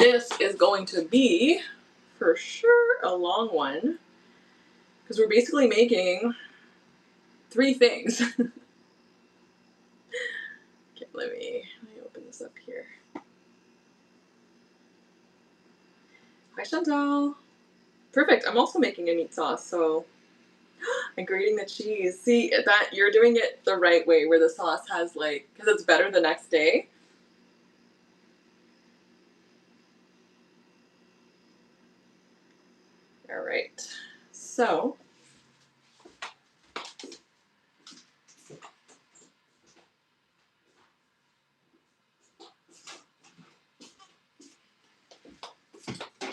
this is going to be, for sure, a long one. Because we're basically making 3 things. Okay, let me open this up here. Hi, Chantal. Perfect. I'm also making a meat sauce, so I'm grating the cheese. See, that you're doing it the right way, where the sauce has like, because it's better the next day. All right. So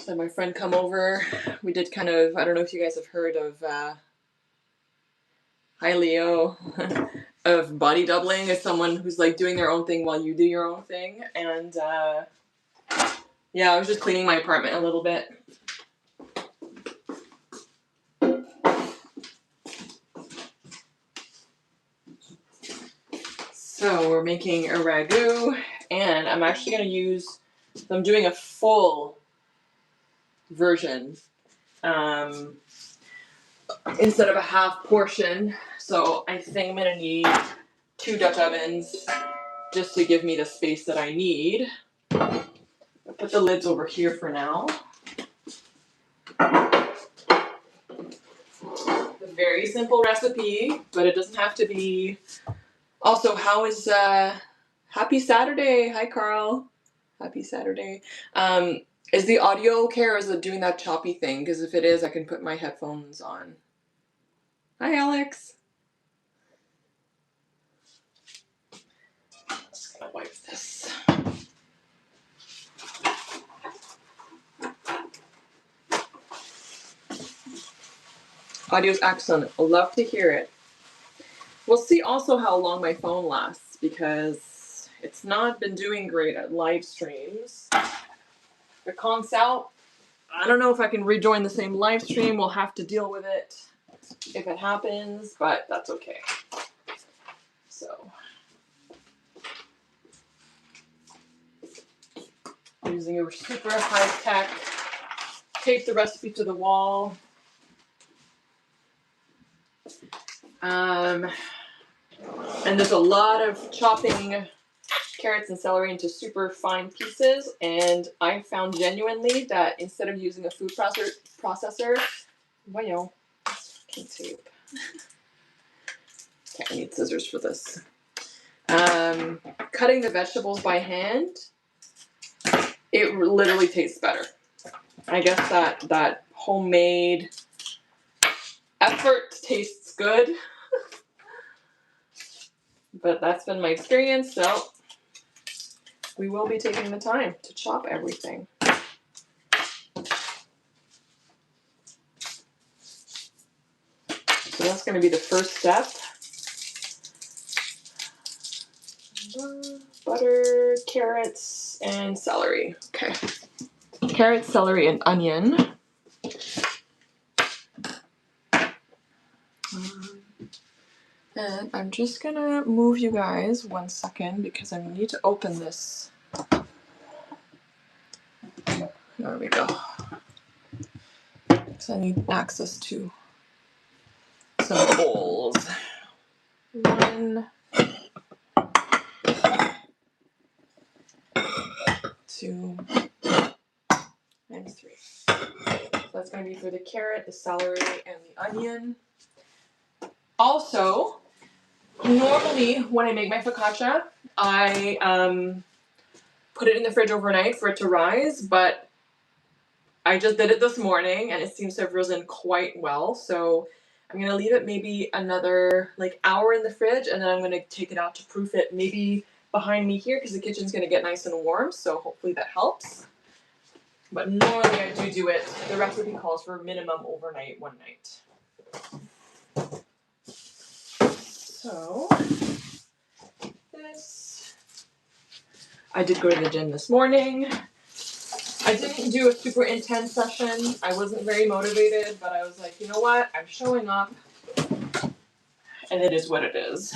had my friend come over. We did kind of, I don't know if you guys have heard of hi Leo, of body doubling, is someone who's like doing their own thing while you do your own thing. And yeah, I was just cleaning my apartment a little bit. So we're making a ragu, and I'm actually going to use, I'm doing a full version instead of a half portion. So I think I'm going to need 2 Dutch ovens just to give me the space that I need. I'll put the lids over here for now. A very simple recipe, but it doesn't have to be. Also, how is happy Saturday? Hi, Carl. Happy Saturday. Is the audio okay, or is it doing that choppy thing? Because if it is, I can put my headphones on. Hi, Alex. Just gonna wipe this. Audio's excellent. I'd love to hear it. We'll see also how long my phone lasts, because it's not been doing great at live streams. The conch out, I don't know if I can rejoin the same live stream. We'll have to deal with it if it happens, but that's okay. So, using a super high-tech, tape the recipe to the wall. And there's a lot of chopping carrots and celery into super fine pieces, and I found genuinely that instead of using a food processor, wow, that's fucking tape. Okay, I need scissors for this. Cutting the vegetables by hand, it literally tastes better. I guess that homemade effort tastes good, but that's been my experience, so we will be taking the time to chop everything. So that's going to be the first step. Butter, carrots, and celery. Okay. Carrots, celery, and onion. And I'm just going to move you guys 1 second because I need to open this. There we go. So I need access to some bowls. 1, 2, and 3. So that's going to be for the carrot, the celery, and the onion. Also, normally when I make my focaccia, I put it in the fridge overnight for it to rise, but I just did it this morning and it seems to have risen quite well. So I'm going to leave it maybe another hour in the fridge, and then I'm going to take it out to proof it maybe behind me here because the kitchen's going to get nice and warm. So hopefully that helps. But normally I do it. The recipe calls for minimum overnight, 1 night. So this, I did go to the gym this morning. I didn't do a super intense session. I wasn't very motivated, but I was like, you know what? I'm showing up, and it is what it is.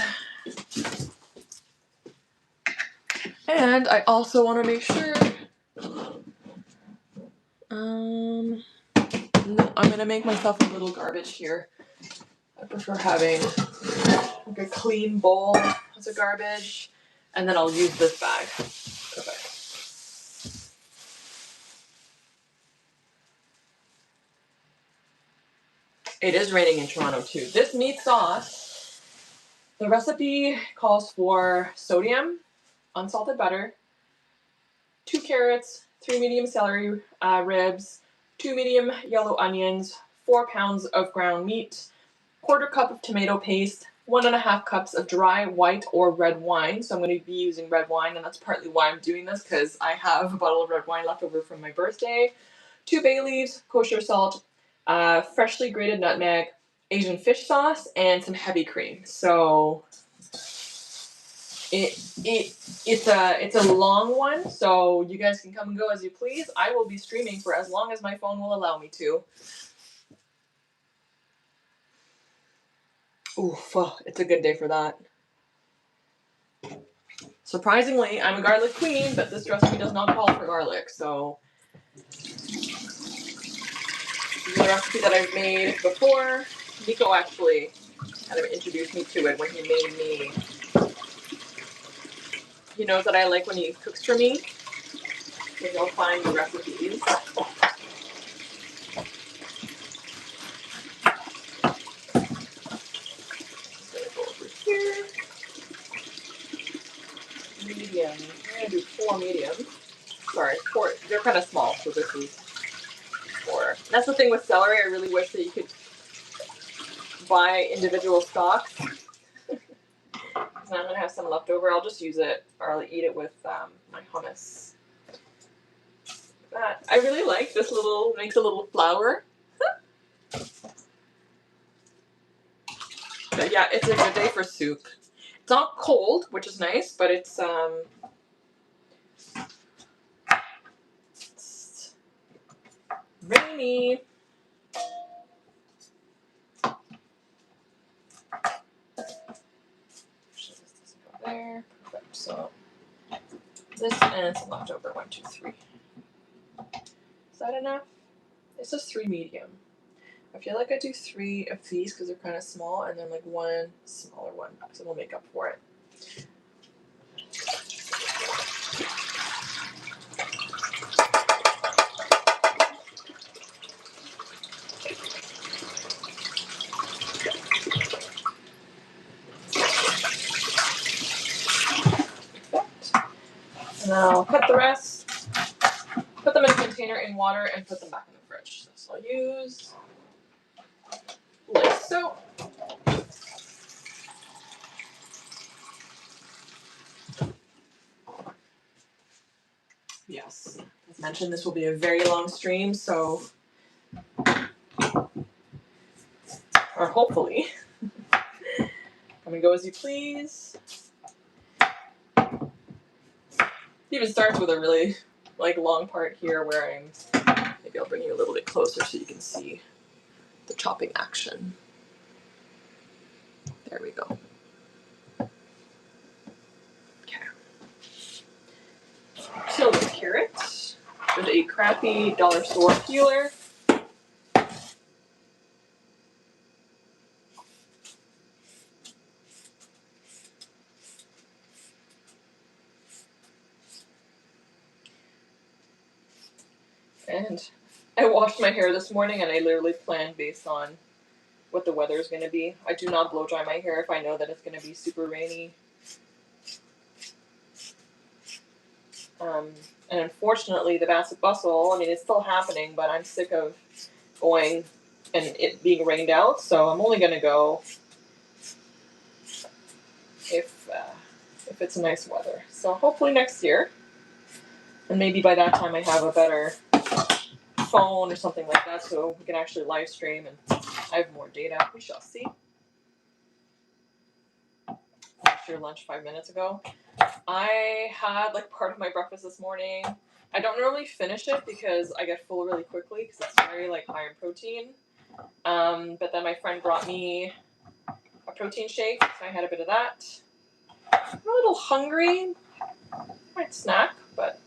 And I also want to make sure No, I'm gonna make myself a little garbage here. I prefer having like a clean bowl as a garbage, and then I'll use this bag. Perfect. It is raining in Toronto too. This meat sauce, the recipe calls for sodium, unsalted butter, 2 carrots, 3 medium celery ribs, 2 medium yellow onions, 4 pounds of ground meat, 1/4 cup of tomato paste, 1.5 cups of dry white or red wine. So I'm going to be using red wine, and that's partly why I'm doing this, because I have a bottle of red wine left over from my birthday. 2 bay leaves, kosher salt, freshly grated nutmeg, Asian fish sauce, and some heavy cream. So it's a long one, so you guys can come and go as you please. I will be streaming for as long as my phone will allow me to. Oof, it's a good day for that. Surprisingly, I'm a garlic queen, but this recipe does not call for garlic, so this is a recipe that I've made before. Nico actually kind of introduced me to it when he made me. He knows that I like when he cooks for me, so he'll find the recipes. Go over here. Medium. I'm gonna do 4 mediums. Sorry, 4. They're kind of small, so this is 4. And that's the thing with celery. I really wish that you could buy individual stalks. I'm gonna have some left over. I'll just use it, or I'll eat it with my hummus. That I really like. This little makes a little flower. But yeah, it's a good day for soup. It's not cold, which is nice, but it's rainy. So this doesn't go there. Perfect. So this and some leftover. 1, 2, 3. Is that enough? It says 3 medium. I feel like I do 3 of these because they're kind of small, and then like 1 smaller one, so we'll make up for it. And then I'll cut the rest, put them in a container in water, and put them back in the fridge. So I'll use like so. Yes, as mentioned, this will be a very long stream, so, or hopefully. Come and go as you please. It even starts with a really long part here where maybe I'll bring you a little bit closer so you can see the chopping action. There we go. Okay. Peel the carrot with a crappy dollar store peeler. And I washed my hair this morning, and I literally planned based on what the weather is going to be. I do not blow dry my hair if I know that it's going to be super rainy. And unfortunately, the Bassett Bustle, I mean, it's still happening, but I'm sick of going and it being rained out, so I'm only going to go if it's nice weather. So hopefully next year, and maybe by that time I have a better phone or something like that, so we can actually live stream and I have more data. We shall see. Finished your lunch 5 minutes ago. I had part of my breakfast this morning. I don't normally finish it because I get full really quickly because it's very high in protein. But then my friend brought me a protein shake, so I had a bit of that. I'm a little hungry. Might snack, but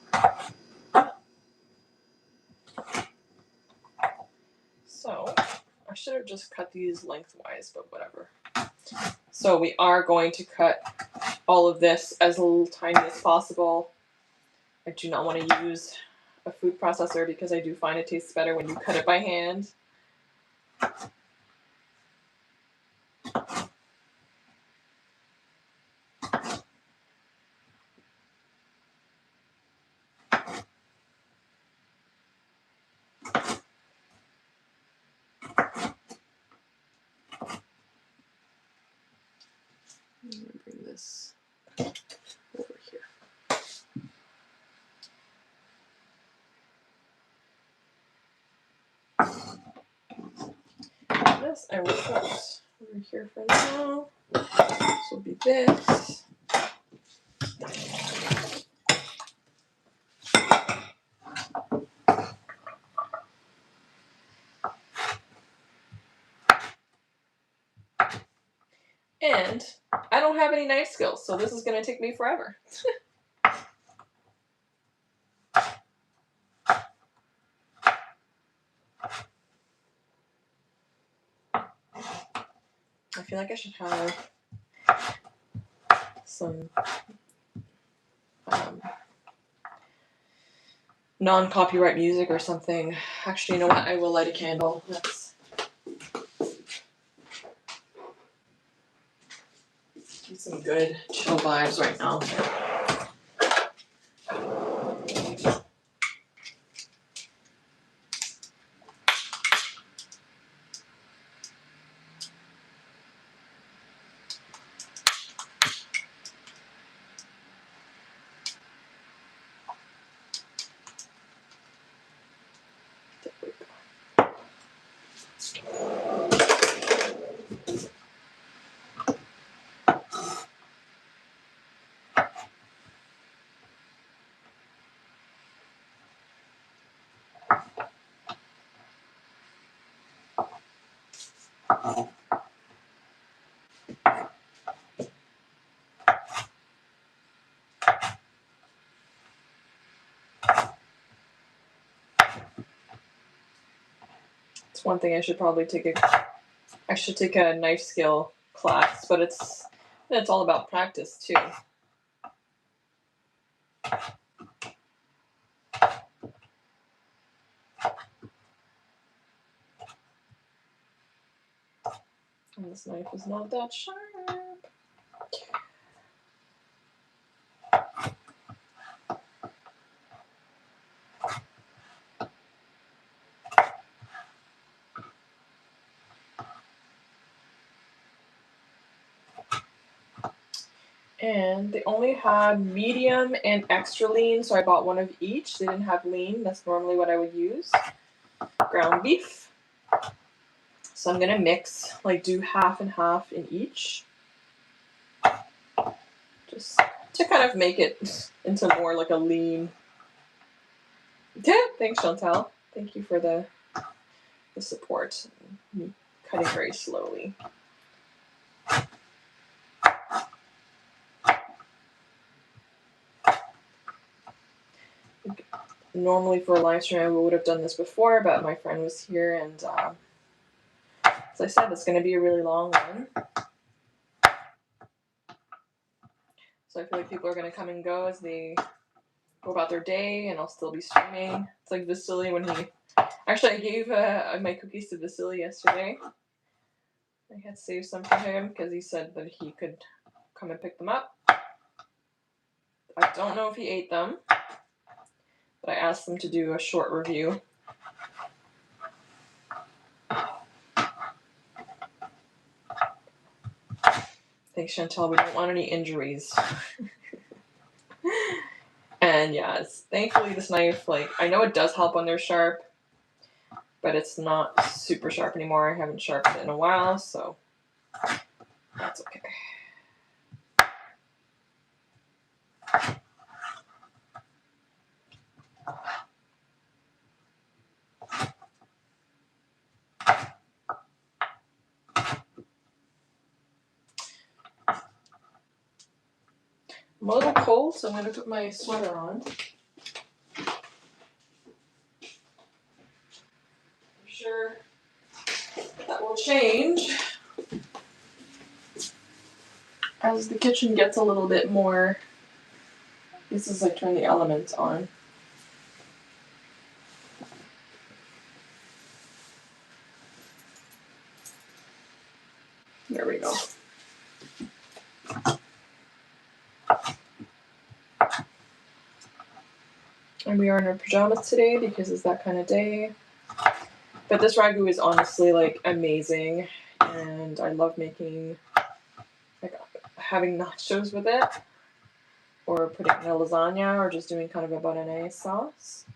should have just cut these lengthwise, but whatever. So we are going to cut all of this as little tiny as possible. I do not want to use a food processor because I do find it tastes better when you cut it by hand. I'm going to bring this over here. This I will put over here for now. This will be this. And I don't have any knife skills, so this is going to take me forever. I feel like I should have some non-copyright music or something. Actually, you know what? I will light a candle. Let's get some good chill vibes right now. It's one thing I should probably take a knife skill class, but it's all about practice too. And this knife is not that sharp. And they only had medium and extra lean, so I bought one of each. They didn't have lean. That's normally what I would use. Ground beef. So I'm gonna mix, like do half and half in each. Just to kind of make it into more like a lean. Yeah, thanks Chantal. Thank you for the support. Me cutting very slowly. Normally for a live stream I would have done this before, but my friend was here and as I said, it's going to be a really long one. So I feel like people are going to come and go as they go about their day, and I'll still be streaming. It's like Vasily when he... Actually, I gave my cookies to Vasily yesterday. I had saved some for him because he said that he could come and pick them up. I don't know if he ate them, but I asked him to do a short review. Thanks, Chantal. We don't want any injuries. And yeah, thankfully this knife, like, I know it does help when they're sharp, but it's not super sharp anymore. I haven't sharpened it in a while, so that's okay. I'm a little cold, so I'm going to put my sweater on. I'm sure that will change as the kitchen gets a little bit more. This is like turn the elements on. There we go. And we are in our pajamas today because it's that kind of day. But this ragu is honestly like amazing, and I love making, like, having nachos with it, or putting in a lasagna, or just doing kind of a bolognese sauce.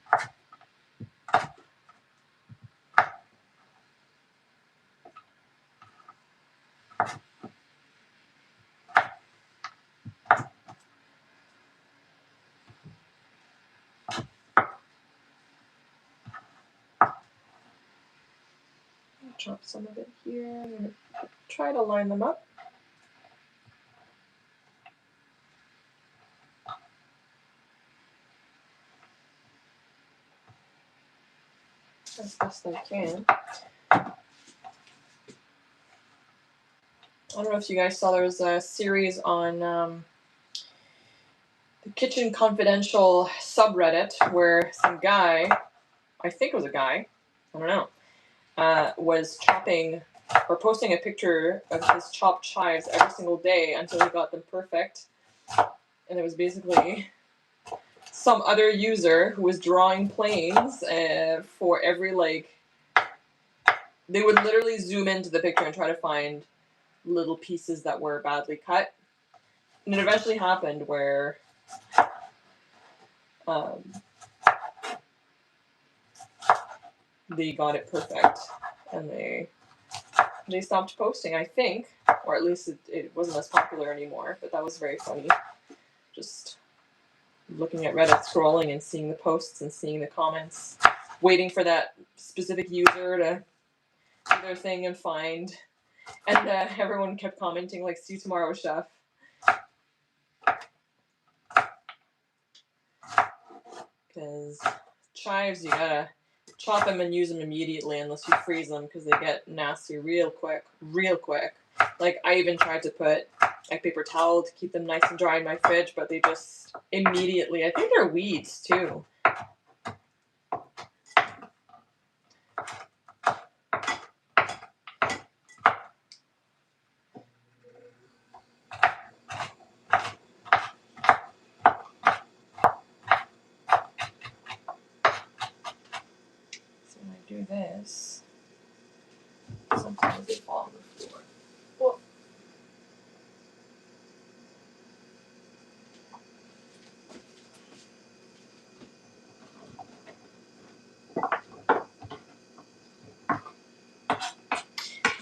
Chop some of it here. I'm going to try to line them up. As best I can. I don't know if you guys saw, there was a series on the Kitchen Confidential subreddit where some guy, I think it was a guy, I don't know, was chopping or posting a picture of his chopped chives every single day until he got them perfect. And it was basically some other user who was drawing planes for every, like, they would literally zoom into the picture and try to find little pieces that were badly cut. And it eventually happened where they got it perfect, and they stopped posting, I think, or at least it wasn't as popular anymore. But that was very funny, just looking at Reddit, scrolling and seeing the posts and seeing the comments, waiting for that specific user to do their thing and find, and everyone kept commenting like, "See you tomorrow, chef." Because chives, you gotta chop them and use them immediately unless you freeze them, because they get nasty real quick. Like, I even tried to put a paper towel to keep them nice and dry in my fridge, but they just immediately, I think they're weeds too. Do this, sometimes they fall on the floor. Well,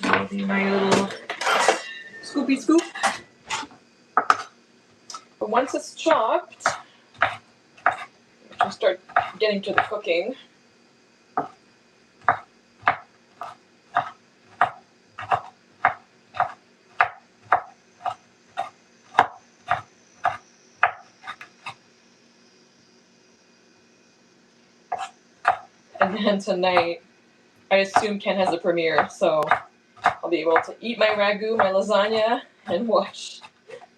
that'll be my little scoopy scoop. But once it's chopped, we'll start getting to the cooking. And then tonight, I assume Ken has a premiere, so I'll be able to eat my ragu, my lasagna, and watch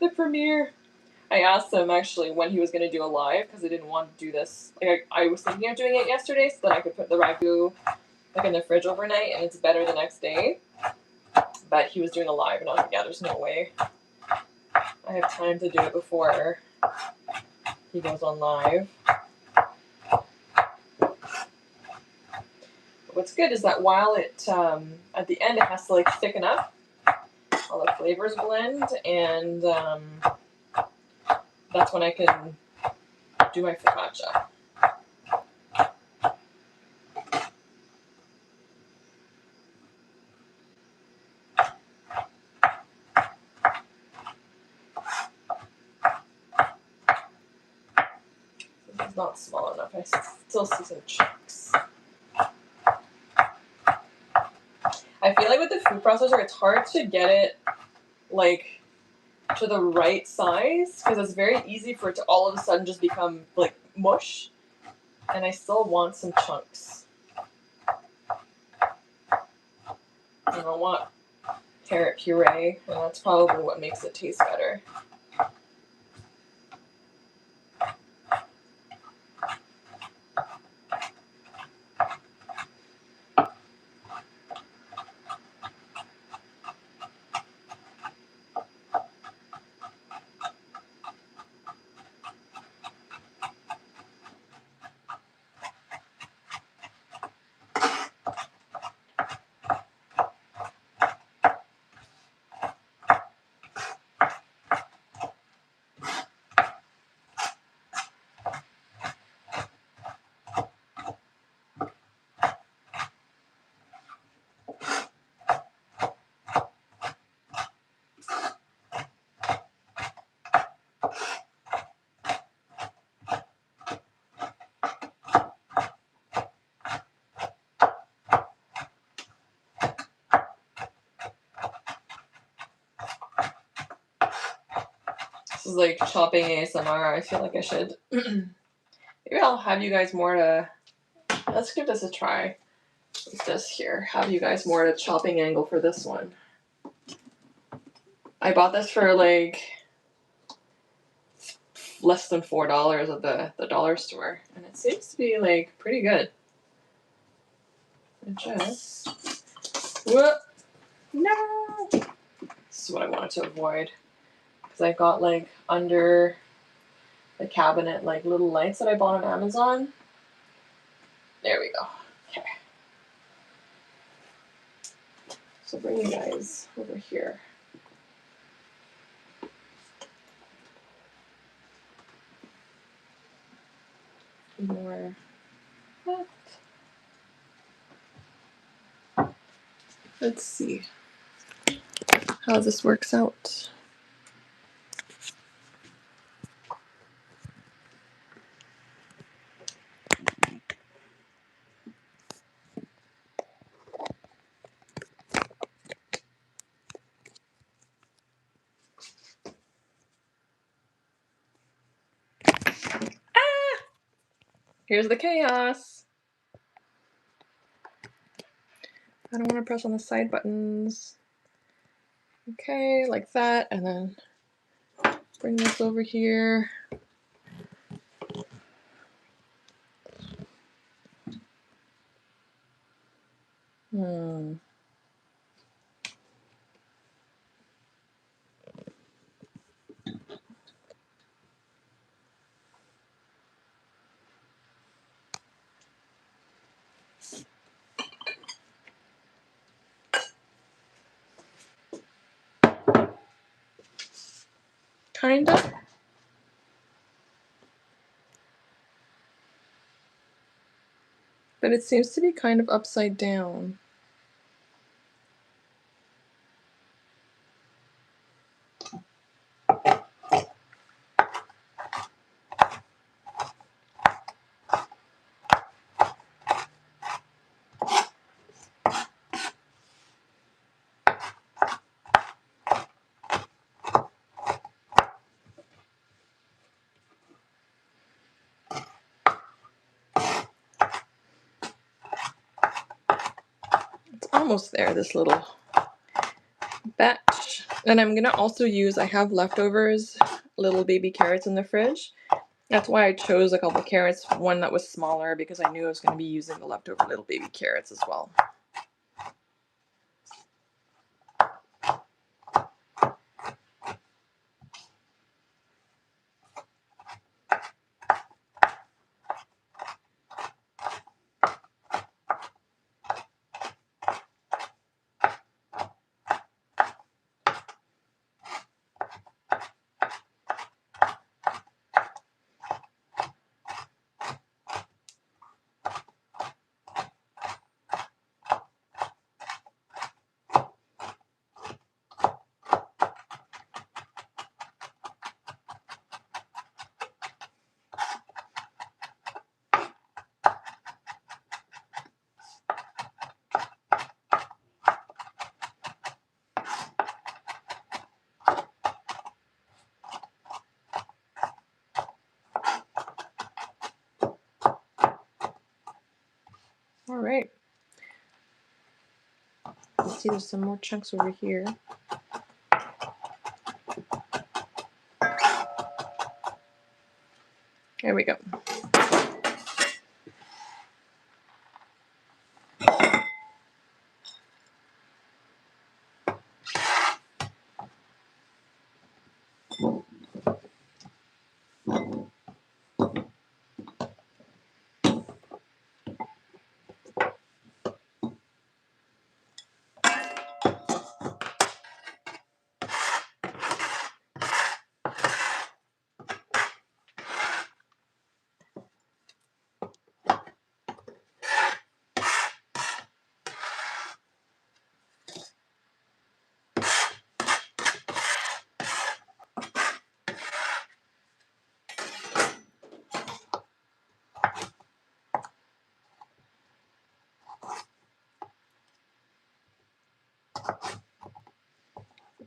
the premiere. I asked him actually when he was going to do a live, because I didn't want to do this. Like, I was thinking of doing it yesterday so that I could put the ragu like in the fridge overnight and it's better the next day. But he was doing a live, and I was like, yeah, there's no way I have time to do it before he goes on live. What's good is that while it, at the end, it has to like thicken up, all the flavors blend, and that's when I can do my focaccia. This is not small enough. I still see some chunks. I feel like with the food processor, it's hard to get it like to the right size, because it's very easy for it to all of a sudden just become like mush, and I still want some chunks. And I want carrot puree, and that's probably what makes it taste better. This is like chopping ASMR. I feel like I should. Maybe I'll have you guys more to. Let's give this a try. With this here. Have you guys more at a chopping angle for this one. I bought this for like less than $4 at the dollar store. And it seems to be like pretty good. And just. Whoop! No! This is what I wanted to avoid. Because I got like under the cabinet like little lights that I bought on Amazon. There we go. Okay. So bring you guys over here. More. What? Let's see how this works out. Here's the chaos. I don't want to press on the side buttons. Okay, like that, and then bring this over here. Kinda. But it seems to be kind of upside down. It's almost there, this little batch. And I'm gonna also use, I have leftovers, little baby carrots in the fridge. That's why I chose a couple carrots, one that was smaller, because I knew I was going to be using the leftover little baby carrots as well. see there's some more chunks over here. There we go.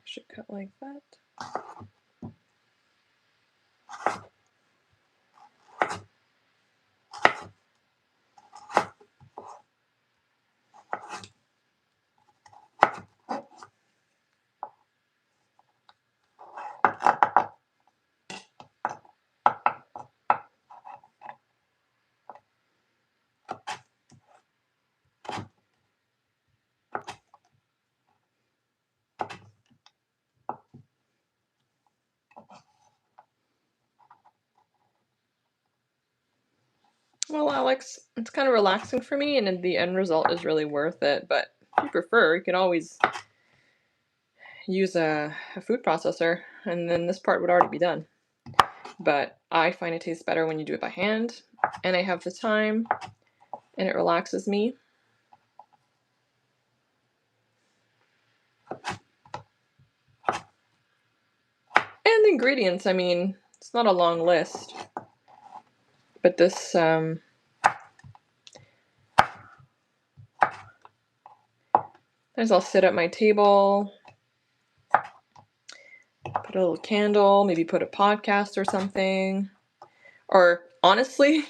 Should cut like that. Well, Alex, it's kind of relaxing for me, and the end result is really worth it. But if you prefer, you can always use a food processor, and then this part would already be done. But I find it tastes better when you do it by hand, and I have the time, and it relaxes me. And the ingredients, I mean, it's not a long list, but this, there's I'll sit at my table, put a little candle, maybe put a podcast or something. Or honestly,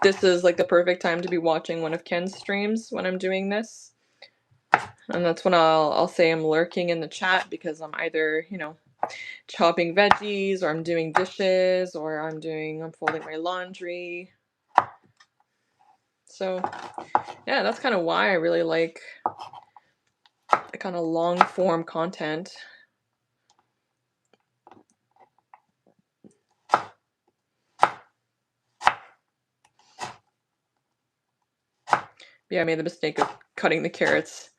this is like the perfect time to be watching one of Ken's streams when I'm doing this. And that's when I'll say I'm lurking in the chat because I'm either, you know, chopping veggies, or I'm doing dishes, or I'm folding my laundry. So yeah, that's kind of why I really like the kind of long form content. Yeah, I made the mistake of cutting the carrots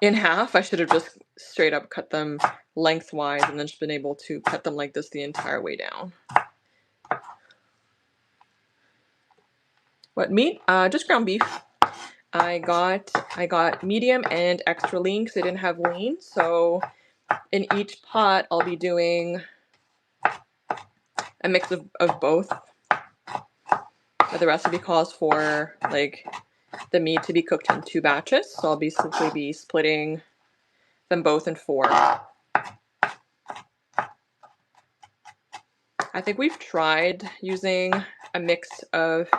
in half. I should have just straight up cut them lengthwise and then just been able to cut them like this the entire way down. What meat? Just ground beef. I got medium and extra lean because I didn't have lean. So in each pot, I'll be doing a mix of both. But the recipe calls for like the meat to be cooked in 2 batches. So I'll simply be splitting them both in 4. I think we've tried using a mix of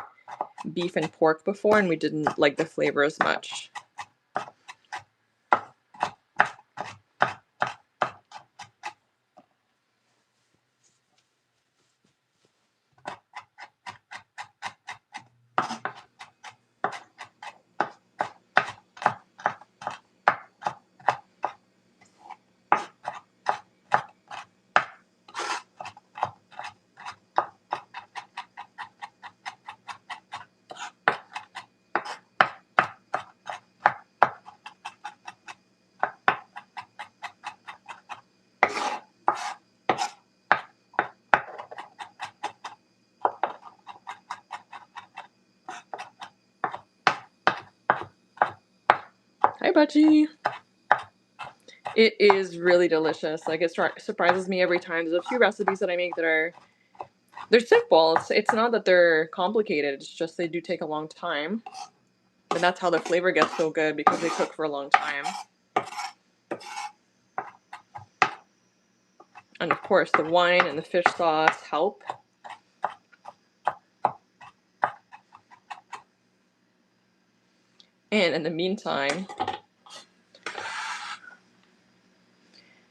beef and pork before, and we didn't like the flavor as much. Hi, Budgie. It is really delicious. Like, it surprises me every time. There's a few recipes that I make that they're simple. It's not that they're complicated. It's just they do take a long time. And that's how the flavor gets so good, because they cook for a long time. And of course, the wine and the fish sauce help. And in the meantime,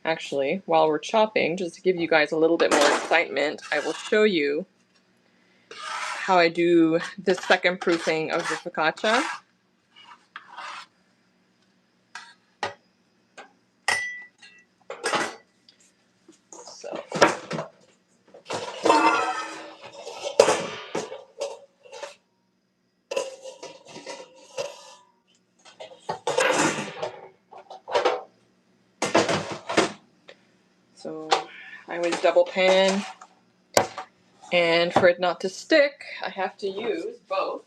actually, while we're chopping, just to give you guys a little bit more excitement, I will show you how I do the second proofing of the focaccia. So I always double pan, and for it not to stick, I have to use both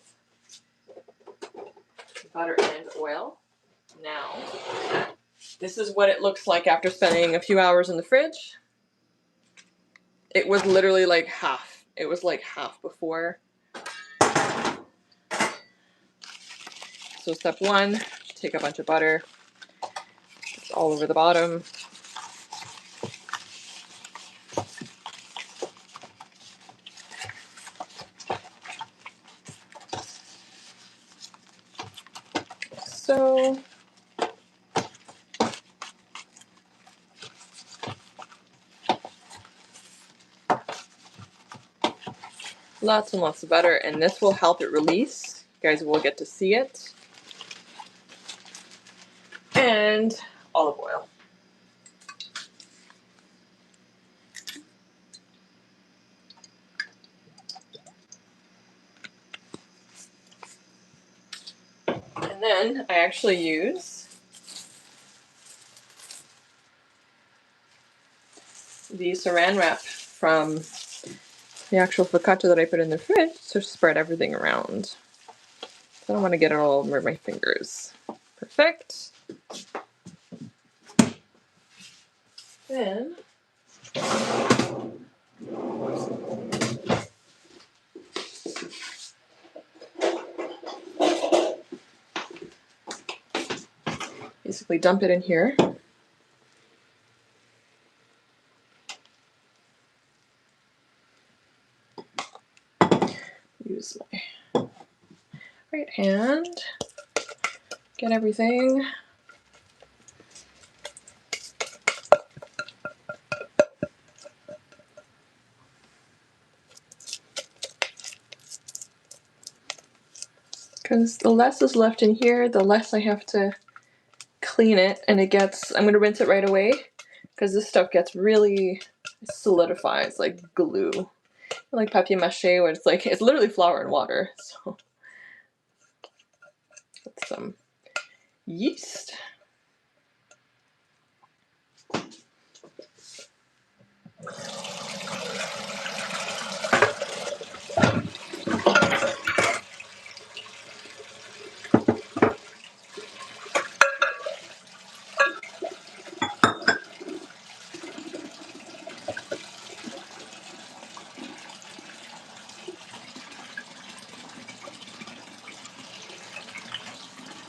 butter and oil. Now, this is what it looks like after spending a few hours in the fridge. It was literally like half. It was like half before. So step one, take a bunch of butter. It's all over the bottom. So lots and lots of butter, and this will help it release. You guys will get to see it. And olive oil. And then I actually use the saran wrap from the actual focaccia that I put in the fridge to spread everything around. I don't want to get it all over my fingers. Perfect. Then basically dump it in here. Use my right hand. Get everything. Because the less is left in here, the less I have to clean it, and it gets, I'm going to rinse it right away because this stuff gets really solidifies like glue. Like papier mache, where it's like, it's literally flour and water. So with some yeast.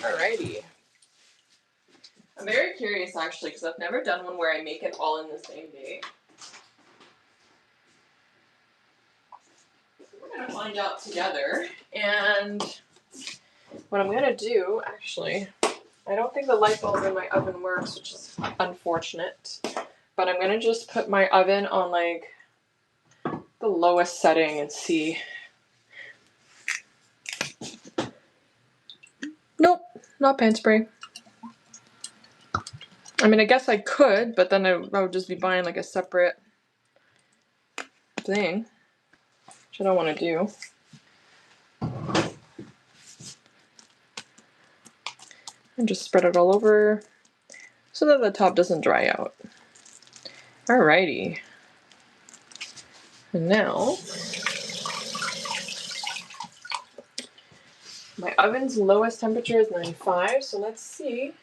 Alrighty. I'm very curious actually, because I've never done one where I make it all in the same day. So we're going to find out together. And what I'm going to do, actually, I don't think the light bulb in my oven works, which is unfortunate. But I'm going to just put my oven on like the lowest setting and see. Nope, not pan spray. I mean, I guess I could, but then I would just be buying like a separate thing, which I don't want to do. And just spread it all over so that the top doesn't dry out. Alrighty. And now, my oven's lowest temperature is 95, so let's see.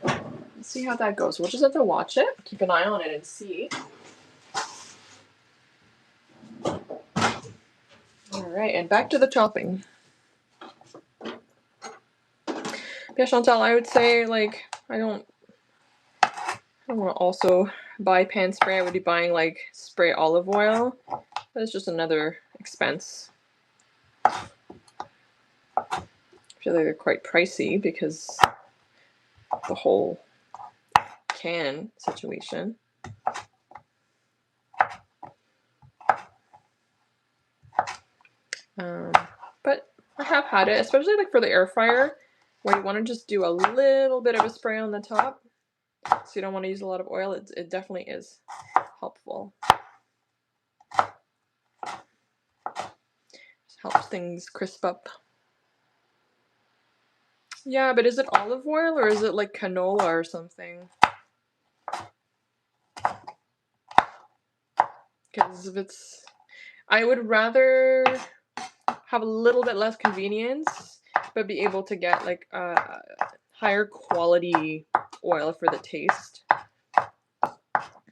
Let's see how that goes. We'll just have to watch it, keep an eye on it, and see. Alright, and back to the chopping. Yeah, Chantal, I would say, like, I don't want to also buy pan spray. I would be buying, like, spray olive oil. But it's just another expense. I feel like they're quite pricey because the whole can situation. But I have had it, especially like for the air fryer, where you want to just do a little bit of a spray on the top, so you don't want to use a lot of oil. It definitely is helpful. Just helps things crisp up. Yeah, but is it olive oil or is it like canola or something? Because if it's, I would rather have a little bit less convenience, but be able to get like a higher quality oil for the taste.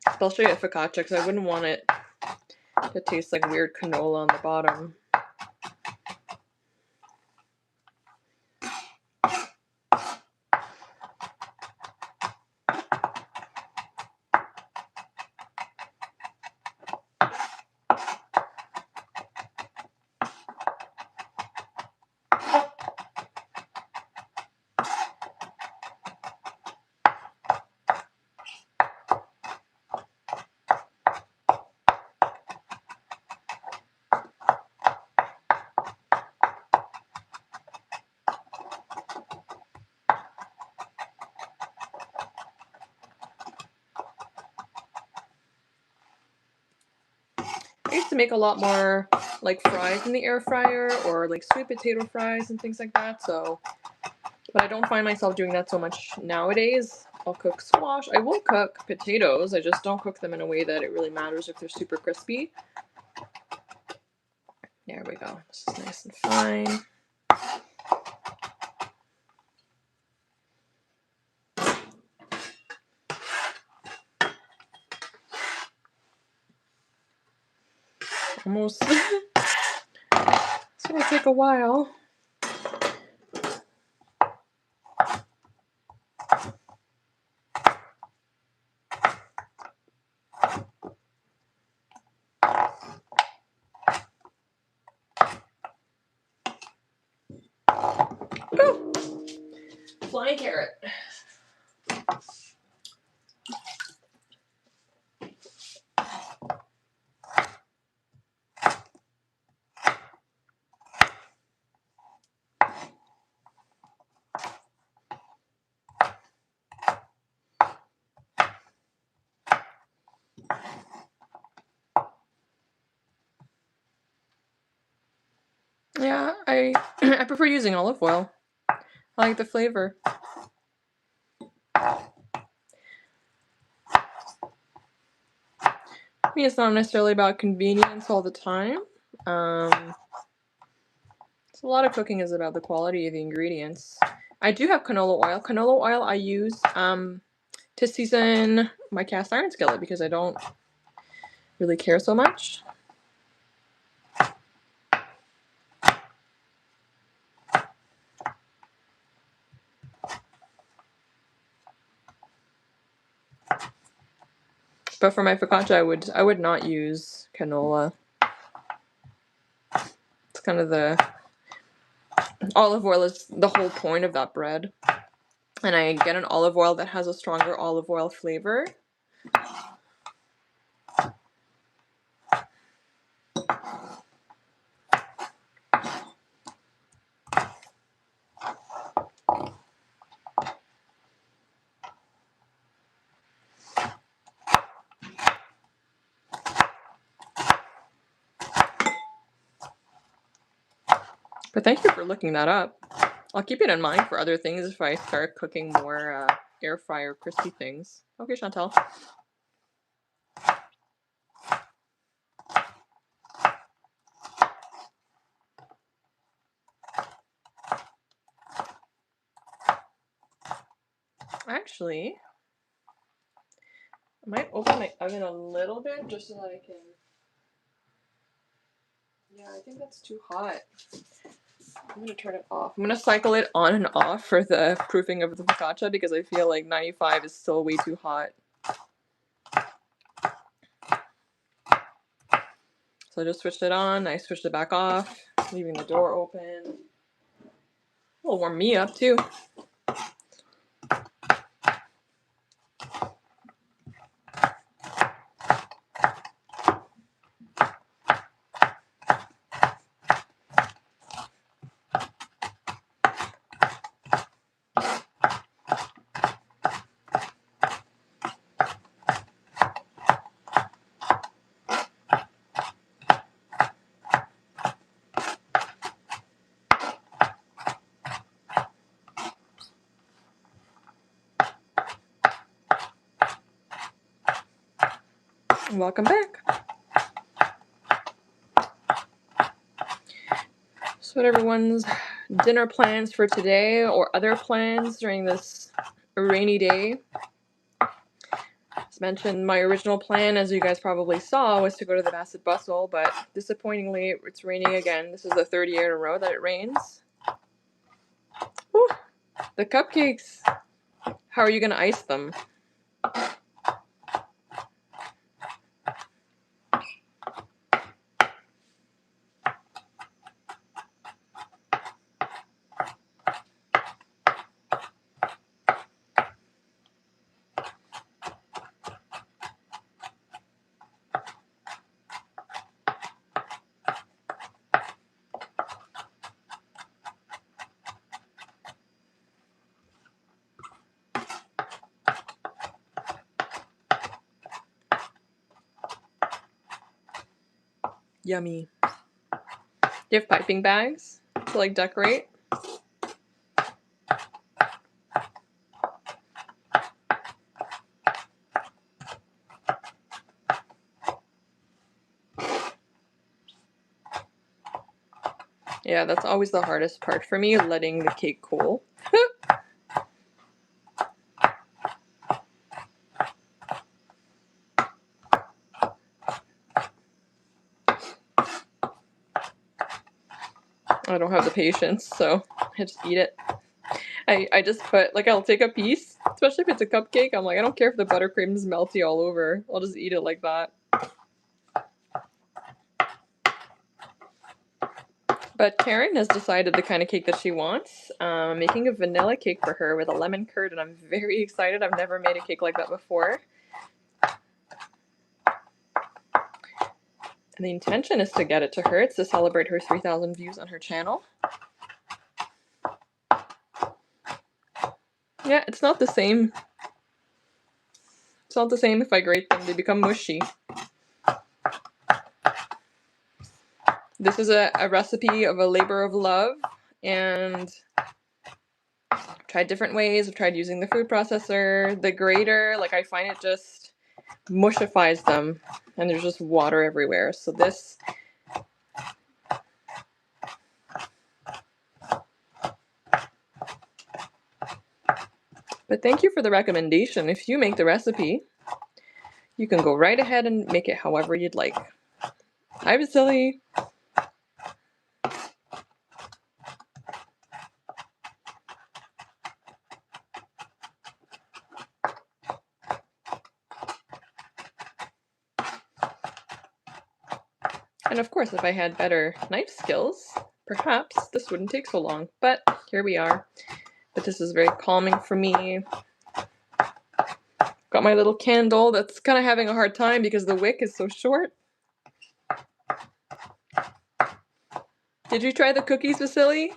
Especially at focaccia, because I wouldn't want it to taste like weird canola on the bottom. I used to make a lot more like fries in the air fryer, or like sweet potato fries and things like that, so, but I don't find myself doing that so much nowadays. I'll cook squash. I will cook potatoes, I just don't cook them in a way that it really matters if they're super crispy. There we go. This is nice and fine. Almost. It's gonna take a while. Oh! Flying carrot. Yeah, I prefer using olive oil. I like the flavor. I mean, it's not necessarily about convenience all the time. So a lot of cooking is about the quality of the ingredients. I do have canola oil. Canola oil I use to season my cast iron skillet because I don't really care so much. But for my focaccia, I would not use canola. It's kind of the olive oil is the whole point of that bread. And I get an olive oil that has a stronger olive oil flavor. But thank you for looking that up. I'll keep it in mind for other things if I start cooking more air fryer crispy things. Okay, Chantal. Actually, I might open my oven a little bit just so that I can... Yeah, I think that's too hot. I'm gonna turn it off. I'm gonna cycle it on and off for the proofing of the focaccia because I feel like 95 is still way too hot. So I just switched it on, I switched it back off, leaving the door open. It'll warm me up too. Welcome back. So what everyone's dinner plans for today or other plans during this rainy day? As mentioned, my original plan, as you guys probably saw, was to go to the Bassett Bustle, but disappointingly, it's raining again. This is the third year in a row that it rains. Whew, the cupcakes. How are you going to ice them? Yummy. Do you have piping bags to like decorate? Yeah, that's always the hardest part for me, letting the cake cool. I don't have the patience, so I just eat it. I just put, like, I'll take a piece, especially if it's a cupcake. I'm like, I don't care if the buttercream is melty all over. I'll just eat it like that. But Karen has decided the kind of cake that she wants. Making a vanilla cake for her with a lemon curd, and I'm very excited. I've never made a cake like that before. And the intention is to get it to her. It's to celebrate her 3,000 views on her channel. Yeah, it's not the same. It's not the same if I grate them. They become mushy. This is a recipe of a labor of love, and I've tried different ways. I've tried using the food processor, the grater. Like, I find it just mushifies them, and there's just water everywhere. So this... But thank you for the recommendation. If you make the recipe, you can go right ahead and make it however you'd like. Hi, Vasily. And of course, if I had better knife skills, perhaps this wouldn't take so long. But here we are. But this is very calming for me. Got my little candle that's kind of having a hard time because the wick is so short. Did you try the cookies, Vasily?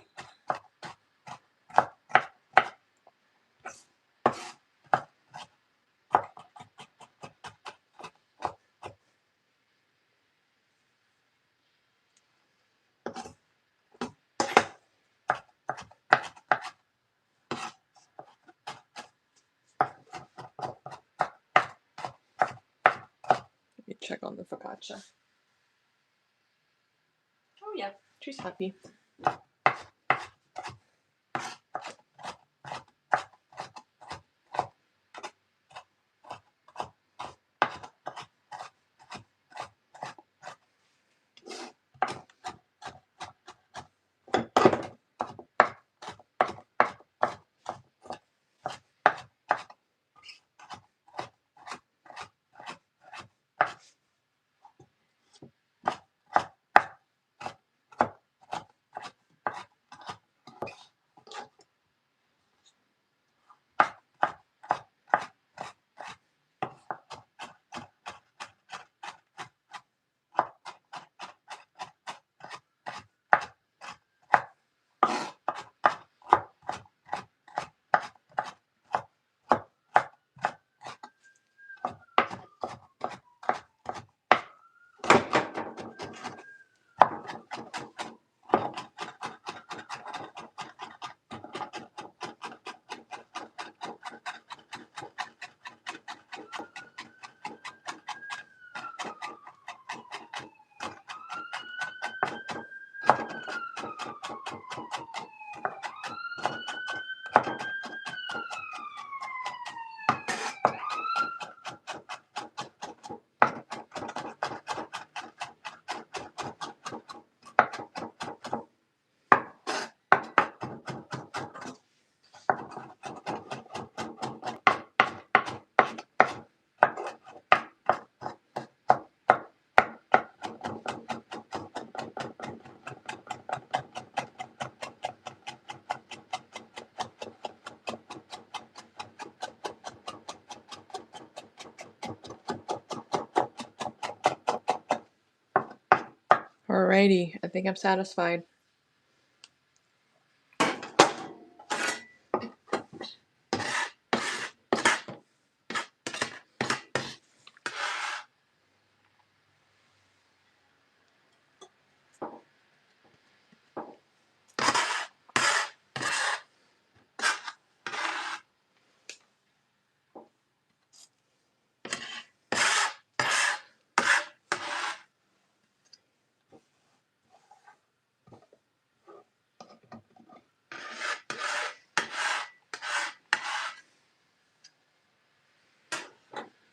Let me check on the focaccia. Oh yeah, she's happy. Alrighty, I think I'm satisfied.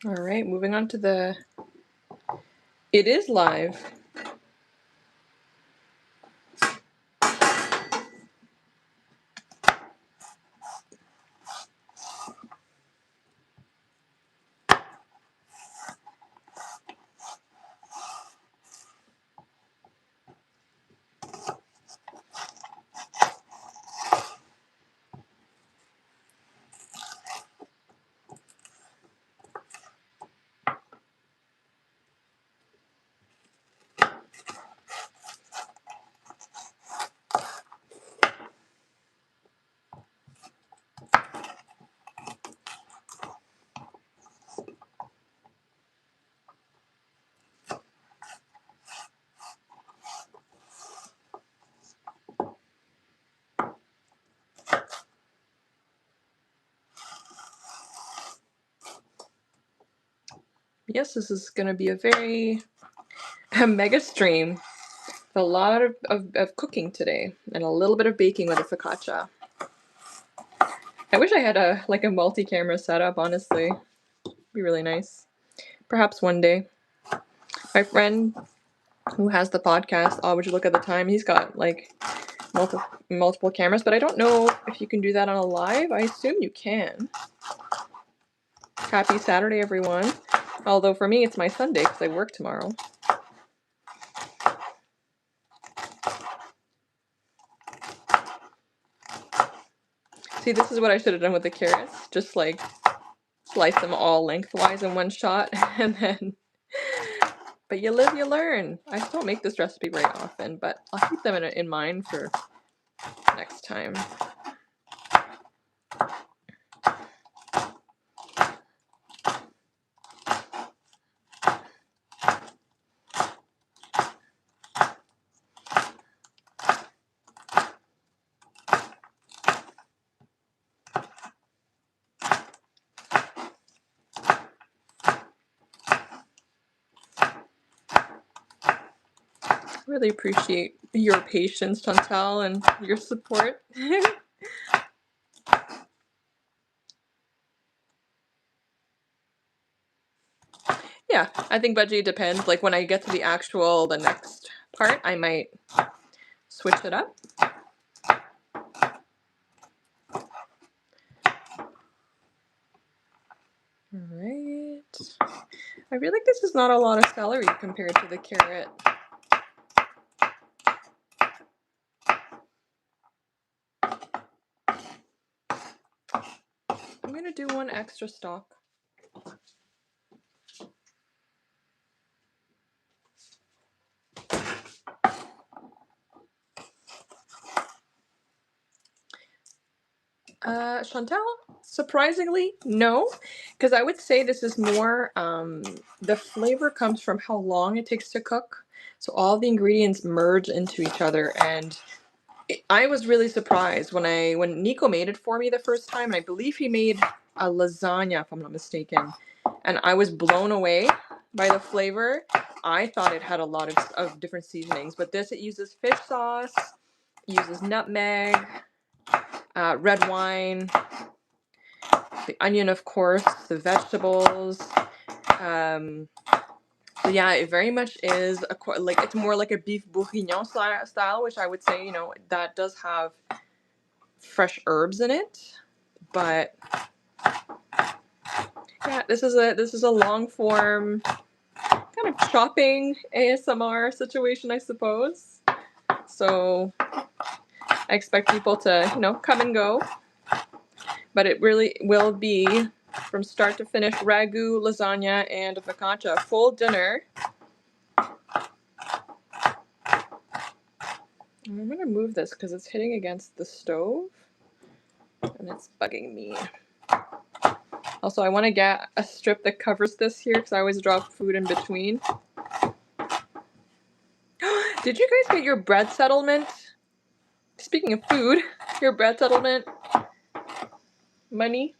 All right, moving on to the... It is live. Yes, this is going to be a very mega stream. A lot of cooking today and a little bit of baking with a focaccia. I wish I had a multi-camera setup, honestly. It'd be really nice. Perhaps one day. My friend who has the podcast, Oh Would You Look at the Time, he's got like multiple cameras, but I don't know if you can do that on a live. I assume you can. Happy Saturday, everyone. Although for me, it's my Sunday because I work tomorrow. See, this is what I should have done with the carrots. Just like slice them all lengthwise in one shot and then... But you live, you learn. I don't make this recipe very often, but I'll keep them in mind for next time. Really appreciate your patience, Chantal, and your support. Yeah, I think budgie depends. Like when I get to the next part, I might switch it up. Alright. I feel like this is not a lot of celery compared to the carrot. I'm gonna do one extra stalk. Chantal, surprisingly, no, because I would say this is more, the flavor comes from how long it takes to cook. So all the ingredients merge into each other, and I was really surprised when Nico made it for me the first time, and I believe he made a lasagna, if I'm not mistaken, and I was blown away by the flavor. I thought it had a lot of different seasonings, but this, it uses fish sauce, uses nutmeg, red wine, the onion, of course, the vegetables. So yeah, it very much is it's more like a beef bourguignon style, which I would say, that does have fresh herbs in it. But yeah, this is a long form kind of chopping ASMR situation, I suppose. So I expect people to, come and go. But it really will be, from start to finish, ragu, lasagna, and a focaccia. Full dinner. I'm gonna move this because it's hitting against the stove and it's bugging me. Also, I want to get a strip that covers this here because I always drop food in between. Did you guys get your bread settlement? Speaking of food, your bread settlement money?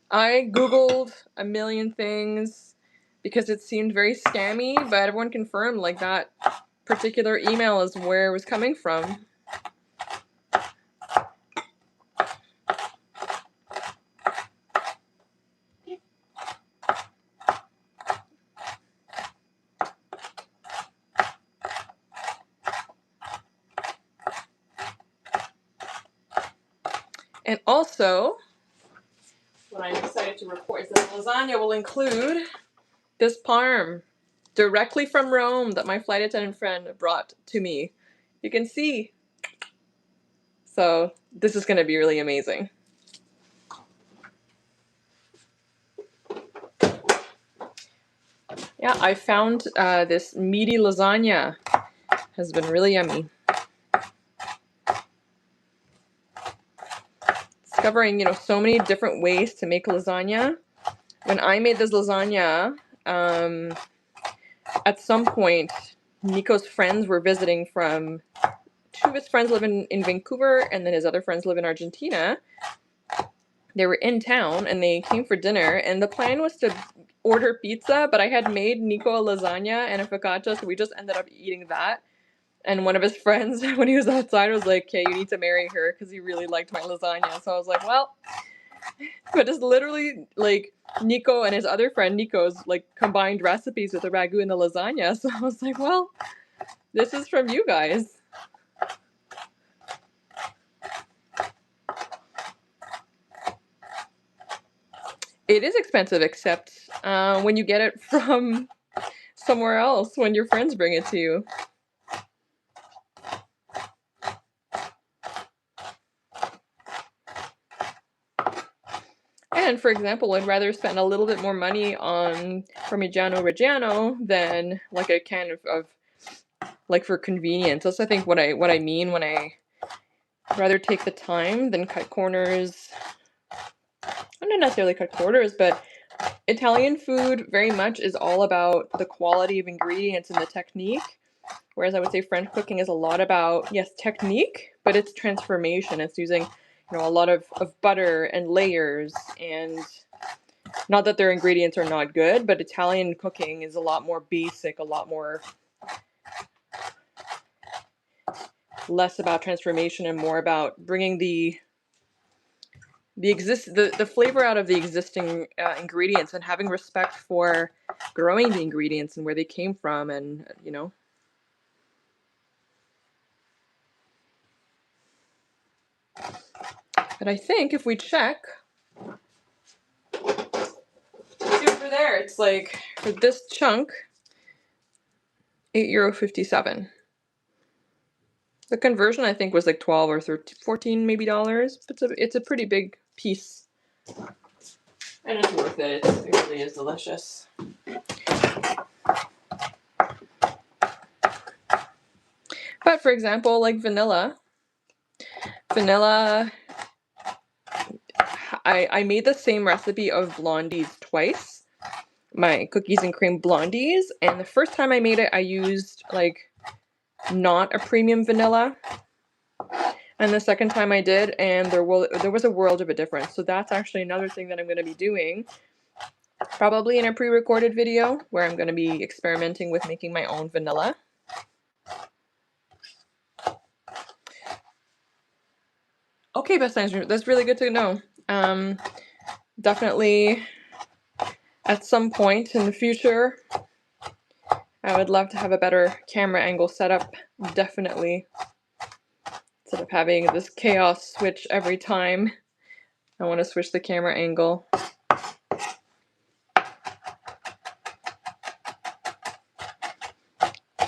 I googled a million things because it seemed very scammy, but everyone confirmed like that particular email is where it was coming from. And also, what I'm excited to report is that the lasagna will include this parm directly from Rome that my flight attendant friend brought to me. You can see. So this is going to be really amazing. Yeah, I found this meaty lasagna. Has been really yummy. Discovering, so many different ways to make lasagna. When I made this lasagna, at some point, Nico's friends were visiting from, two of his friends live in Vancouver, and then his other friends live in Argentina. They were in town, and they came for dinner, and the plan was to order pizza, but I had made Nico a lasagna and a focaccia, so we just ended up eating that. And one of his friends, when he was outside, was like, okay, you need to marry her, because he really liked my lasagna. So I was like, well, but it's literally, like, Nico and his other friend, Nico's, like, combined recipes with the ragu and the lasagna. So I was like, well, this is from you guys. It is expensive, except when you get it from somewhere else, when your friends bring it to you. And for example, I'd rather spend a little bit more money on Parmigiano Reggiano than like a can of like for convenience. That's I think what I mean when I rather take the time than cut corners. Not necessarily cut corners, but Italian food very much is all about the quality of ingredients and the technique. Whereas I would say French cooking is a lot about, yes, technique, but it's transformation. It's using, a lot of butter and layers, and not that their ingredients are not good, but Italian cooking is a lot more basic, a lot more less about transformation and more about bringing the flavor out of the existing ingredients and having respect for growing the ingredients and where they came from, and But I think if we check, see over there, it's like for this chunk, €8.57. The conversion I think was like 12 or 13, 14 maybe dollars. But it's a pretty big piece. And it's worth it. It really is delicious. But for example, like vanilla, I made the same recipe of blondies twice. My cookies and cream blondies. And the first time I made it, I used like not a premium vanilla. And the second time I did, and there was a world of a difference. So that's actually another thing that I'm going to be doing. Probably in a pre-recorded video where I'm going to be experimenting with making my own vanilla. Okay, best times, that's really good to know. Definitely at some point in the future, I would love to have a better camera angle setup. Definitely. Instead of having this chaos switch every time, I want to switch the camera angle.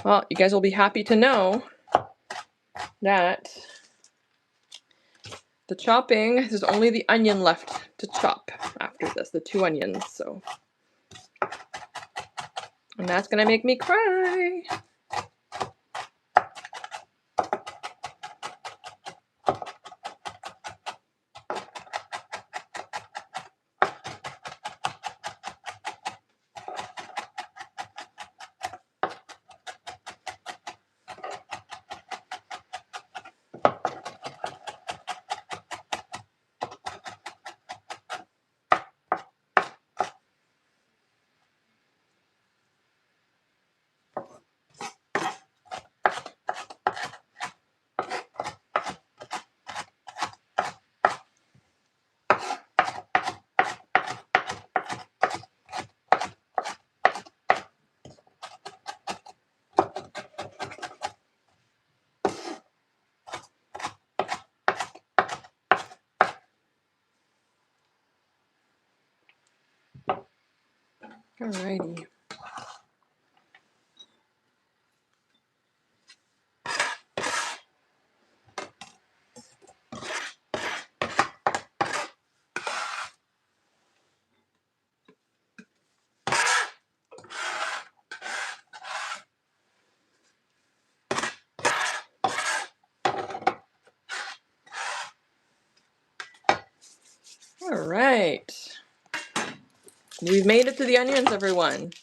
Well, you guys will be happy to know that the chopping, there's only the onion left to chop after this, the 2 onions, so. And that's gonna make me cry. Alrighty. All right. We've made it to the onions, everyone.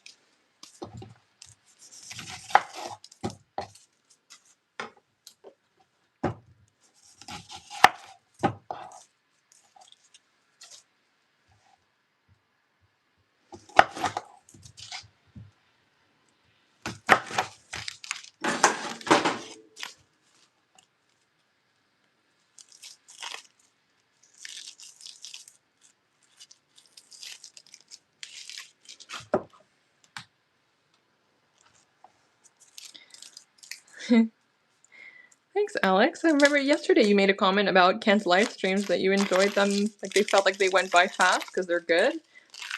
Thanks, Alex. I remember yesterday you made a comment about Ken's live streams that you enjoyed them. Like they felt like they went by fast because they're good.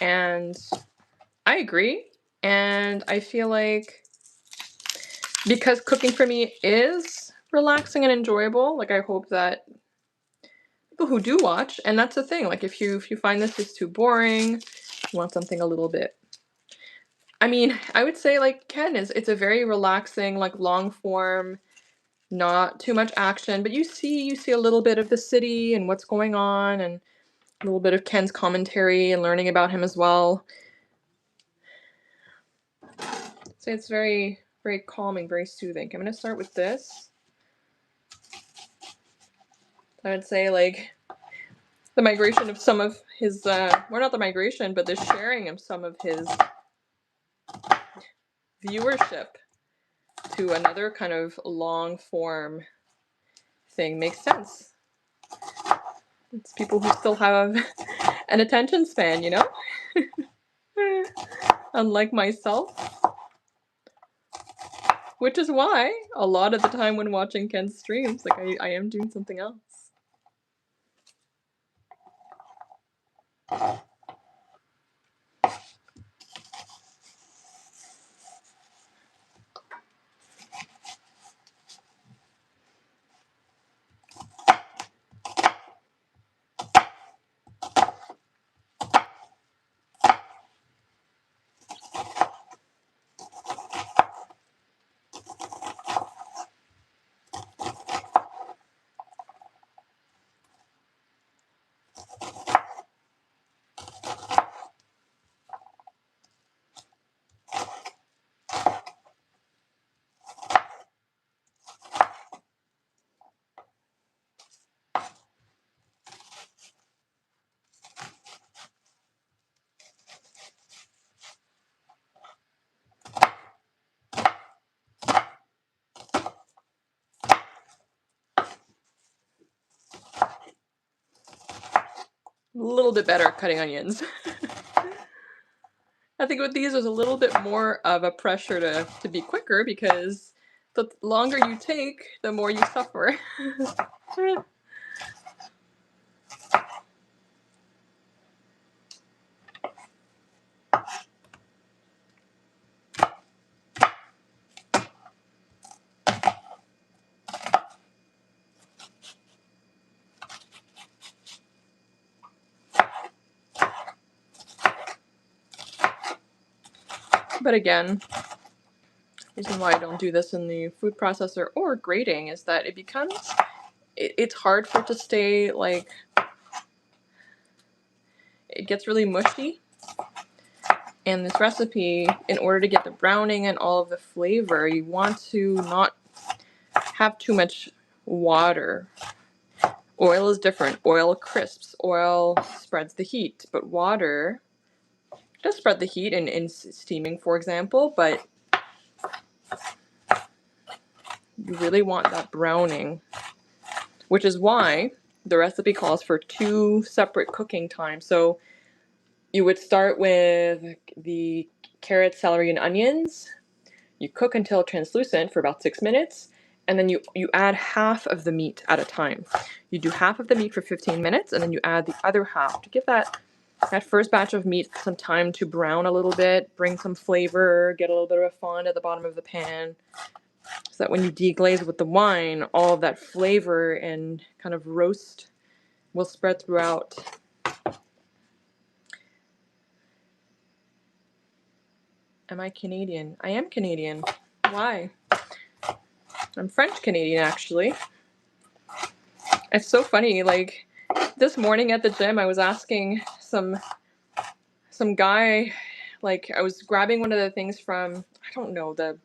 And I agree. And I feel like because cooking for me is relaxing and enjoyable, like I hope that people who do watch, and that's the thing, like if you find this is too boring, you want something a little bit. I mean, I would say like Ken it's a very relaxing, like long form, not too much action, but you see a little bit of the city and what's going on and a little bit of Ken's commentary and learning about him as well. So it's very, very calming, very soothing. I'm going to start with this. I would say like the migration of some of his, well, not the migration, but the sharing of some of his viewership to another kind of long form thing makes sense. It's people who still have an attention span, you know? Unlike myself. Which is why a lot of the time when watching Ken's streams, like I am doing something else. A little bit better at cutting onions. I think with these there's a little bit more of a pressure to be quicker because the longer you take, the more you suffer. But again, the reason why I don't do this in the food processor or grating is that it becomes, it's hard for it to stay like, it gets really mushy. And this recipe, in order to get the browning and all of the flavor, you want to not have too much water. Oil is different. Oil crisps. Oil spreads the heat. But water does spread the heat in steaming, for example, but you really want that browning, which is why the recipe calls for 2 separate cooking times. So you would start with the carrots, celery, and onions. You cook until translucent for about 6 minutes, and then you add half of the meat at a time. You do half of the meat for 15 minutes, and then you add the other half to give that that first batch of meat some time to brown a little bit, bring some flavor, get a little bit of a fond at the bottom of the pan, so that when you deglaze with the wine, all of that flavor and kind of roast will spread throughout. Am I Canadian? I am Canadian. Why? I'm French Canadian, actually. It's so funny, like, this morning at the gym, I was asking some guy, like, I was grabbing one of the things from, I don't know, the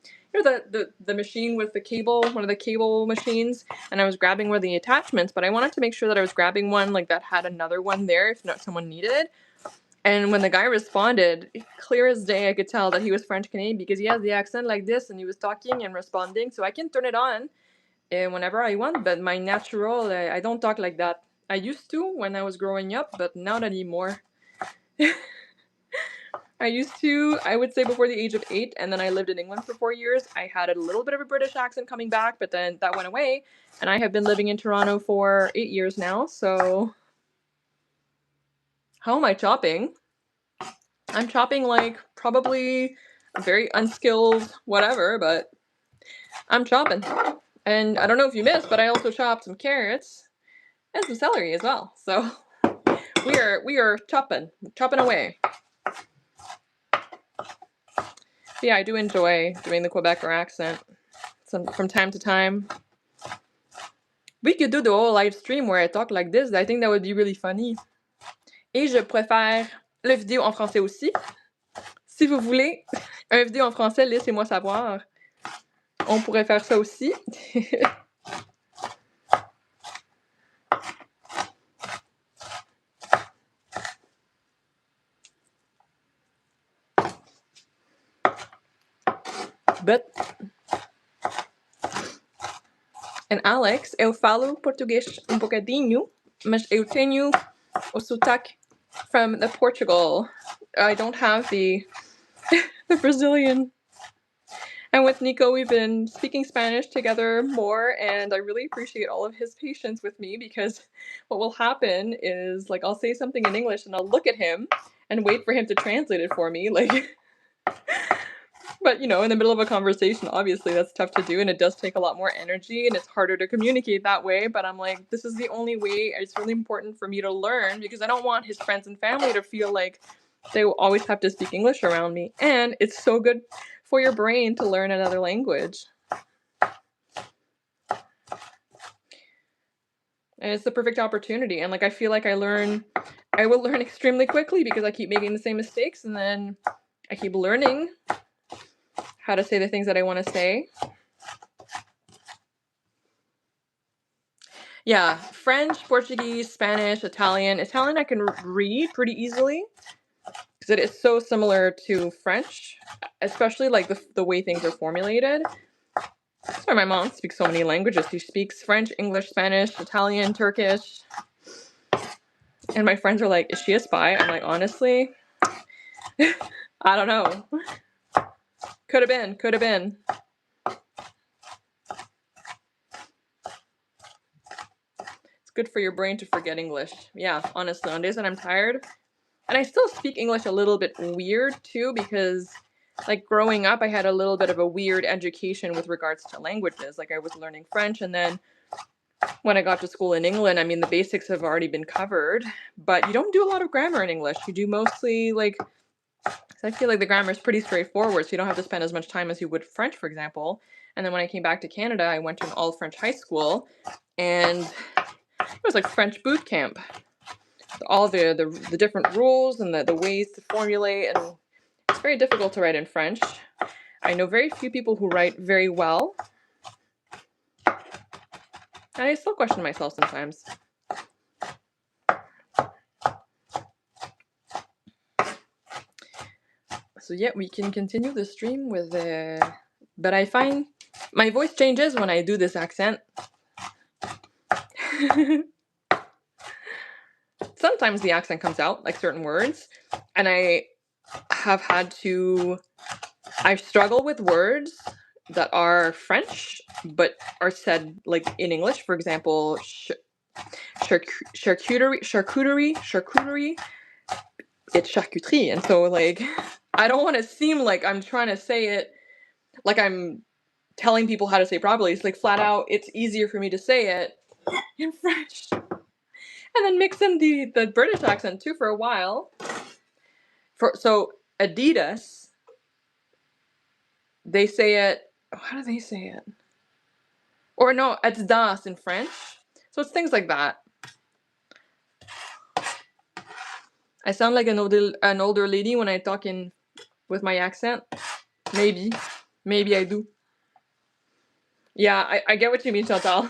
machine with the cable, one of the cable machines, and I was grabbing one of the attachments, but I wanted to make sure that I was grabbing one, like, that had another one there if not someone needed. And when the guy responded, clear as day, I could tell that he was French Canadian because he has the accent like this, and he was talking and responding, so I can turn it on whenever I want, but my natural, I don't talk like that. I used to when I was growing up, but not anymore. I used to, I would say before the age of 8, and then I lived in England for 4 years. I had a little bit of a British accent coming back, but then that went away, and I have been living in Toronto for 8 years now, so how am I chopping? I'm chopping like probably very unskilled whatever, but I'm chopping. And I don't know if you missed, but I also chopped some carrots and some celery as well. So we are chopping away. Yeah, I do enjoy doing the Quebecer accent from time to time. We could do the whole live stream where I talk like this. I think that would be really funny. Et je préfère la vidéo en français aussi. Si vous voulez un vidéo en français, laissez-moi savoir. On pourrait faire ça aussi. But and Alex, eu falo português bocadinho, mas eu tenho o sotaque from the Portugal. I don't have the Brazilian. And with Nico, we've been speaking Spanish together more, and I really appreciate all of his patience with me because what will happen is, like, I'll say something in English and I'll look at him and wait for him to translate it for me, like. But, you know, in the middle of a conversation, obviously that's tough to do, and it does take a lot more energy, and it's harder to communicate that way, but I'm like, this is the only way. It's really important for me to learn because I don't want his friends and family to feel like they will always have to speak English around me, and it's so good for your brain to learn another language. And it's the perfect opportunity, and, like, I feel like I will learn extremely quickly because I keep making the same mistakes, and then I keep learning how to say the things that I want to say. Yeah, French, Portuguese, Spanish, Italian. Italian I can read pretty easily because it is so similar to French, especially like the way things are formulated. That's why my mom speaks so many languages. She speaks French, English, Spanish, Italian, Turkish. And my friends are like, is she a spy? I'm like, honestly, I don't know. Could have been. It's good for your brain to forget English. Yeah, honestly, on days that I'm tired. And I still speak English a little bit weird, too, because, like, growing up, I had a little bit of a weird education with regards to languages. Like, I was learning French, and then when I got to school in England, I mean, the basics have already been covered, but you don't do a lot of grammar in English. You do mostly, like, I feel like the grammar is pretty straightforward, so you don't have to spend as much time as you would French, for example. And then when I came back to Canada, I went to an all-French high school, and it was like French boot camp. All the different rules and the ways to formulate, and it's very difficult to write in French. I know very few people who write very well, and I still question myself sometimes. So yeah, we can continue the stream with but I find my voice changes when I do this accent. Sometimes the accent comes out, like certain words, and I struggle with words that are French but are said like in English. For example, charcuterie. it's charcuterie. And so, like, I don't want to seem like I'm trying to say it like I'm telling people how to say it properly. It's like flat out, it's easier for me to say it in French. And then mix in the British accent too for a while. So Adidas, they say it, how do they say it? Or no, it's das in French. So it's things like that. I sound like an older lady when I talk with my accent. Maybe I do. Yeah, I get what you mean, Chantal.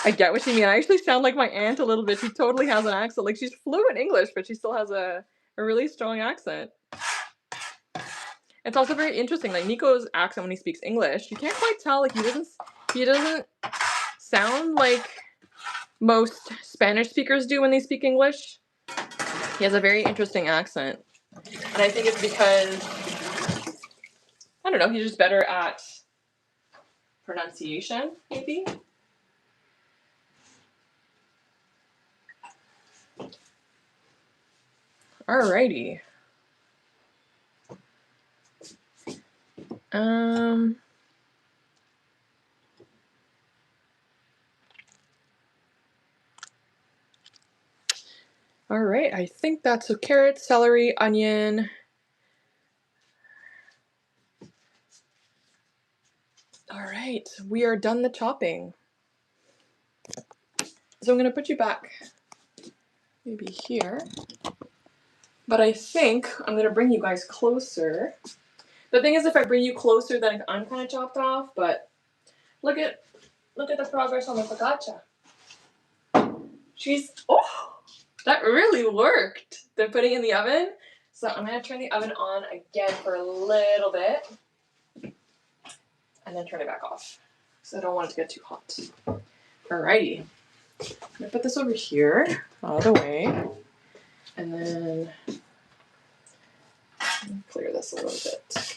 I get what you mean. I actually sound like my aunt a little bit. She totally has an accent. Like, she's fluent English, but she still has a really strong accent. It's also very interesting. Like, Nico's accent when he speaks English, you can't quite tell. Like, he doesn't sound like most Spanish speakers do when they speak English. He has a very interesting accent. And I think it's because, I don't know, he's just better at pronunciation, maybe? Alrighty. Alright, I think that's a carrot, celery, onion. Alright, we are done the chopping. So I'm gonna put you back maybe here. But I think I'm gonna bring you guys closer. The thing is, if I bring you closer, then I'm kind of chopped off, but look at the progress on the focaccia. That really worked. They're putting it in the oven. So I'm gonna turn the oven on again for a little bit and then turn it back off. So I don't want it to get too hot. Alrighty. I'm gonna put this over here, out of the way. And then clear this a little bit.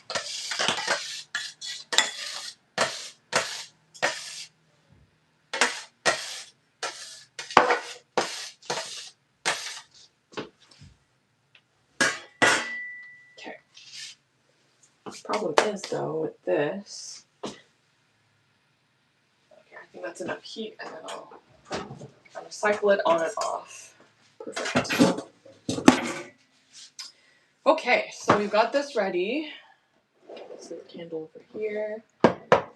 Problem is, though, with this, okay, I think that's enough heat, and then I'll kind of cycle it on and off. Perfect. Okay, so we've got this ready. So the candle over here,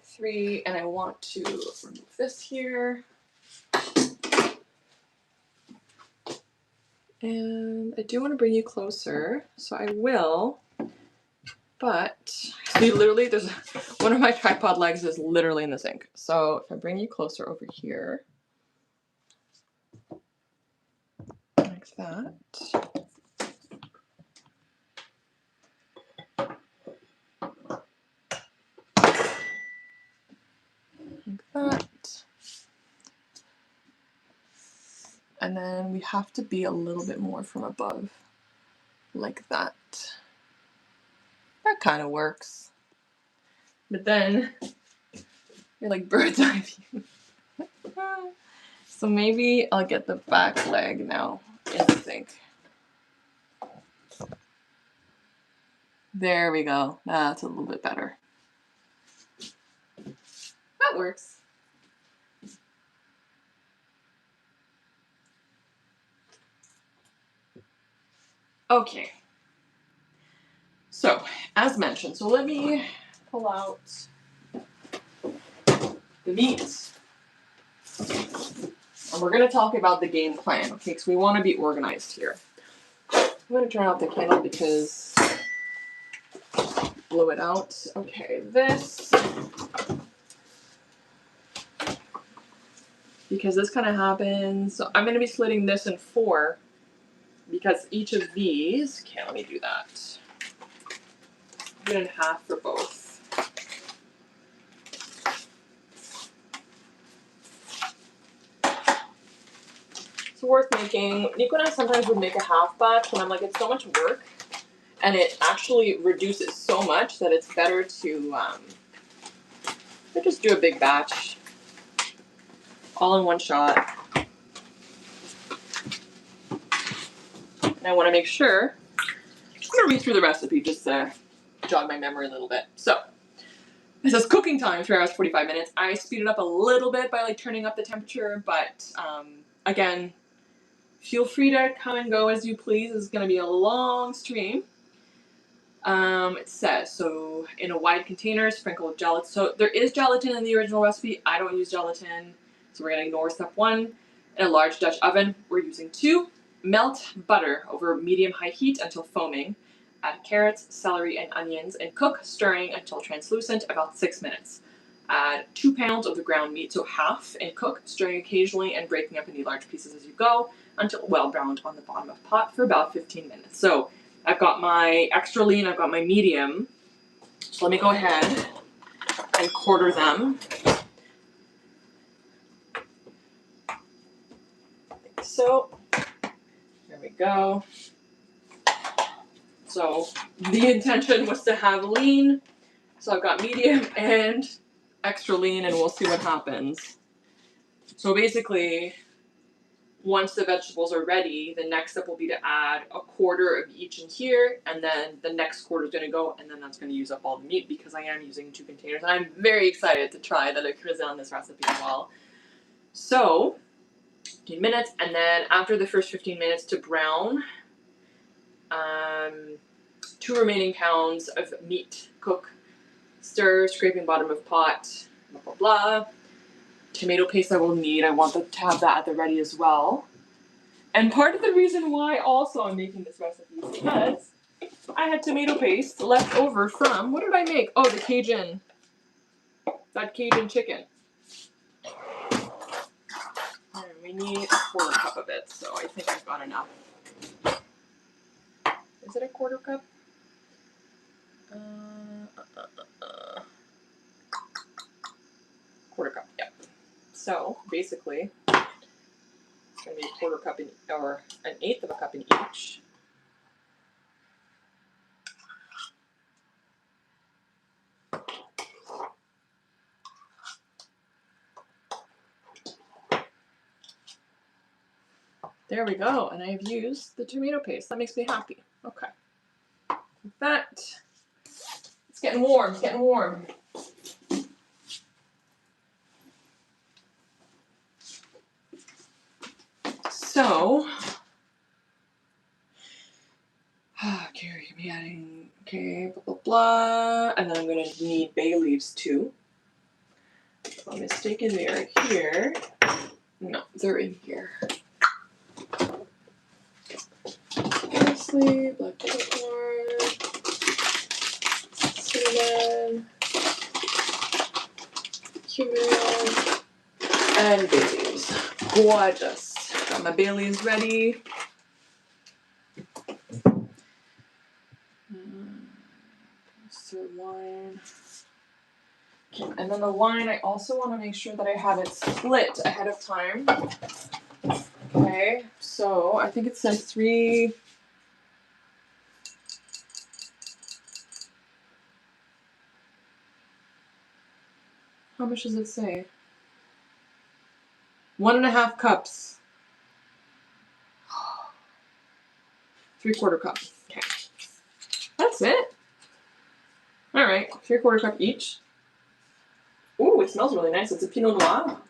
3, and I want to remove this here. And I do want to bring you closer, so I will. But see, literally, there's one of my tripod legs is literally in the sink. So if I bring you closer over here, like that. Like that. And then we have to be a little bit more from above, like that. That kind of works. But then you're like bird's eye view. So maybe I'll get the back leg now in the sink. There we go. That's a little bit better. That works. Okay. So, as mentioned, so let me pull out the meat. And we're going to talk about the game plan, okay? Because we want to be organized here. I'm going to turn off the candle because blow it out. Okay, this, because this kind of happens. So I'm going to be slitting this in 4 because each of these, okay, let me do that. Do it in half for both. It's worth making. Nico and I sometimes would make a half batch, and I'm like, it's so much work, and it actually reduces so much that it's better to just do a big batch, all in one shot. And I want to make sure, I'm going to read through the recipe just to jog my memory a little bit. So, it says cooking time, 3 hours, 45 minutes. I speed it up a little bit by like turning up the temperature, but again, feel free to come and go as you please. This is going to be a long stream. It says, so in a wide container, sprinkle with gelatin. So there is gelatin in the original recipe. I don't use gelatin, so we're going to ignore step 1. In a large Dutch oven, we're using 2. Melt butter over medium-high heat until foaming. Add carrots, celery, and onions, and cook, stirring until translucent, about 6 minutes. Add 2 pounds of the ground meat, so half, and cook, stirring occasionally and breaking up into large pieces as you go until well browned on the bottom of the pot for about 15 minutes. So I've got my extra lean, I've got my medium. So let me go ahead and quarter them. Like so. There we go. So the intention was to have lean. So I've got medium and extra lean, and we'll see what happens. So basically, once the vegetables are ready, the next step will be to add a quarter of each in here, and then the next quarter is going to go, and then that's going to use up all the meat because I am using 2 containers. And I'm very excited to try the le creuset on this recipe as well. So, 15 minutes, and then after the first 15 minutes to brown, 2 remaining pounds of meat, cook, stir, scraping bottom of pot, blah, blah, blah. Tomato paste I will need. I want to have that at the ready as well. And part of the reason why also I'm making this recipe is because I had tomato paste left over from, what did I make? Oh, that Cajun chicken. And we need a quarter cup of it, so I think I've got enough. Is it a quarter cup? Quarter cup, yeah. So basically, it's going to be a quarter cup or an eighth of a cup in each. There we go, and I've used the tomato paste. That makes me happy. Okay. With that, it's getting warm, it's getting warm. So, okay, we're gonna be adding, okay, blah, blah, blah, and then I'm gonna need bay leaves too. If I'm mistaken, they are here. No, they're in here. Parsley, black peppercorn, cinnamon, cumin, and bay leaves. Gorgeous. Got my bay leaves ready. So wine. And then the wine, I also want to make sure that I have it split ahead of time. Okay, so I think it says 3. How much does it say? 1.5 cups. 3/4 cup. Okay. That's it. Alright, 3/4 cup each. Ooh, it smells really nice. It's a Pinot Noir.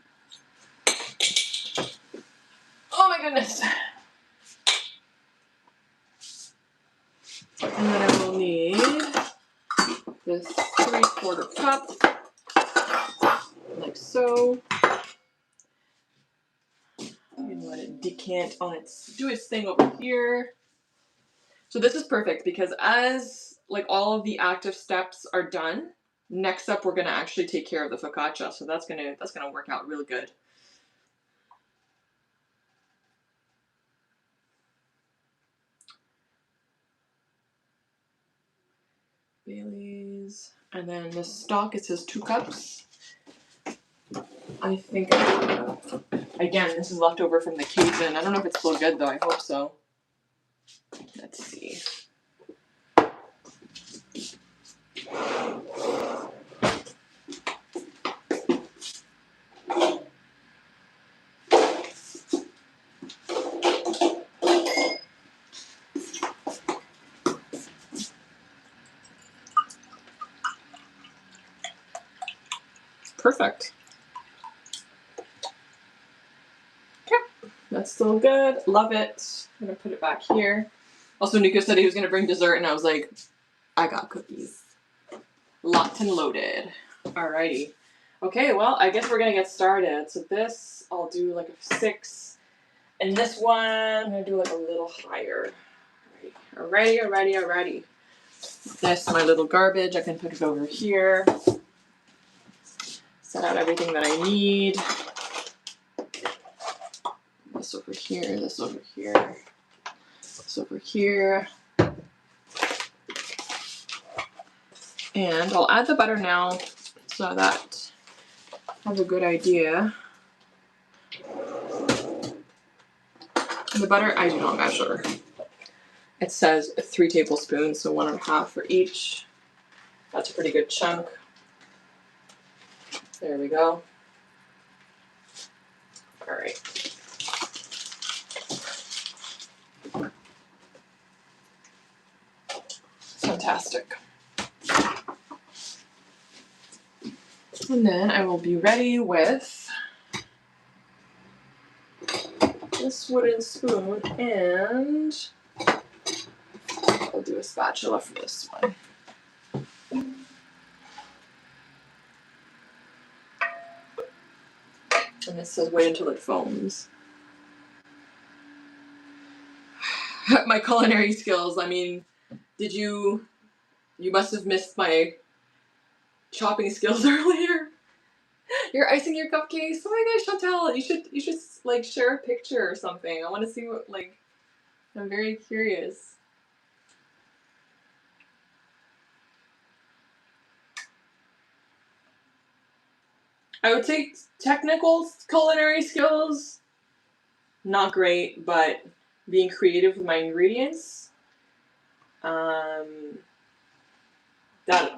Oh my goodness. And then I will need this 3/4 cup. Like so. I'm gonna let it decant on do its thing over here. So this is perfect because as like all of the active steps are done, next up we're gonna actually take care of the focaccia. So that's gonna work out really good. Bailey's, and then the stock, it says 2 cups. I think again, this is left over from the Cajun. I don't know if it's still good though. I hope so. Let's see. perfect. Okay, that's still good. Love it. I'm gonna put it back here. Also, Nico said he was gonna bring dessert, and I was like, I got cookies. Locked and loaded. Alrighty. Okay, well, I guess we're gonna get started. So this, I'll do like a 6. And this one, I'm gonna do like a little higher. Alrighty. This, my little garbage, I can put it over here. Set out everything that I need. This over here, this over here, this over here. And I'll add the butter now so that I have a good idea. The butter, I do not measure. It says 3 tablespoons, so 1.5 for each. That's a pretty good chunk. There we go. All right. Fantastic. And then I will be ready with this wooden spoon, and I'll do a spatula for this one. And it says wait until it foams. My culinary skills, I mean, you must have missed my chopping skills earlier. You're icing your cupcakes? Oh my gosh, Chantal, you should like share a picture or something. I want to see what, like, I'm very curious. I would say technical culinary skills, not great, but being creative with my ingredients, that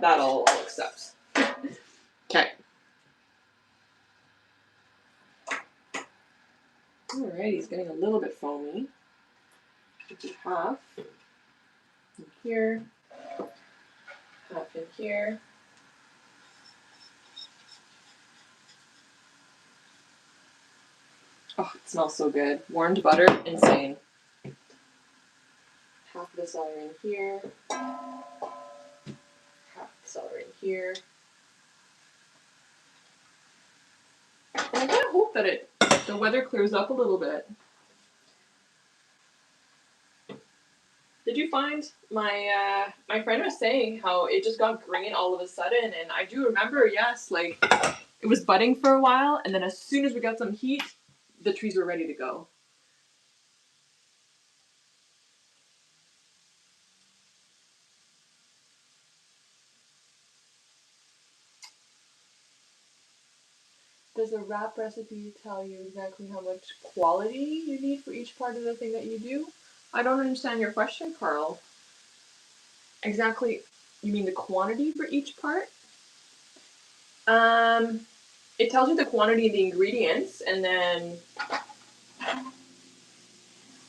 I'll accept. Okay. Alright, he's getting a little bit foamy. Do half in here, half in here. Oh, it smells so good. Warmed butter, insane. Half the celery in here, half the celery in here. And I kind of hope that the weather clears up a little bit. Did you find my friend was saying how it just got green all of a sudden, and I do remember, yes, like it was budding for a while, and then as soon as we got some heat, the trees were ready to go. Does a wrap recipe tell you exactly how much quality you need for each part of the thing that you do? I don't understand your question, Carl. Exactly, you mean the quantity for each part? It tells you the quantity of the ingredients, and then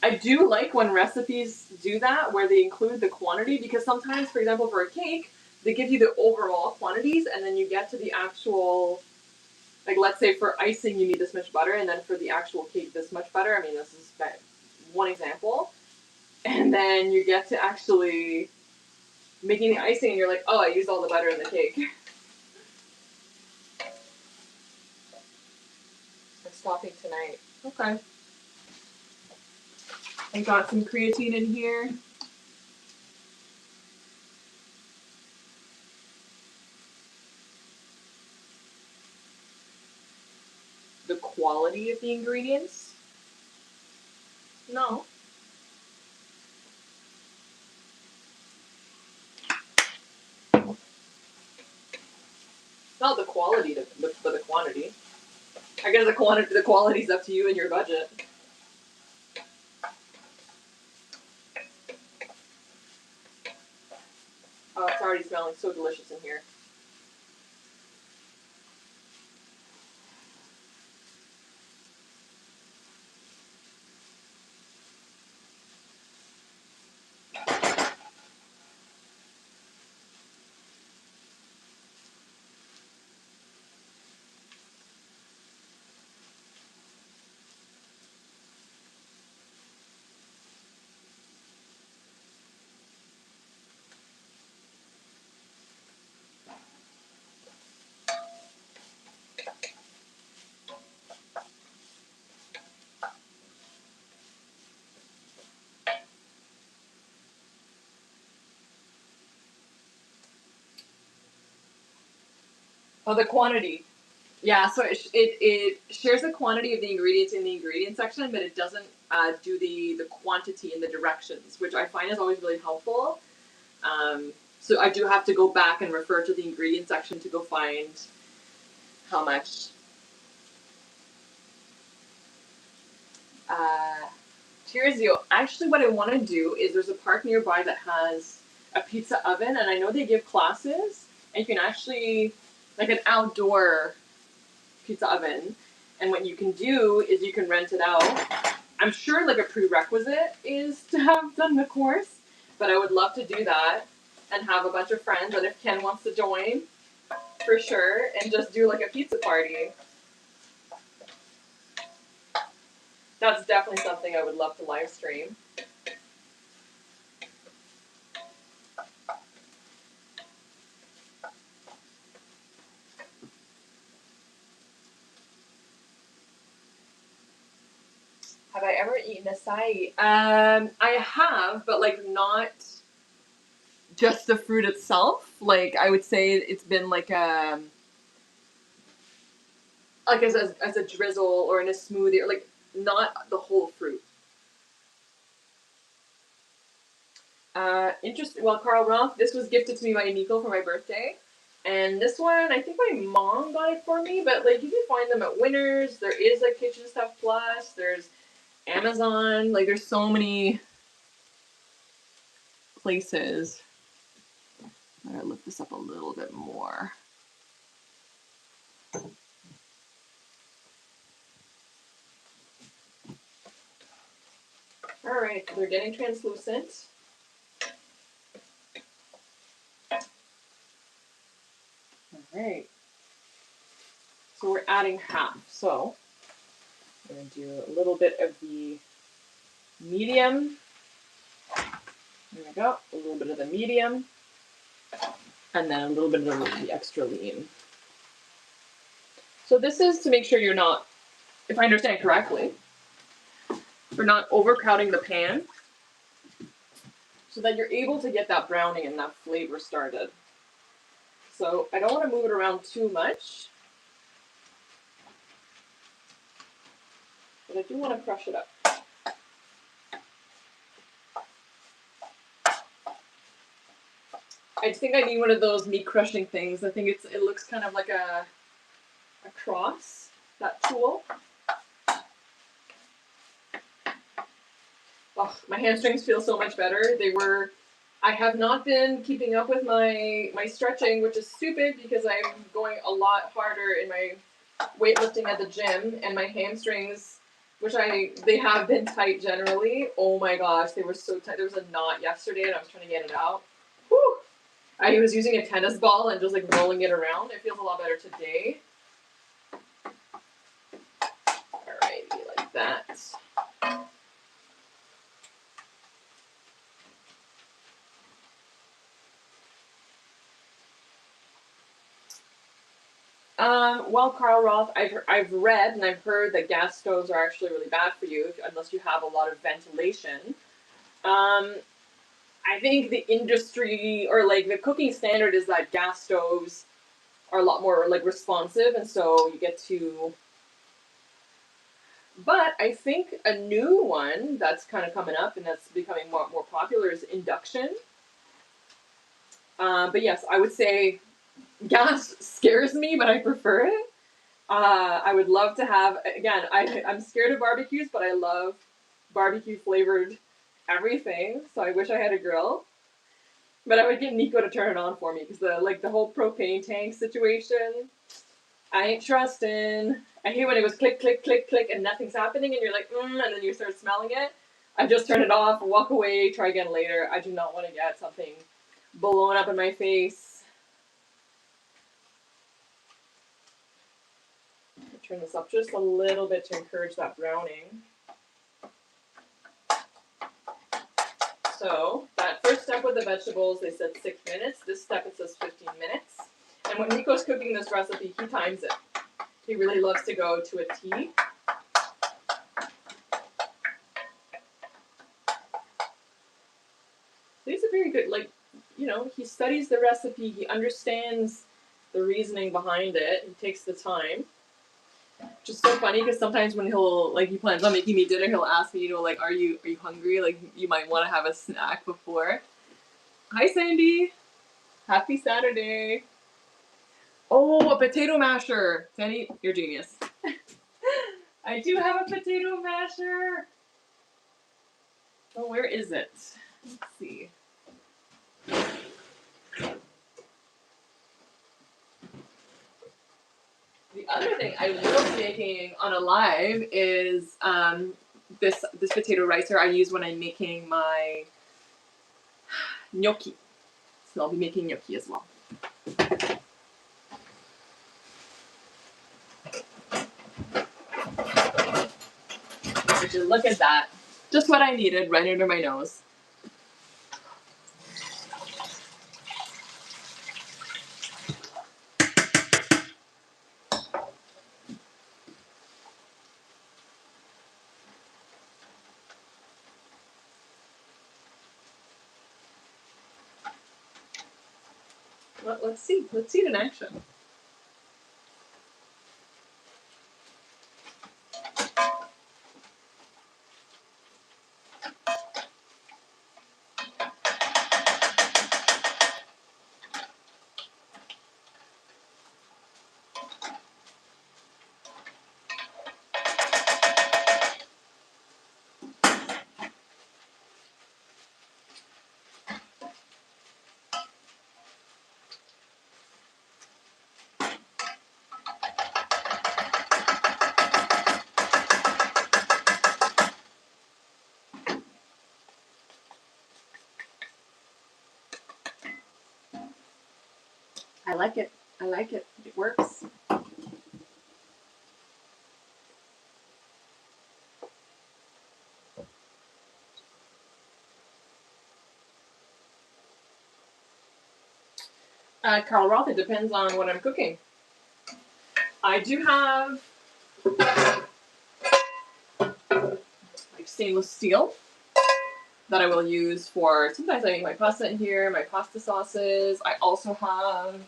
I do like when recipes do that, where they include the quantity, because sometimes, for example, for a cake, they give you the overall quantities, and then you get to the actual, like, let's say for icing you need this much butter, and then for the actual cake this much butter. I mean, this is one example. And then you get to actually making the icing, and you're like, oh, I used all the butter in the cake. I'm stopping tonight. Okay. I got some creatine in here. The quality of the ingredients? No. Not the quality, but the quantity. I guess the quality's up to you and your budget. Oh, it's already smelling so delicious in here. Oh, the quantity. Yeah, so it shares the quantity of the ingredients in the ingredient section, but it doesn't do the quantity and the directions, which I find is always really helpful. So I do have to go back and refer to the ingredient section to go find how much. Cheersio. Actually, what I want to do is there's a park nearby that has a pizza oven, and I know they give classes, and you can actually, like an outdoor pizza oven, and what you can do is you can rent it out. I'm sure like a prerequisite is to have done the course, but I would love to do that and have a bunch of friends, and if Ken wants to join, for sure, and just do like a pizza party. That's definitely something I would love to live stream. Have I ever eaten acai? I have, but like not just the fruit itself. Like I would say it's been like as a drizzle or in a smoothie, or like not the whole fruit. Interesting. Well, Carl Roth, this was gifted to me by Nico for my birthday. And this one, I think my mom got it for me, but like you can find them at Winners. There is like Kitchen Stuff Plus. There's Amazon. Like there's so many places. I gotta look this up a little bit more. All right, they're getting translucent. All right. So we're adding half. So I'm gonna do a little bit of the medium. There we go. A little bit of the medium. And then a little bit of the extra lean. So this is to make sure you're not, if I understand correctly, we're not overcrowding the pan so that you're able to get that browning and that flavor started. So I don't want to move it around too much, but I do want to crush it up. I think I need one of those meat crushing things. I think it looks kind of like a cross, that tool. Oh, my hamstrings feel so much better. I have not been keeping up with my stretching, which is stupid because I'm going a lot harder in my weightlifting at the gym, and my hamstrings, they have been tight generally. Oh my gosh, they were so tight. There was a knot yesterday and I was trying to get it out. Whew. I was using a tennis ball and just like rolling it around. It feels a lot better today. Alrighty, like that. Well, Carl Roth, I've read and I've heard that gas stoves are actually really bad for you unless you have a lot of ventilation. I think the industry or like the cooking standard is that gas stoves are a lot more like responsive, and so you get to. But I think a new one that's kind of coming up and that's becoming more popular is induction. But yes, I would say gas scares me, but I prefer it. I would love to have, again, I'm scared of barbecues, but I love barbecue flavored everything. So I wish I had a grill. But I would get Nico to turn it on for me because the whole propane tank situation, I ain't trusting. I hate when it goes click, click, click, click, and nothing's happening, and you're like, and then you start smelling it. I just turn it off, walk away, try again later. I do not want to get something blown up in my face. Turn this up just a little bit to encourage that browning. So that first step with the vegetables, they said 6 minutes. This step, it says 15 minutes. And when Nico's cooking this recipe, he times it. He really loves to go to a T. He's a very good, he studies the recipe. He understands the reasoning behind it. He takes the time. Which is so funny because sometimes when he plans on making me dinner, he'll ask me, like, are you hungry? Like, you might want to have a snack before. Hi, Sandy. Happy Saturday. Oh, a potato masher. Sandy, you're genius. I do have a potato masher. Oh, where is it? Let's see. The other thing I will be making on a live is this potato ricer I use when I'm making my gnocchi. So I'll be making gnocchi as well. Would you look at that? Just what I needed right under my nose. Well, let's see. Let's see it in action. I like it. I like it. It works. Carl Roth, it depends on what I'm cooking. I do have like stainless steel that I will use for, sometimes I make my pasta in here, my pasta sauces. I also have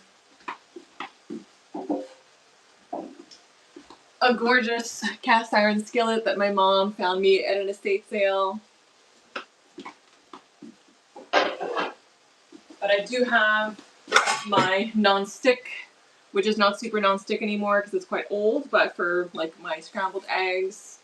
a gorgeous cast iron skillet that my mom found me at an estate sale. But I do have my non-stick, which is not super non-stick anymore because it's quite old, but for like my scrambled eggs.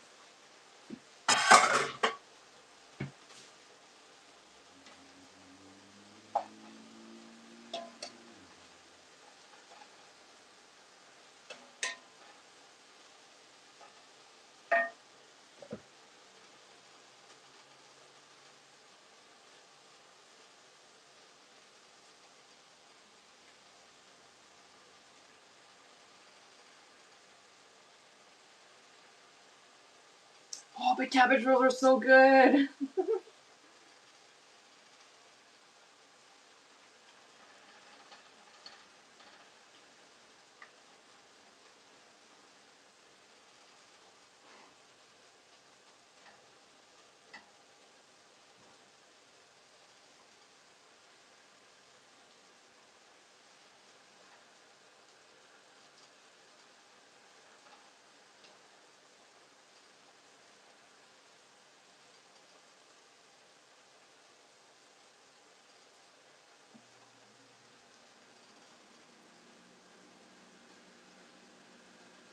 Oh, but cabbage rolls are so good.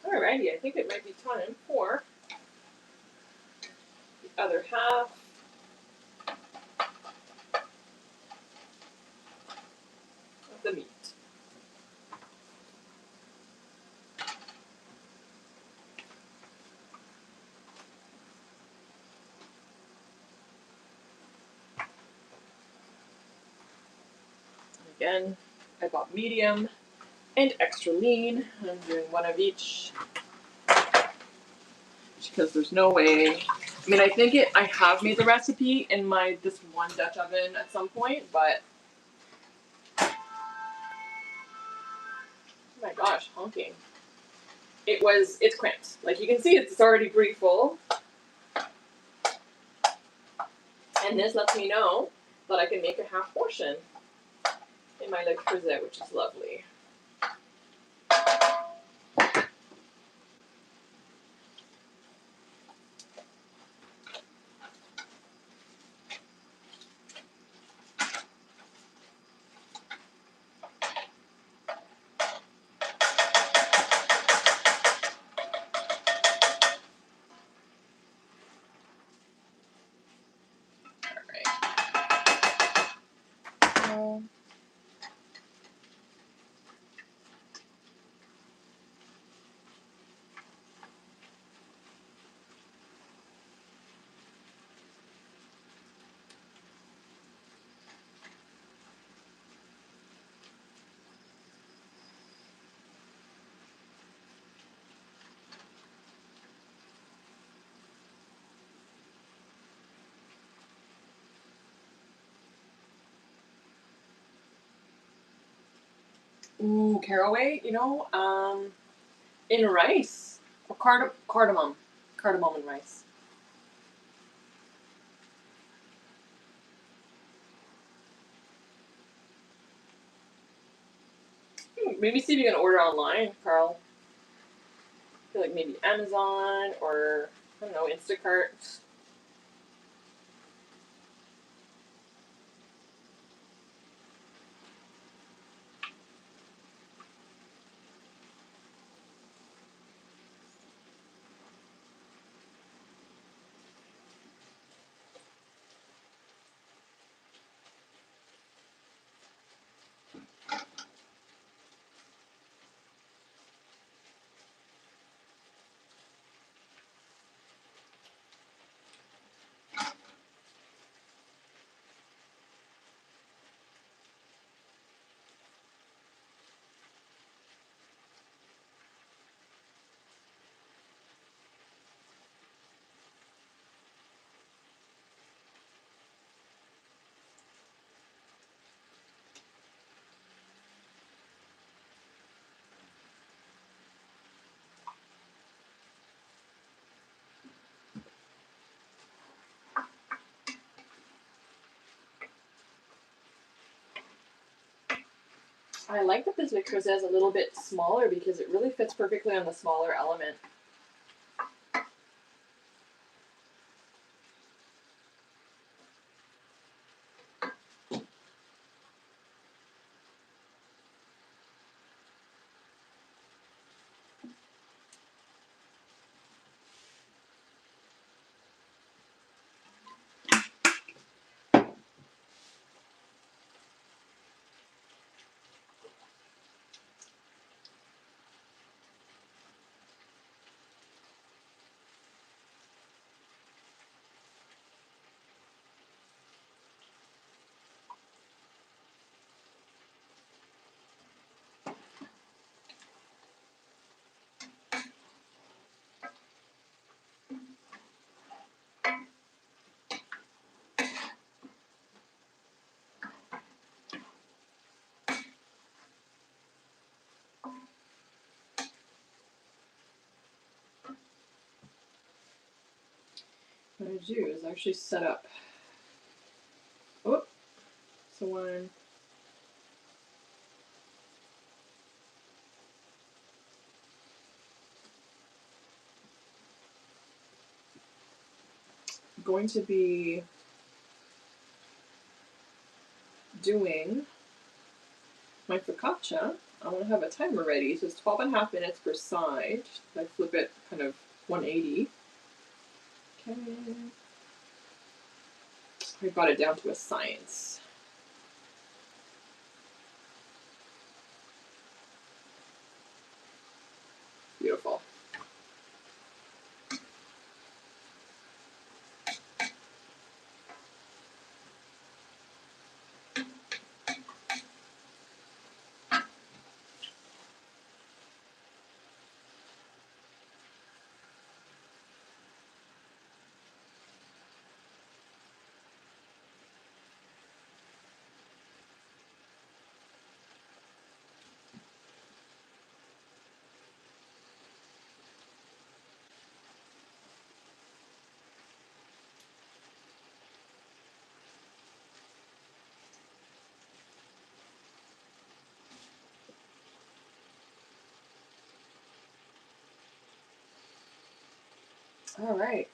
Alrighty, I think it might be time for the other half of the meat. Again, I bought medium and extra lean. I'm doing one of each because there's no way. I mean, I think I have made the recipe in this one Dutch oven at some point, but oh my gosh, honking. It's cramped. Like you can see, it's already pretty full. And this lets me know that I can make a half portion in my Le Creuset, which is lovely. go. Ooh, caraway, you know, in rice. Or cardamom. Cardamom in rice. Maybe see if you can order online, Carl. I feel like maybe Amazon or, I don't know, Instacart. I like that this mixer says a little bit smaller because it really fits perfectly on the smaller element. What I do is actually set up. Oh, so I'm going to be doing my focaccia. I want to have a timer ready, so it's 12.5 minutes per side. I flip it kind of 180. Okay. I got it down to a science. Beautiful. All right.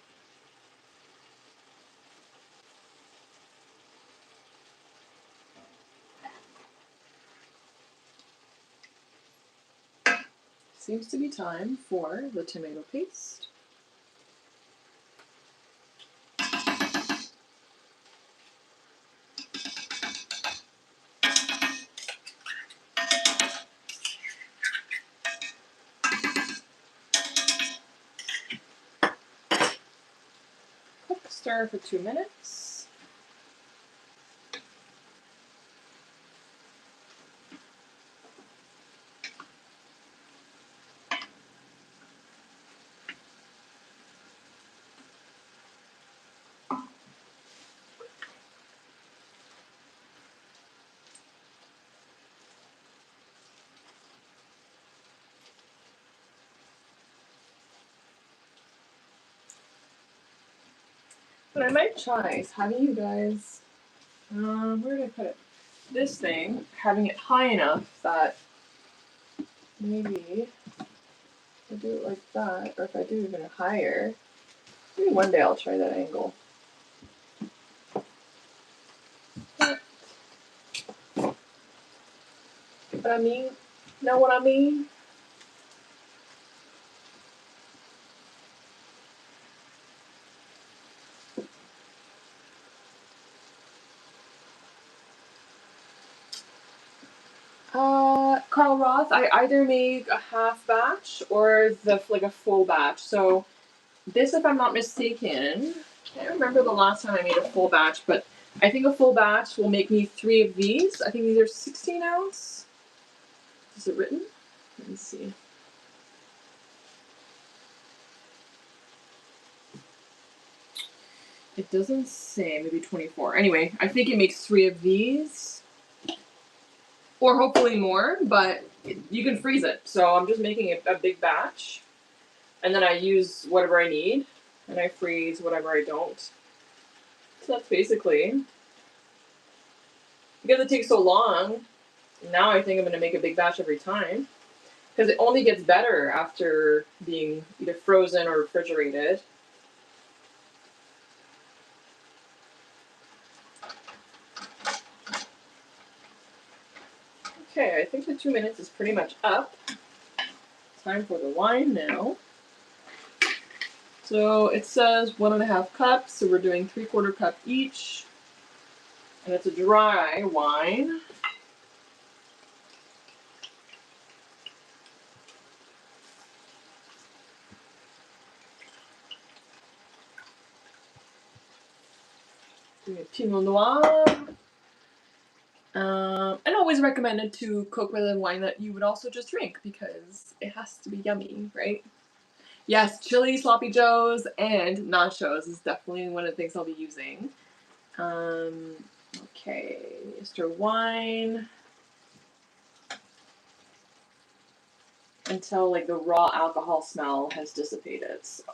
Seems to be time for the tomato paste. stir for 2 minutes. What I might try is having you guys, where did I put it? This thing, having it high enough that maybe I do it like that, or if I do even higher, maybe one day I'll try that angle. What I mean? Know what I mean? Carl Roth, I either make a half batch or like a full batch. So this, if I'm not mistaken, I can't remember the last time I made a full batch, but I think a full batch will make me 3 of these. I think these are 16 ounce. Is it written? Let me see. It doesn't say, maybe 24. Anyway, I think it makes 3 of these. Or hopefully more, but you can freeze it. So I'm just making a big batch. And then I use whatever I need. And I freeze whatever I don't. So that's basically. Because it takes so long, now I think I'm going to make a big batch every time. Because it only gets better after being either frozen or refrigerated. Okay, I think the 2 minutes is pretty much up. Time for the wine now. So it says 1.5 cups, so we're doing 3/4 cup each. And it's a dry wine. Doing a Pinot Noir. And always recommended to cook with a wine that you would also just drink because it has to be yummy, right? Yes, chili, sloppy joes, and nachos is definitely one of the things I'll be using. Okay, stir wine until like the raw alcohol smell has dissipated. So.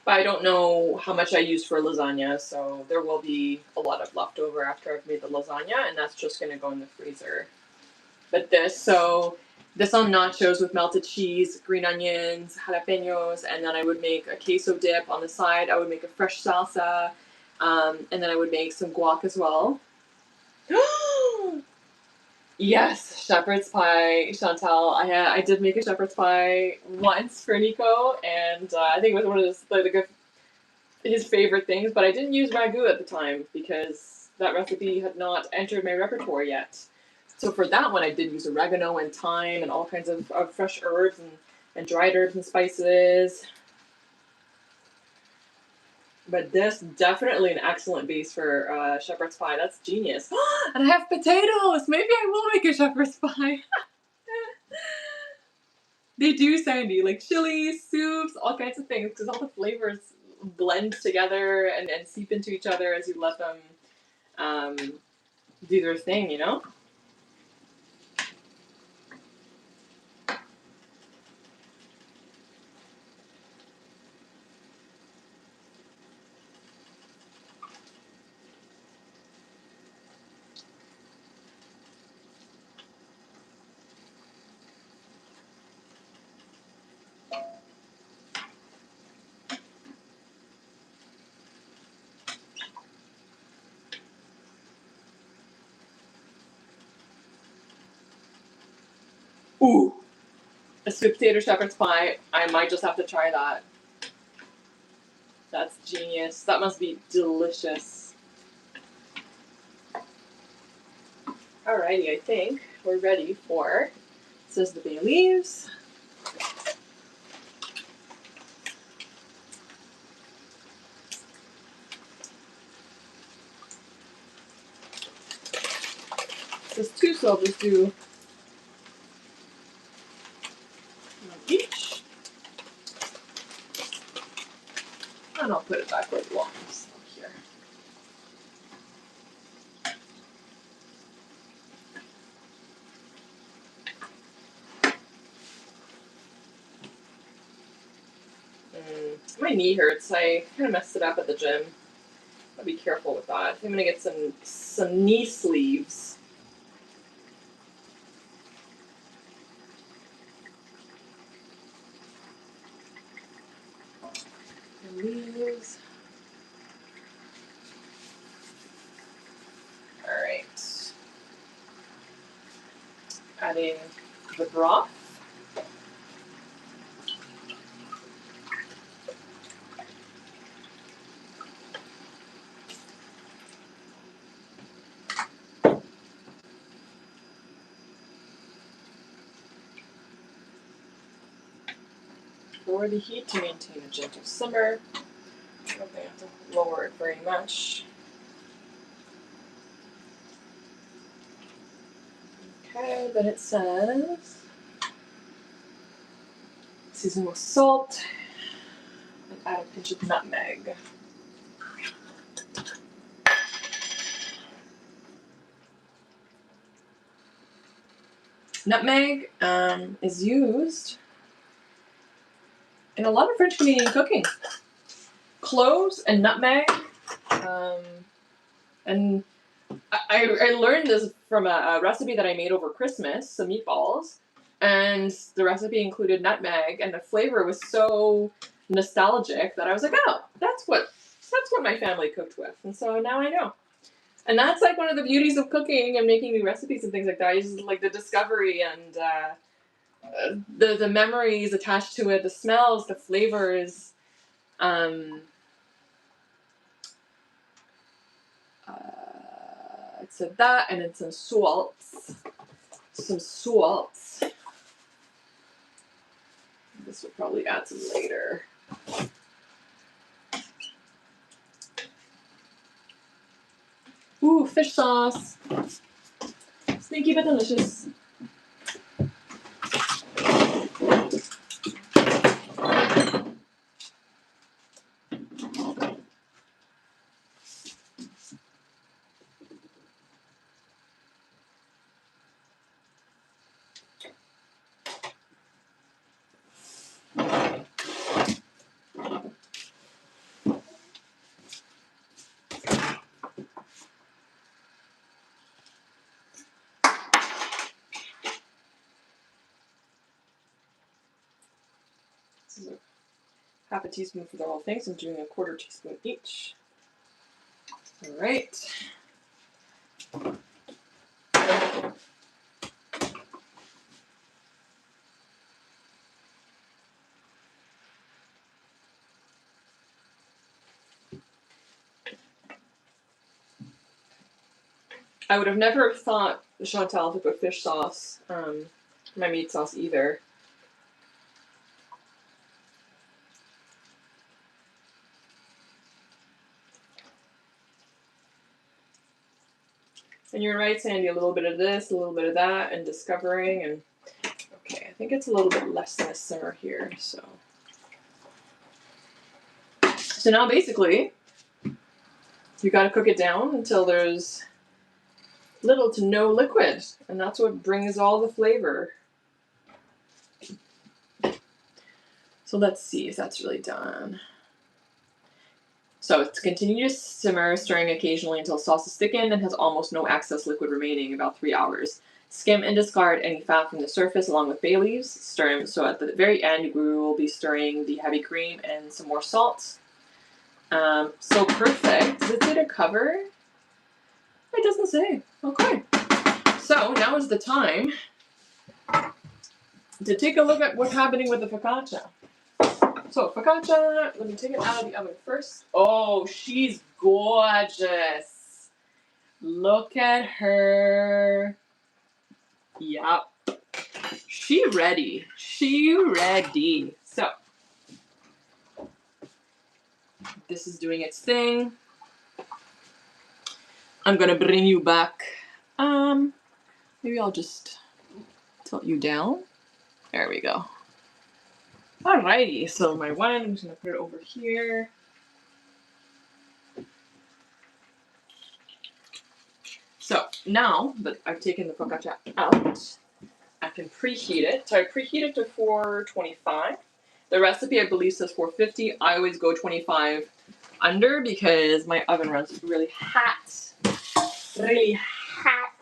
But I don't know how much I use for lasagna, so there will be a lot of leftover after I've made the lasagna, and that's just going to go in the freezer. But this on nachos with melted cheese, green onions, jalapenos, and then I would make a queso dip on the side. I would make a fresh salsa, and then I would make some guac as well. Yes, shepherd's pie, Chantal. I did make a shepherd's pie once for Nico, and I think it was one of his favorite things. But I didn't use ragu at the time because that recipe had not entered my repertoire yet. So for that one, I did use oregano and thyme and all kinds of fresh herbs and dried herbs and spices. But this definitely an excellent base for shepherd's pie. That's genius. And I have potatoes. Maybe I will make a shepherd's pie. They do, Sandy, like chilies, soups, all kinds of things, because all the flavors blend together and seep into each other as you let them do their thing, you know? Ooh, a sweet potato shepherd's pie. I might just have to try that. That's genius. That must be delicious. Alrighty, I think we're ready for, this is the bay leaves. This is two, so I'll just do one each. And I'll put it back where it belongs, here. My knee hurts. I kind of messed it up at the gym. I'll be careful with that. I'm gonna get some knee sleeves. Leaves. All right. Adding the broth. Lower the heat to maintain a gentle simmer. I don't think I have to lower it very much. Okay, then it says season with salt and add a pinch of nutmeg. Nutmeg is used in a lot of French Canadian cooking. Cloves and nutmeg, and I learned this from a recipe that I made over Christmas, some meatballs, and the recipe included nutmeg, and the flavor was so nostalgic that I was like, oh, that's what my family cooked with, and so now I know. And that's like one of the beauties of cooking and making new recipes and things like that. Is like the discovery and the memories attached to it, the smells, the flavors. So that, and then some salts. This will probably add some later. Ooh, fish sauce. Sneaky but delicious. This is half a teaspoon for the whole thing, so I'm doing a quarter teaspoon each. All right. I would have never thought, Chantal, to put fish sauce, my meat sauce either. And you're right, Sandy, a little bit of this, a little bit of that, and discovering, and okay, I think it's a little bit less than a simmer here, so. So now basically, you gotta cook it down until there's little to no liquid, and that's what brings all the flavor. So let's see if that's really done. So it's continue to simmer, stirring occasionally until sauce is thickened and has almost no excess liquid remaining, about 3 hours. Skim and discard any fat from the surface along with bay leaves. Stir. So at the very end, we will be stirring the heavy cream and some more salt. So perfect. Does it say to cover? It doesn't say. Okay. So now is the time to take a look at what's happening with the focaccia. So focaccia, let me take it out of the oven first. Oh, she's gorgeous. Look at her. Yep. She ready. She ready. So this is doing its thing. I'm gonna bring you back. Maybe I'll just tilt you down. There we go. Alrighty, so my one, I'm just gonna put it over here. So now that I've taken the focaccia out, I can preheat it. So I preheat it to 425. The recipe, I believe, says 450. I always go 25 under because my oven runs really hot. Really hot.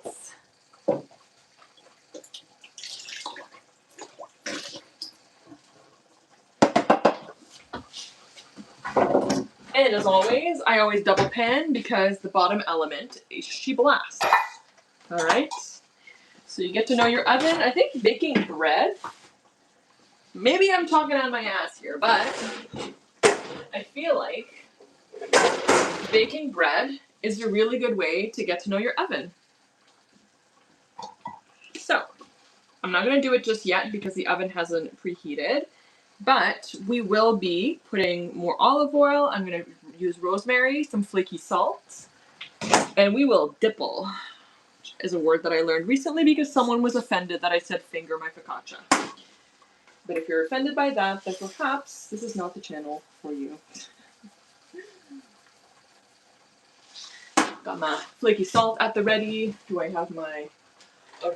And as always, I always double pan because the bottom element is she blasts. All right. So you get to know your oven. I think baking bread, maybe I'm talking out of my ass here, but I feel like baking bread is a really good way to get to know your oven. So I'm not going to do it just yet because the oven hasn't preheated, but we will be putting more olive oil. I'm going to use rosemary, some flaky salt, and we will dipple, which is a word that I learned recently because someone was offended that I said finger my focaccia. But if you're offended by that, then perhaps this is not the channel for you. Got my flaky salt at the ready. Do I have my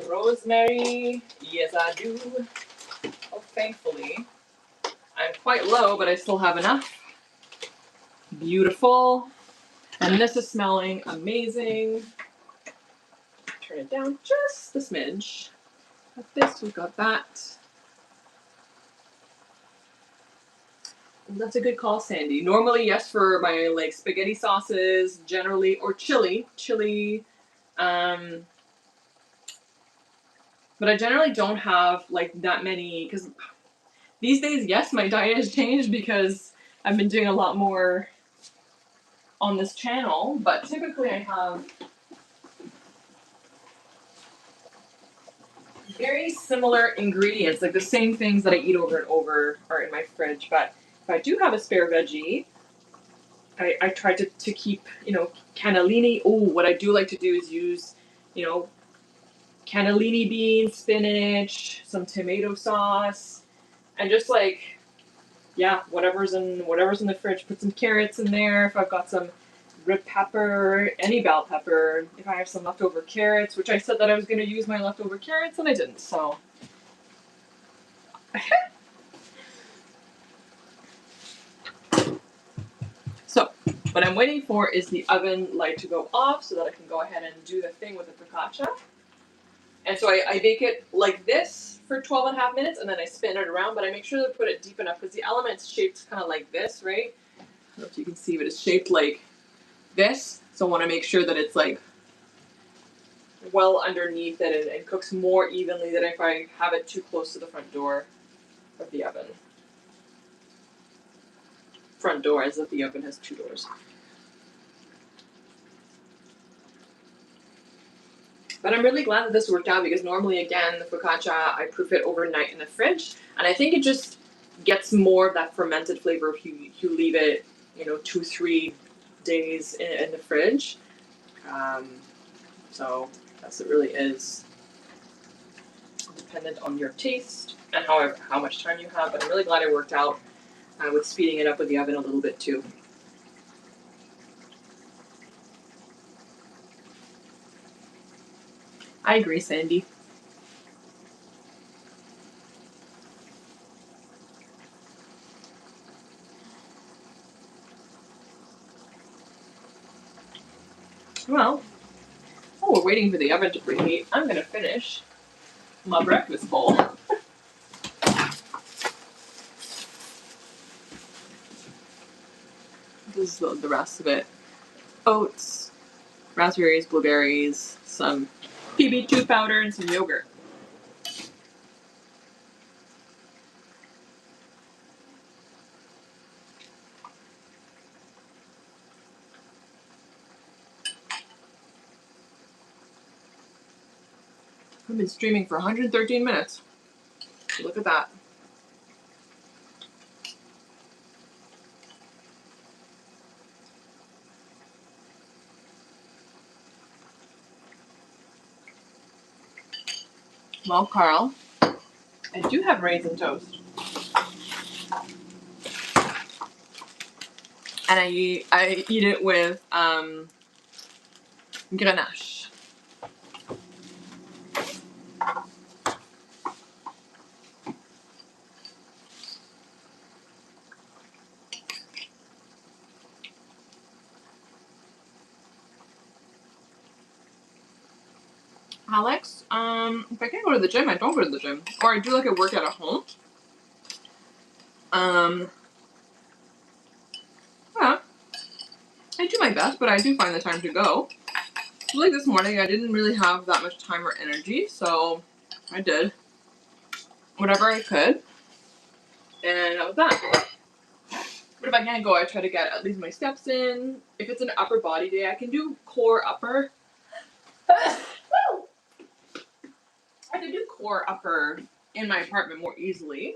rosemary? Yes, I do. Oh, thankfully. I'm quite low, but I still have enough. Beautiful. And this is smelling amazing. Turn it down just a smidge. Got this, we've got that. That's a good call, Sandy. Normally, yes, for my like spaghetti sauces, generally, or chili. But I generally don't have like that many, because these days, yes, my diet has changed because I've been doing a lot more on this channel, but typically I have very similar ingredients, like the same things that I eat over and over are in my fridge, but if I do have a spare veggie, I try to keep, cannellini. Oh, what I do like to do is use, cannellini beans, spinach, some tomato sauce, and just like, yeah, whatever's in the fridge. Put some carrots in there. If I've got some red pepper, any bell pepper. If I have some leftover carrots, which I said that I was going to use my leftover carrots, and I didn't. So. So, what I'm waiting for is the oven light to go off so that I can go ahead and do the thing with the focaccia. And so I bake it like this for 12 and a half minutes, and then I spin it around, but I make sure to put it deep enough because the element's shaped kind of like this, right? I don't know if you can see, but it's shaped like this. So I want to make sure that it's like well underneath it and cooks more evenly than if I have it too close to the front door of the oven. Front door, as if the oven has two doors. But I'm really glad that this worked out because normally, again, the focaccia, I proof it overnight in the fridge. And I think it just gets more of that fermented flavor if you leave it, 2-3 days in the fridge. So that's, it really is dependent on your taste and how much time you have. But I'm really glad it worked out with speeding it up with the oven a little bit too. I agree, Sandy. Well, while we're waiting for the oven to preheat, I'm going to finish my breakfast bowl. This is the rest of it. Oats, raspberries, blueberries, some PB2 powder, and some yogurt. I've been streaming for 113 minutes. Look at that. Well, Carl, I do have raisin toast. And I eat it with grenache. Alex, if I can't go to the gym, I don't go to the gym. Or I do like a workout at home. Yeah, I do my best, but I do find the time to go. Like this morning, I didn't really have that much time or energy, so I did whatever I could, and that was that. But if I can't go, I try to get at least my steps in. If it's an upper body day, I can do core upper. I can do core upper in my apartment more easily,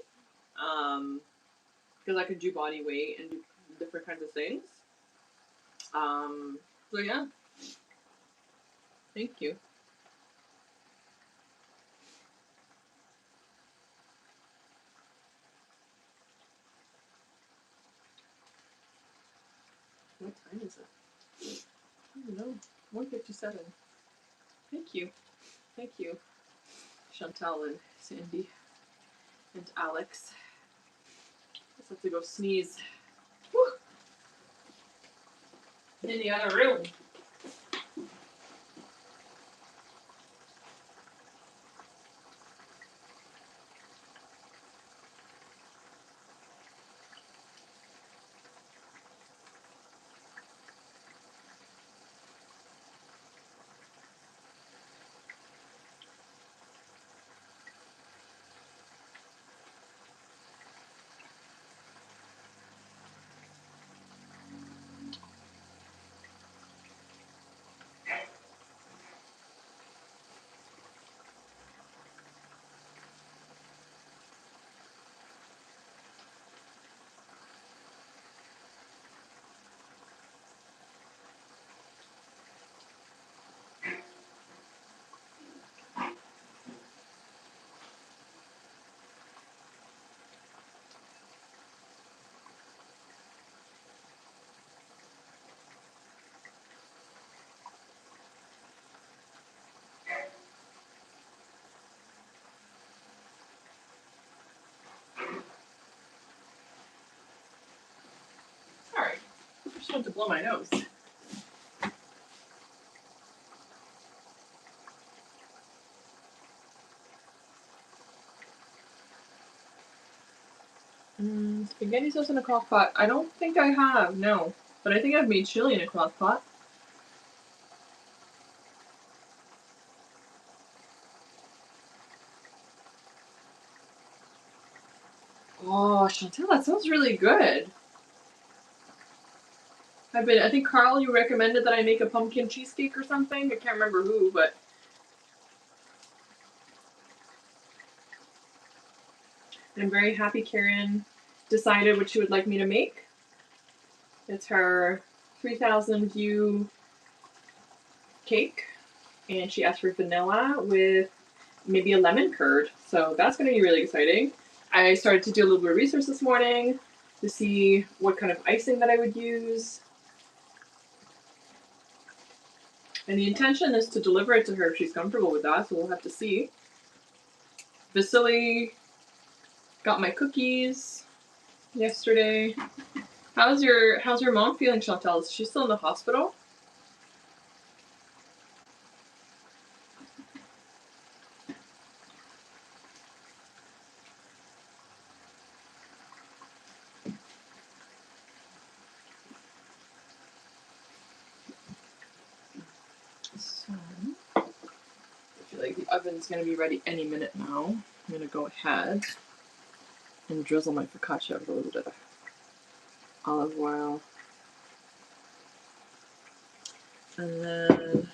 because I can do body weight and do different kinds of things. So yeah. Thank you. What time is it? I don't know. 1:57. Thank you. Thank you, Chantal and Sandy and Alex. Just have to go sneeze. Woo. In the other room. Sorry. I just want to blow my nose. Spaghetti sauce in a crock pot. I don't think I have, no. But I think I've made chili in a crock pot. Oh, Chantal, that sounds really good. I think Carl, you recommended that I make a pumpkin cheesecake or something. I can't remember who, but I'm very happy Karen decided what she would like me to make. It's her 3,000 view cake, and she asked for vanilla with maybe a lemon curd. So that's going to be really exciting. I started to do a little bit of research this morning to see what kind of icing that I would use. And the intention is to deliver it to her if she's comfortable with that, so we'll have to see. Vasily got my cookies yesterday. How's your mom feeling, Chantal? Is she still in the hospital? So, I feel like the oven's gonna be ready any minute now. I'm gonna go ahead and drizzle my focaccia with a little bit of olive oil. And then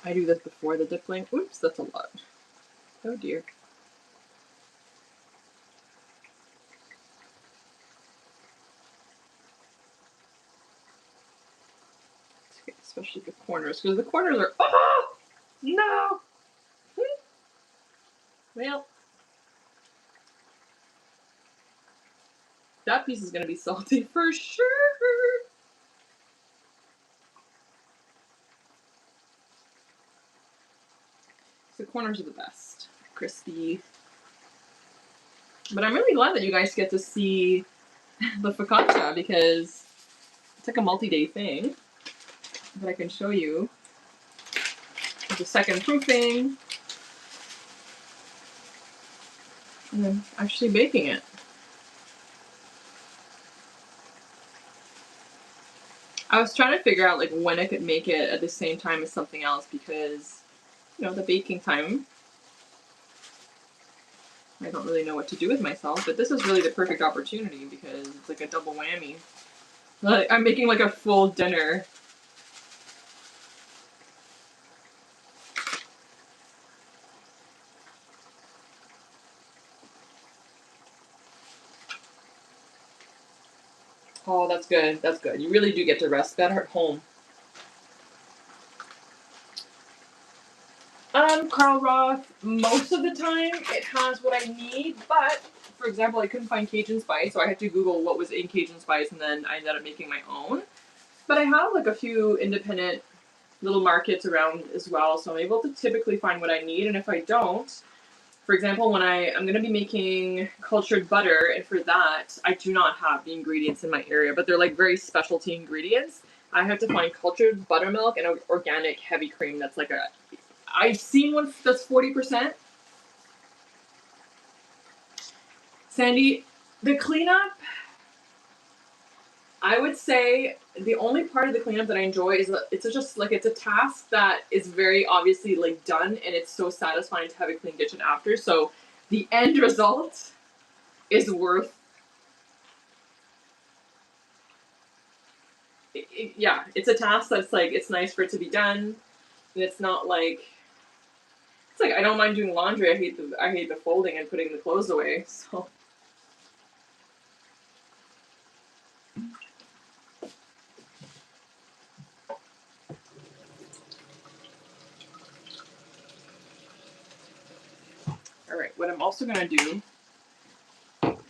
I do this before the dipping. Oops, that's a lot. Oh dear. Okay, especially the corners, because the corners are. Oh no. Well, that piece is gonna be salty for sure. The corners are the best, crispy. But I'm really glad that you guys get to see the focaccia because it's like a multi-day thing that I can show you. The second proofing, and then actually baking it. I was trying to figure out like when I could make it at the same time as something else because, you know, the baking time, I don't really know what to do with myself, but this is really the perfect opportunity because it's like a double whammy. Like, I'm making like a full dinner. Oh, that's good. That's good. You really do get to rest better at home. Carl Roth, most of the time it has what I need, but for example, I couldn't find Cajun spice, so I had to Google what was in Cajun spice, and then I ended up making my own. But I have like a few independent little markets around as well, so I'm able to typically find what I need, and if I don't, for example, when I'm going to be making cultured butter, and for that, I do not have the ingredients in my area, but they're like very specialty ingredients. I have to find cultured buttermilk and organic heavy cream that's like a I've seen one that's 40%. Sandy, the cleanup, I would say the only part of the cleanup that I enjoy is it's just like it's a task that is very obviously like done, and it's so satisfying to have a clean kitchen after. So the end result is worth yeah, it's a task that's like it's nice for it to be done, and it's not like it's like I don't mind doing laundry. I hate the folding and putting the clothes away. So all right, what I'm also gonna do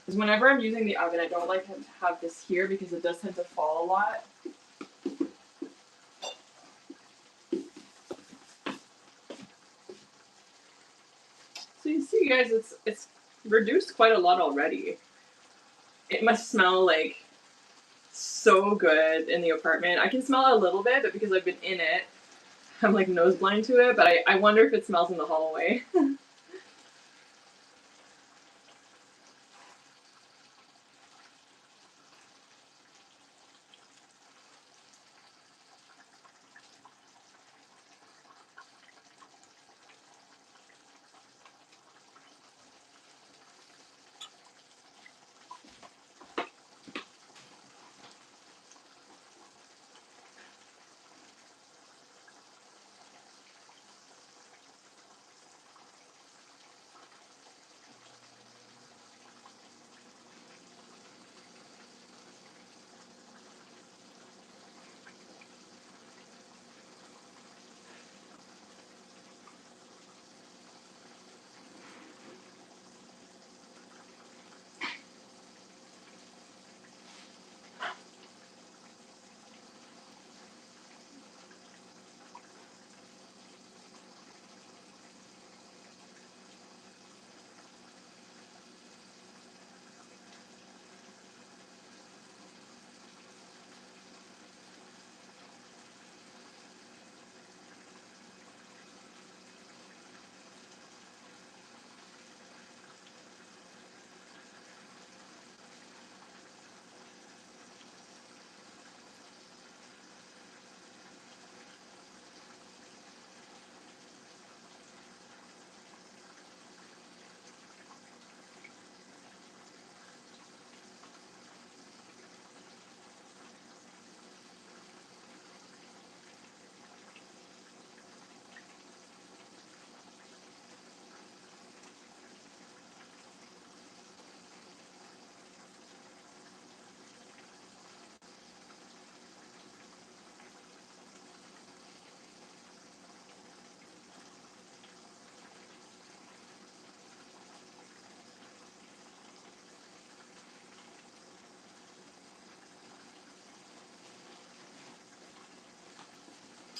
is whenever I'm using the oven, I don't like to have this here because it does tend to fall a lot. So you see, guys, it's reduced quite a lot already. It must smell like so good in the apartment. I can smell it a little bit, but because I've been in it, I'm like nose blind to it. But I wonder if it smells in the hallway.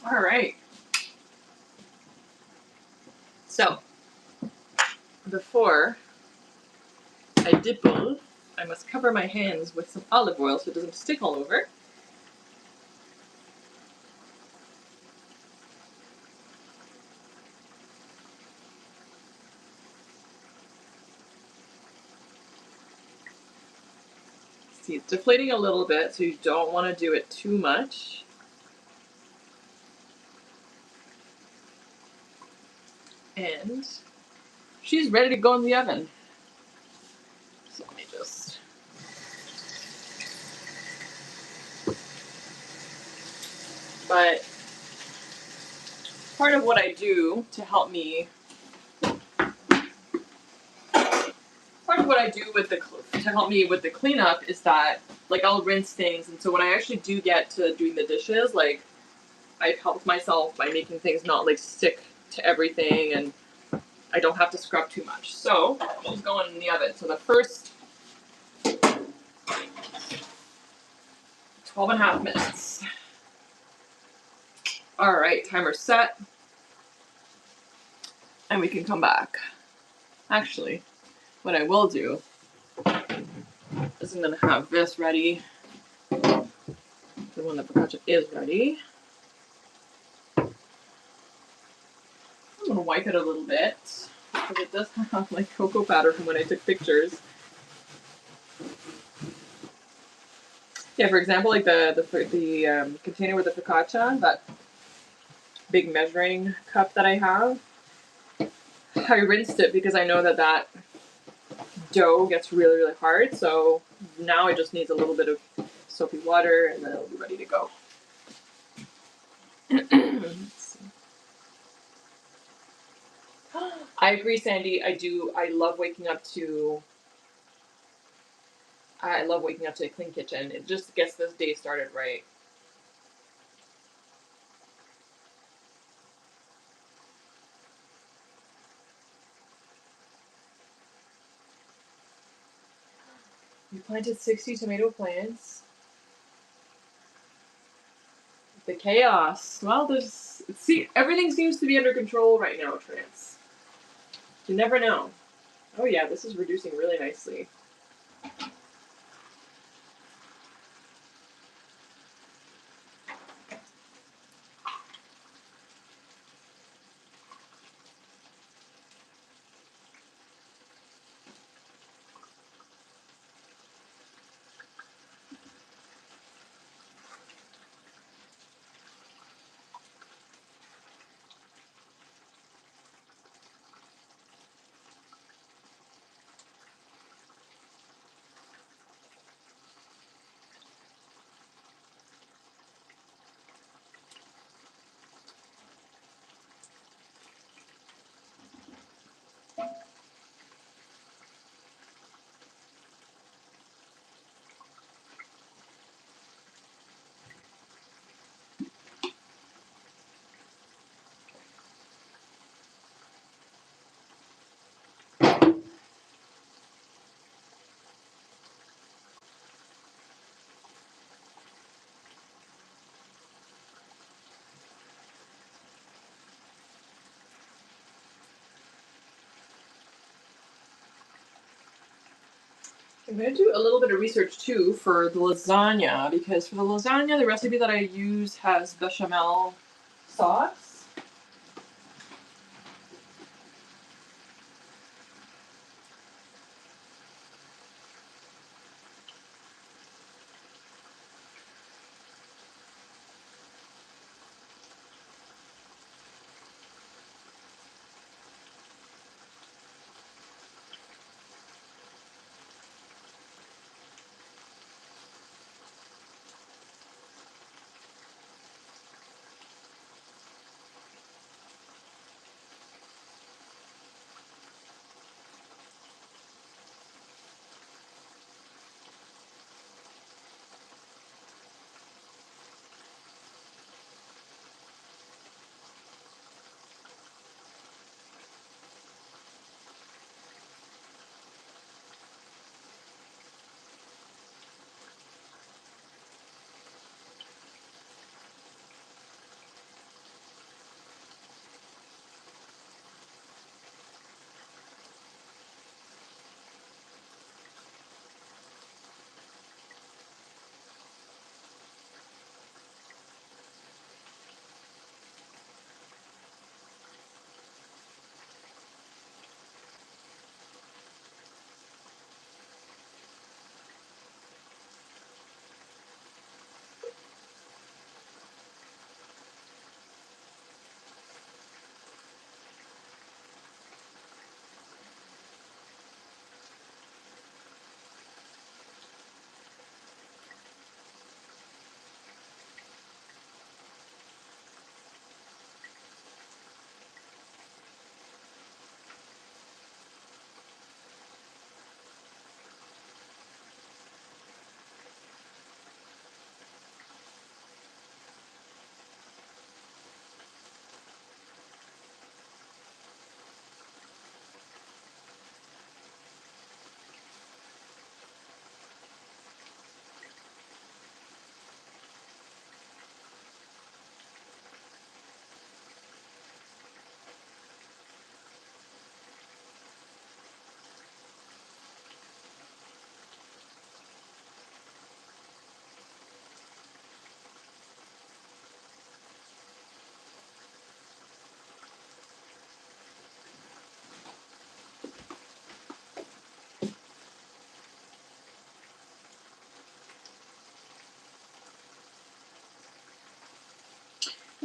All right. So, before I dipple, I must cover my hands with some olive oil so it doesn't stick all over. See, it's deflating a little bit, so you don't want to do it too much. And she's ready to go in the oven. So let me just... But part of what I do to help me... Part of what I do with to help me with the cleanup is that, like, I'll rinse things, and so when I actually do get to doing the dishes, like, I've helped myself by making things not, like, stick to everything, and I don't have to scrub too much. So, she's going in the oven. So the first 12.5 minutes. All right, timer set. And we can come back. Actually, what I will do is I'm gonna have this ready. The one that focaccia is ready. I'm gonna wipe it a little bit because it does have like cocoa powder from when I took pictures. Yeah, for example, like the container with the focaccia, that big measuring cup that I have, I rinsed it because I know that dough gets really, really hard. So now it just needs a little bit of soapy water and then it'll be ready to go. I agree, Sandy. I love waking up to a clean kitchen. It just gets this day started right. You planted 60 tomato plants. The chaos. Well, everything seems to be under control right now, Trance. You never know. Oh yeah, this is reducing really nicely. I'm going to do a little bit of research too for the lasagna, because for the lasagna, the recipe that I use has bechamel sauce.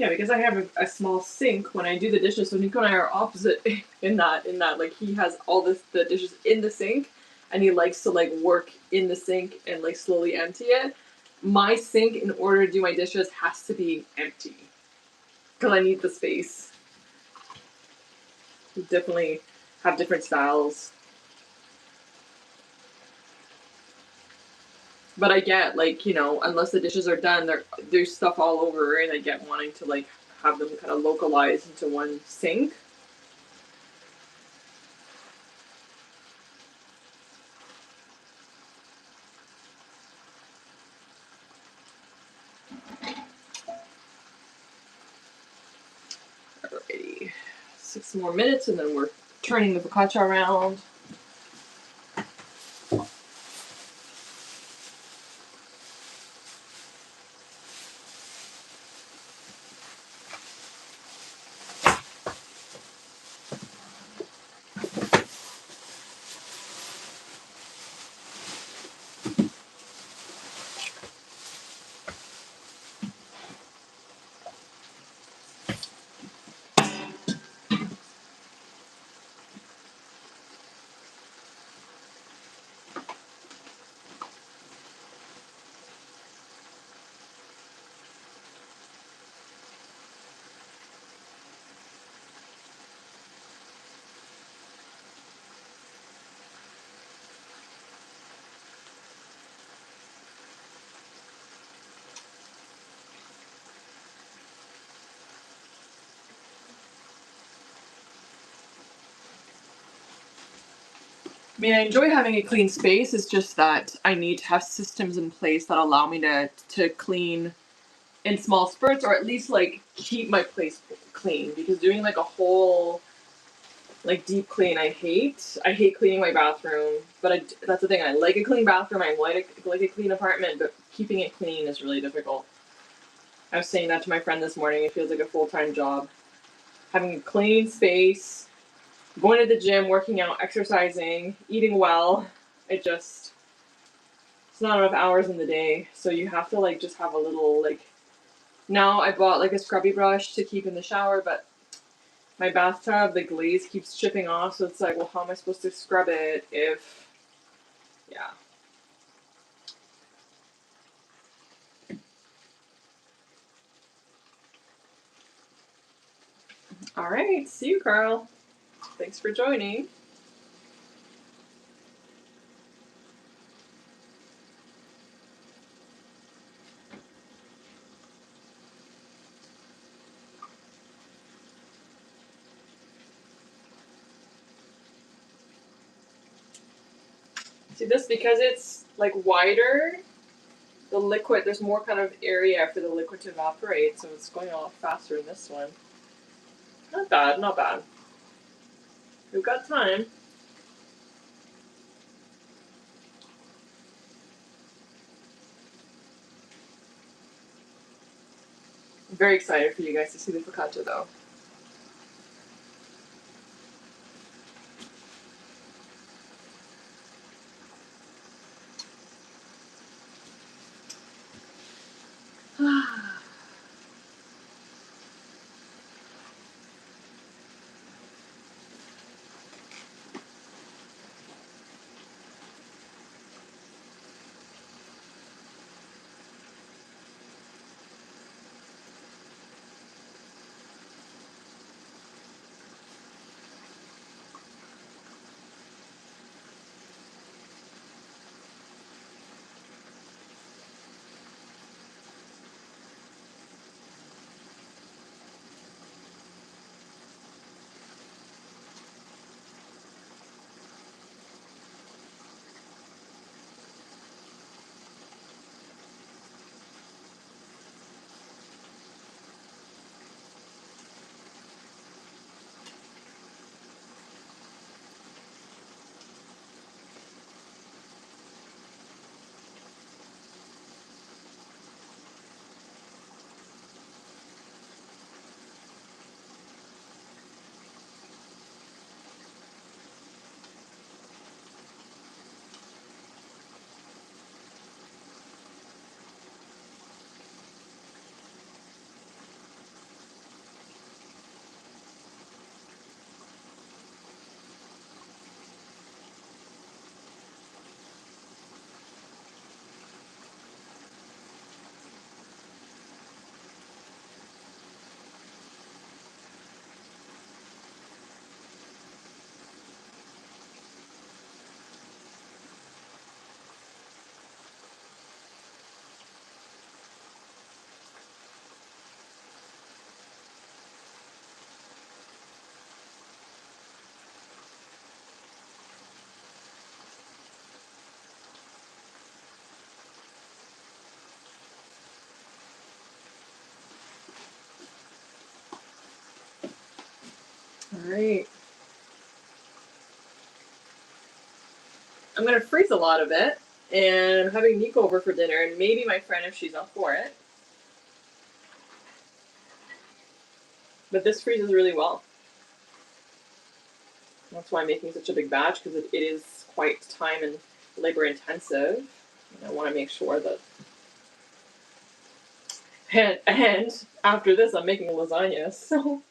Yeah, because I have a small sink when I do the dishes. So Nico and I are opposite in that. Like he has all the dishes in the sink, and he likes to like work in the sink and like slowly empty it. My sink, in order to do my dishes, has to be empty because I need the space. We definitely have different styles. But I get, like, you know, unless the dishes are done, there's stuff all over, and I get wanting to like have them kind of localized into one sink. Alrighty, 6 more minutes, and then we're turning the focaccia around. I mean, I enjoy having a clean space. It's just that I need to have systems in place that allow me to clean in small spurts, or at least like keep my place clean. Because doing like a whole like deep clean, I hate. I hate cleaning my bathroom, but that's the thing. I like a clean bathroom. I like a clean apartment, but keeping it clean is really difficult. I was saying that to my friend this morning. It feels like a full-time job. Having a clean space, going to the gym, working out, exercising, eating well. It just, it's not enough hours in the day. So you have to like just have a little like, now I bought like a scrubby brush to keep in the shower, but my bathtub, the glaze keeps chipping off. So it's like, well, how am I supposed to scrub it if, yeah. All right. See you, Carl. Thanks for joining. See this, because it's like wider, the liquid, there's more kind of area for the liquid to evaporate, so it's going a lot faster in this one. Not bad, not bad. We've got time. I'm very excited for you guys to see the focaccia though. Alright. I'm gonna freeze a lot of it, and I'm having Nico over for dinner, and maybe my friend if she's up for it. But this freezes really well. That's why I'm making such a big batch, because it is quite time and labor intensive. And I want to make sure that. And after this, I'm making lasagna, so.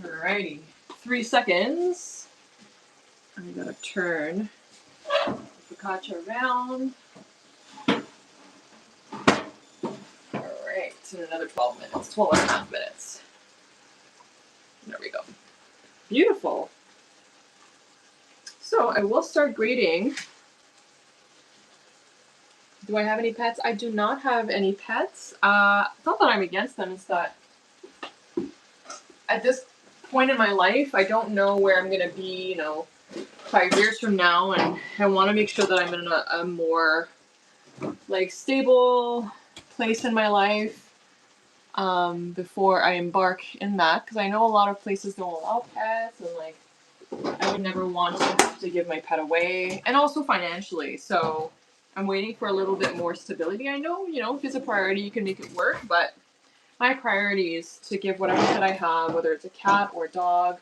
Alrighty, 3 seconds. I'm gonna turn focaccia around. Alright, in another 12 minutes, 12 and a half minutes. There we go. Beautiful. So I will start grating. Do I have any pets? I do not have any pets. It's not that I'm against them, it's that at this point in my life, I don't know where I'm going to be, 5 years from now, and I want to make sure that I'm in a more, stable place in my life before I embark in that, because I know a lot of places don't allow pets, and, I would never want to have to give my pet away, and also financially, so I'm waiting for a little bit more stability. I know, if it's a priority, you can make it work, but my priority is to give whatever pet I have, whether it's a cat or a dog,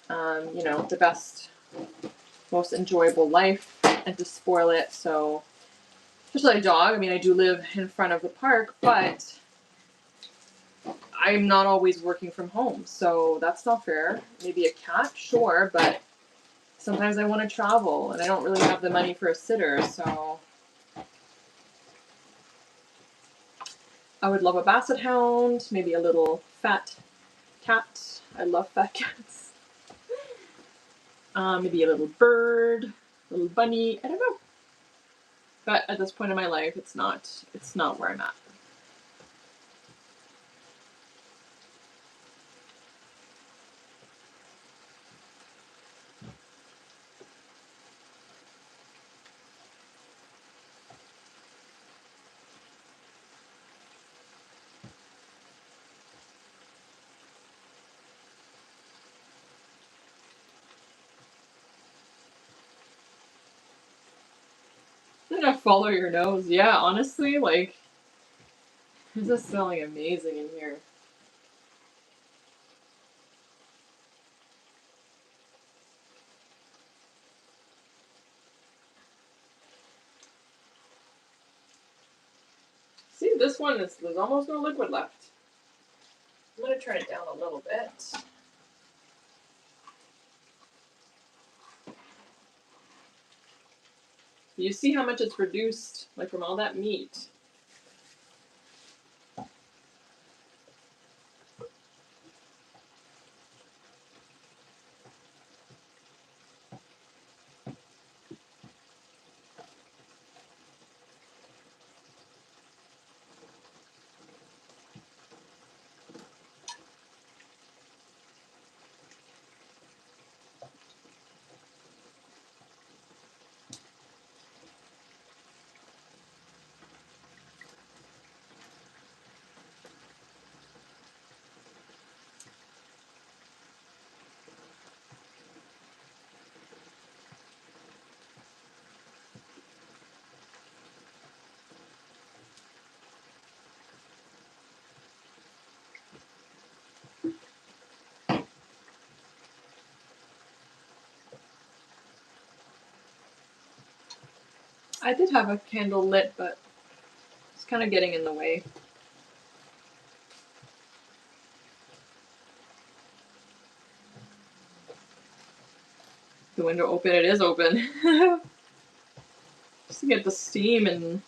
the best, most enjoyable life, and to spoil it. So, especially a dog. I mean, I do live in front of the park, but I'm not always working from home, so that's not fair. Maybe a cat, sure, but sometimes I want to travel, and I don't really have the money for a sitter, so I would love a basset hound, maybe a little fat cat. I love fat cats. Maybe a little bird, a little bunny. I don't know. But at this point in my life, it's not where I'm at. I'm gonna follow your nose. Yeah, honestly, this is smelling amazing in here. See, this one there's almost no liquid left. I'm gonna turn it down a little bit. You see how much it's reduced, from all that meat. I did have a candle lit, but it's kind of getting in the way. The window open, it is open. Just to get the steam and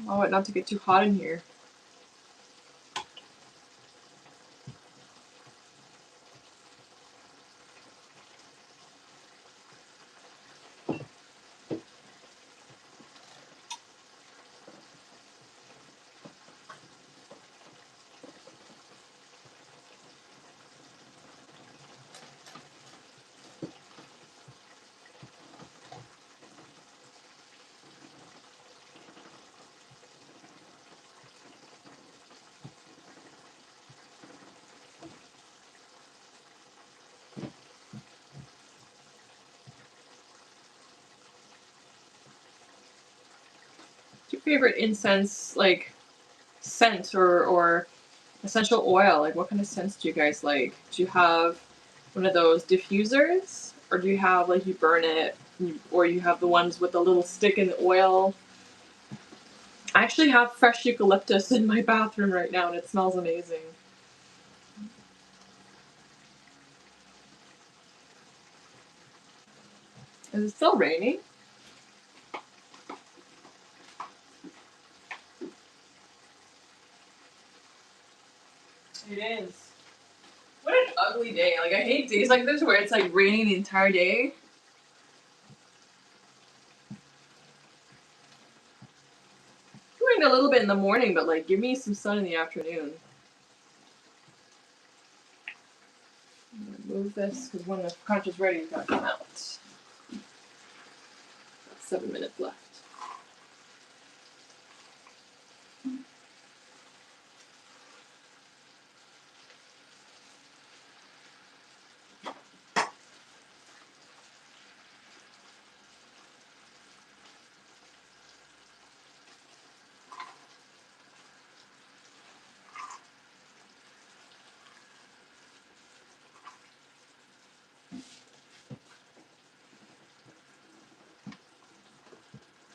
allow it not to get too hot in here. What's your favorite incense, like, scent or essential oil? Like, what kind of scents do you guys like? Do you have one of those diffusers? Or do you have, like, you burn it, or you have the ones with the little stick in the oil? I actually have fresh eucalyptus in my bathroom right now, and it smells amazing. Is it still raining? It is. What an ugly day. Like, I hate days like this where it's like raining the entire day. It rained a little bit in the morning, but like, give me some sun in the afternoon. I'm gonna move this because when the crunch is ready, it's gotta come out. 7 minutes left.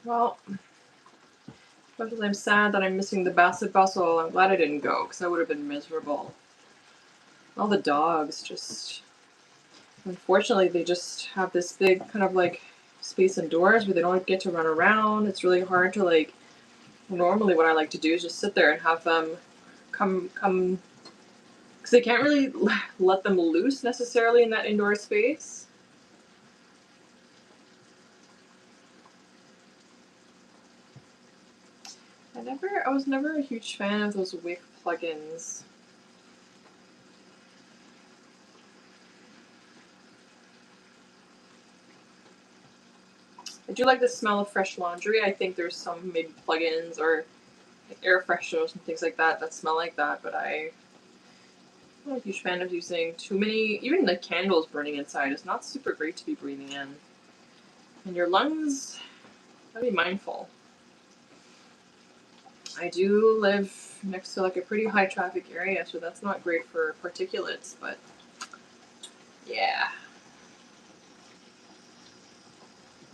Well, as much as I'm sad that I'm missing the Basset Bustle, I'm glad I didn't go because I would have been miserable. All the dogs just, unfortunately, they just have this big kind of like space indoors where they don't get to run around. It's really hard to like, normally what I like to do is just sit there and have them come, because they can't really let them loose necessarily in that indoor space. I was never a huge fan of those wick plugins. I do like the smell of fresh laundry. I think there's some maybe plugins or air fresheners and things like that that smell like that, but I'm not a huge fan of using too many. Even the candles burning inside is not super great to be breathing in. And your lungs, gotta be mindful. I do live next to like a pretty high traffic area, so that's not great for particulates, but yeah.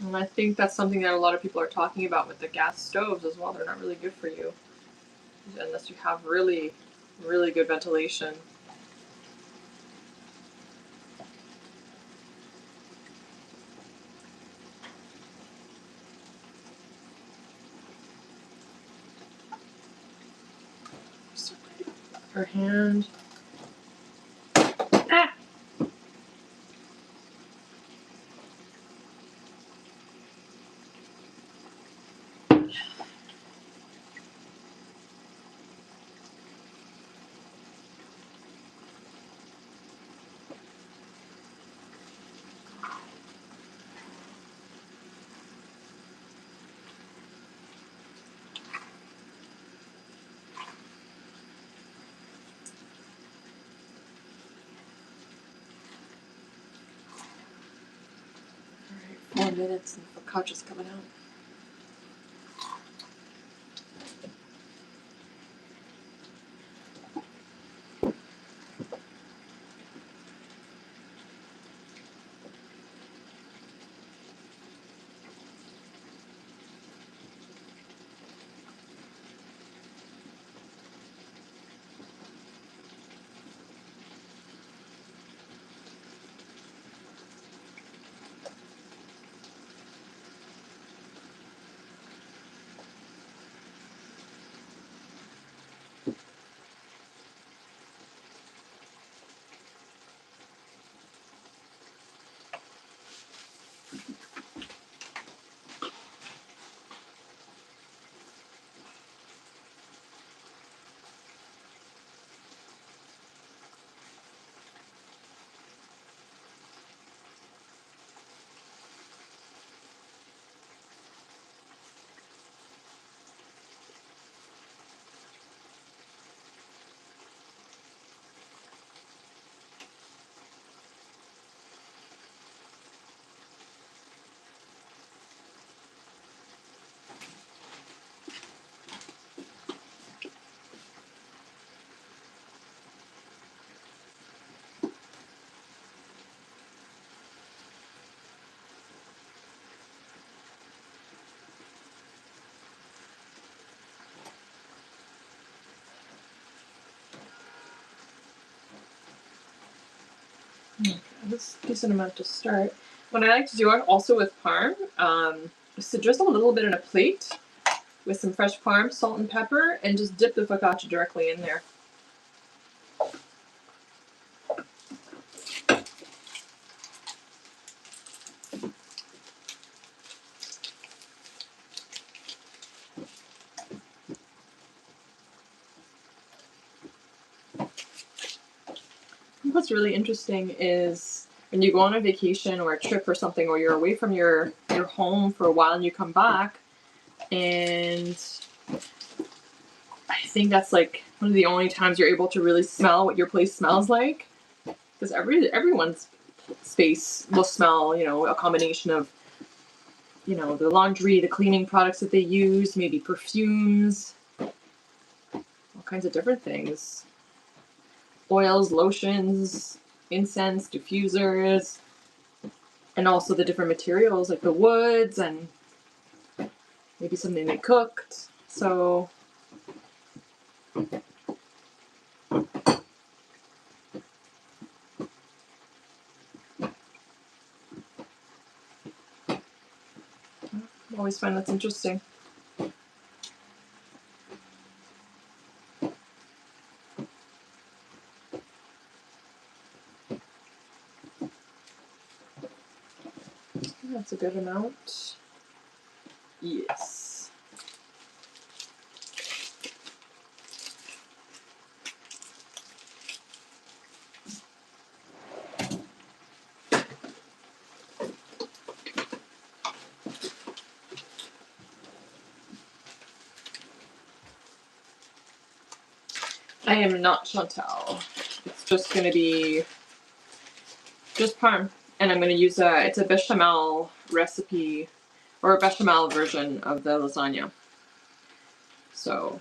And I think that's something that a lot of people are talking about with the gas stoves as well. They're not really good for you unless you have really, really good ventilation. Her hand. Ah! Alright, 4 minutes and focaccia's coming out. This decent amount to start. What I like to do also with parm, is to just a little bit in a plate with some fresh parm, salt and pepper, and just dip the focaccia directly in there. What's really interesting is when you go on a vacation or a trip or something, or you're away from your home for a while and you come back, and I think that's like one of the only times you're able to really smell what your place smells like, because everyone's space will smell, you know, a combination of, you know, the laundry, the cleaning products that they use, maybe perfumes, all kinds of different things. Oils, lotions, incense, diffusers, and also the different materials like the woods and maybe something they cooked. So I always find that's interesting. That's a good amount. Yes. I am not Chantal. It's just going to be just parm. And I'm going to use it's a bechamel recipe, or a bechamel version of the lasagna. So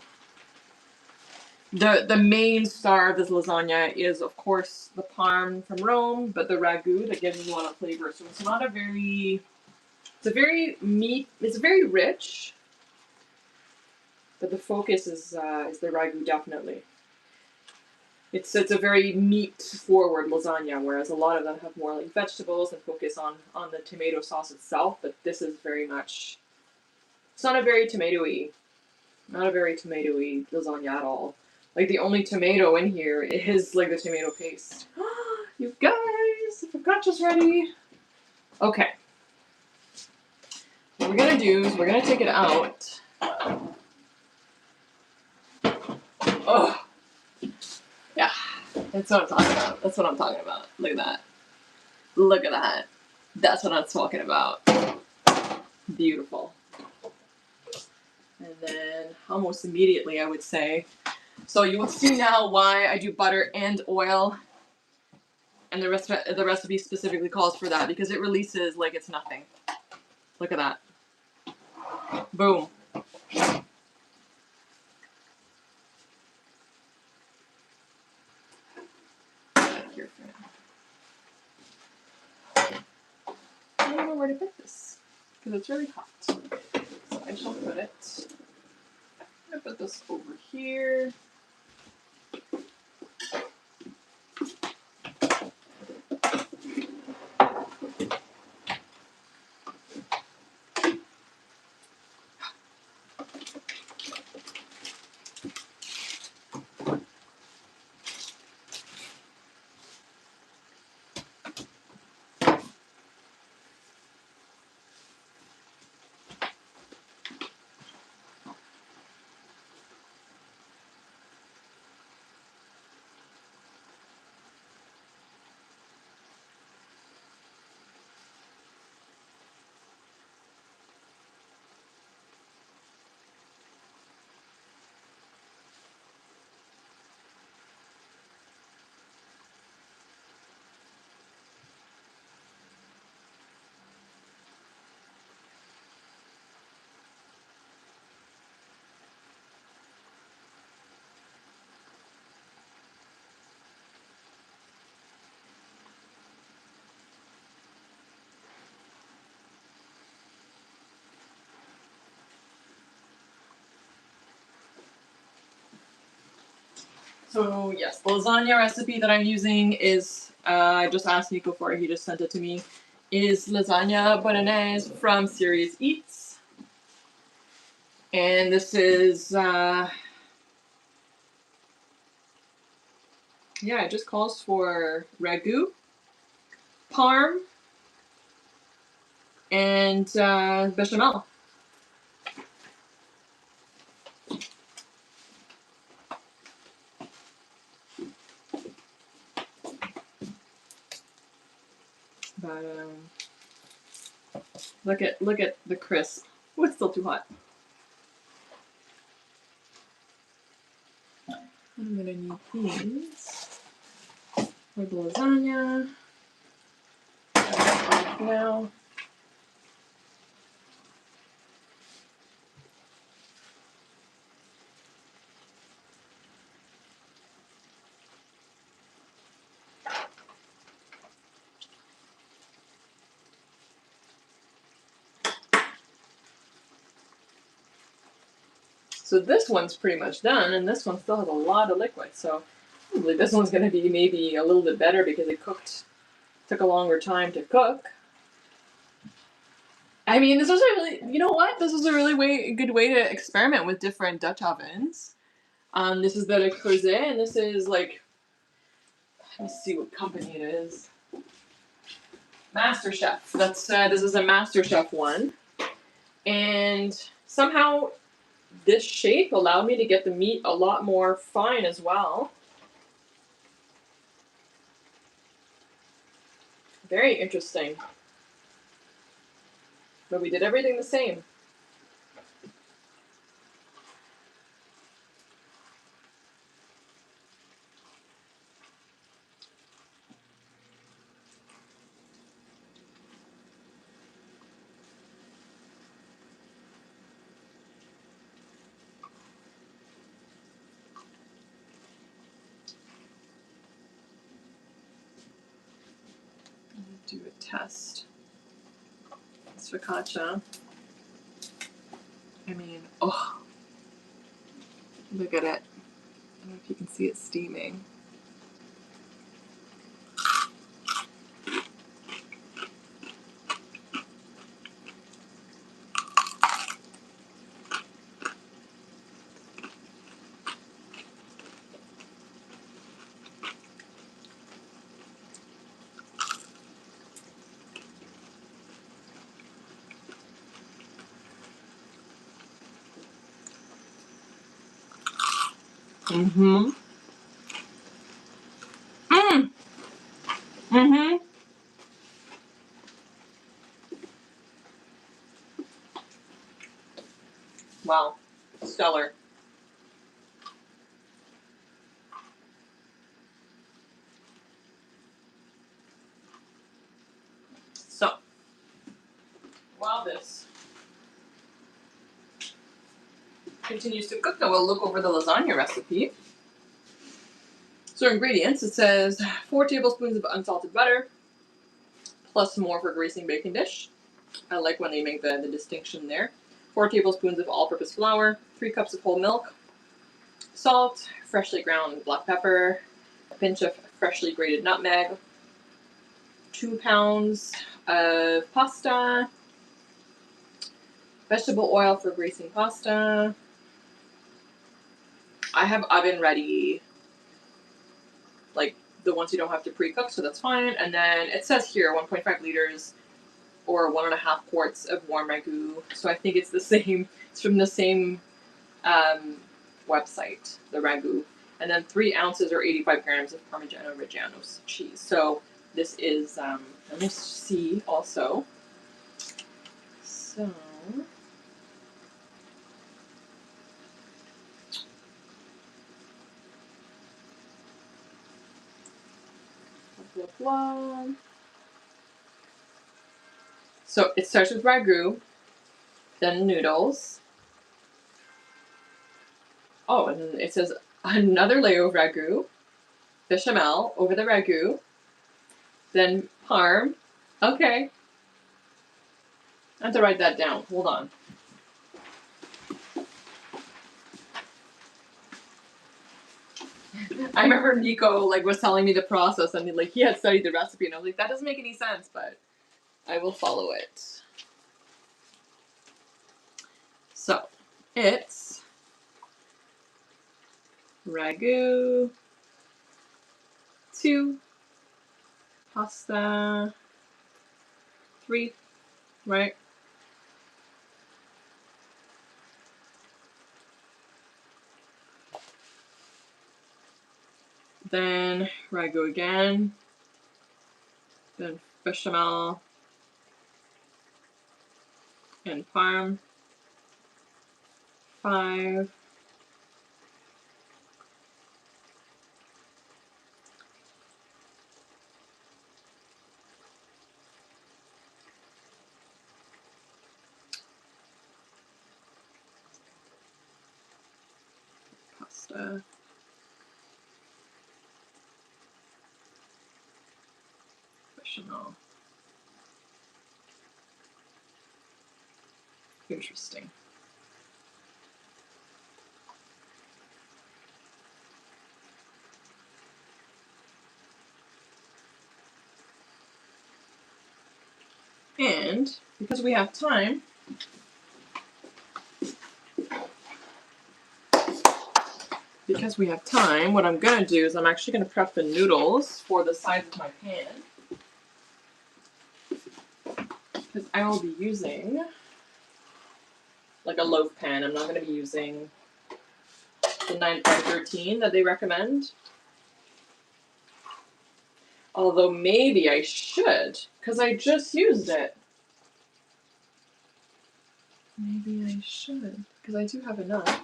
the main star of this lasagna is, of course, the parm from Rome, but the ragu that gives it a lot of flavor. So it's not a very, it's very rich, but the focus is the ragu, definitely. It's a very meat forward lasagna, whereas a lot of them have more like vegetables and focus on the tomato sauce itself. But this is very much, it's not a very tomatoey lasagna at all. Like the only tomato in here is like the tomato paste. You guys, the focaccia's ready. Okay. What we're gonna do is we're gonna take it out. Oh, yeah. That's what I'm talking about. That's what I'm talking about. Look at that. Look at that. That's what I'm talking about. Beautiful. And then almost immediately, I would say. So you will see now why I do butter and oil. And the recipe specifically calls for that because it releases like it's nothing. Look at that. Boom. Here for now. I don't know where to put this because it's really hot. So I shall put it. I'm gonna put this over here. So yes, the lasagna recipe that I'm using is I just asked Nico for it. He just sent it to me. Is lasagna bolognese from Series Eats. And this is, yeah, it just calls for ragu, parm, and bechamel. But look at the crisp. Oh, it's still too hot. I'm gonna need these for the lasagna. Now. So this one's pretty much done, and this one still has a lot of liquid. So probably this one's gonna be maybe a little bit better because it took a longer time to cook. I mean, this was a really, you know what? This was a really good way to experiment with different Dutch ovens. This is the Le Creuset, and this is like, let me see what company it is. MasterChef. This is a MasterChef one, and somehow this shape allowed me to get the meat a lot more fine as well. Very interesting. But we did everything the same. Do a test. It's focaccia. I mean, oh, look at it. I don't know if you can see it steaming. Mm-hmm. Mm. Mm-hmm. Wow. Stellar. So, while this continues to cook, then we'll look over the lasagna recipe. So ingredients, it says 4 tablespoons of unsalted butter, plus more for greasing baking dish. I like when they make the distinction there. 4 tablespoons of all-purpose flour, 3 cups of whole milk, salt, freshly ground black pepper, a pinch of freshly grated nutmeg, 2 pounds of pasta, vegetable oil for greasing pasta. I have oven ready, like the ones you don't have to pre-cook, so that's fine. And then it says here 1.5 liters or 1.5 quarts of warm ragu. So I think it's the same. It's from the same website, the Ragu. And then 3 ounces or 85 grams of Parmigiano Reggiano cheese. So this is, let me see also. So, blah, blah. So it starts with Ragu, then noodles. Oh, and then it says another layer of Ragu, bechamel over the Ragu, then parm. Okay. I have to write that down. Hold on. I remember Nico like was telling me the process, and like he had studied the recipe, and I was like, that doesn't make any sense, but I will follow it. So it's ragu, 2, pasta, 3, right? Then ragu again, then bechamel and parm, 5, pasta, bechamel. Interesting. And because we have time, what I'm gonna do is I'm actually gonna prep the noodles for the size of my pan. Because I will be using like a loaf pan. I'm not gonna be using the 9x13 that they recommend. Although maybe I should, because I just used it. Maybe I should, because I do have enough.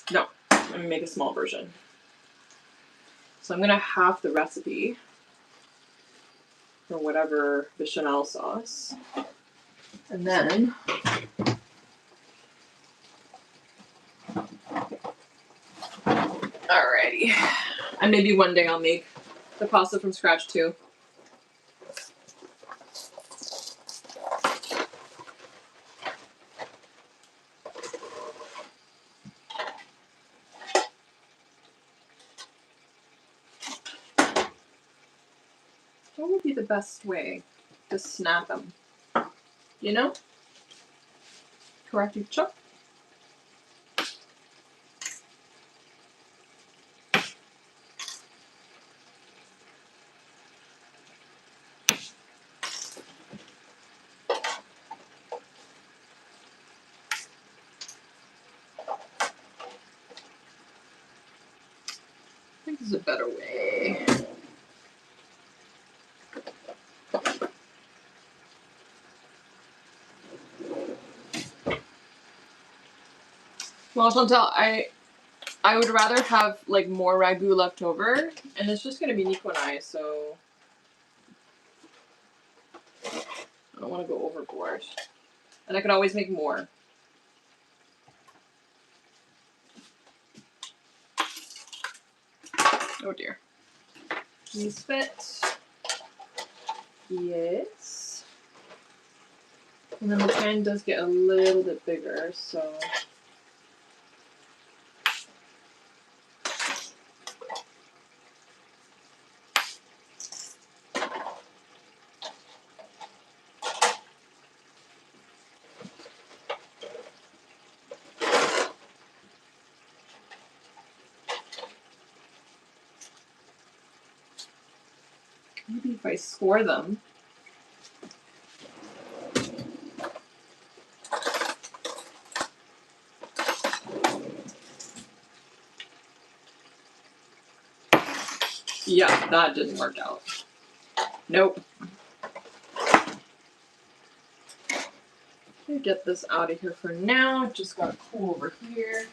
No, I'm gonna make a small version. So I'm gonna half the recipe for whatever bechamel sauce. And then alrighty. And maybe one day I'll make the pasta from scratch too. What would be the best way to snap them? You know? Karate chop. I think this is a better way. Well, Chantal, I would rather have like more ragu left over, and it's just gonna be Nico and I, so I don't want to go overboard. And I could always make more. Oh dear. These fit. Yes. And then the pan does get a little bit bigger, so. Maybe if I score them. Yeah, that didn't work out. Nope. Let me get this out of here for now. Just gotta cool over here.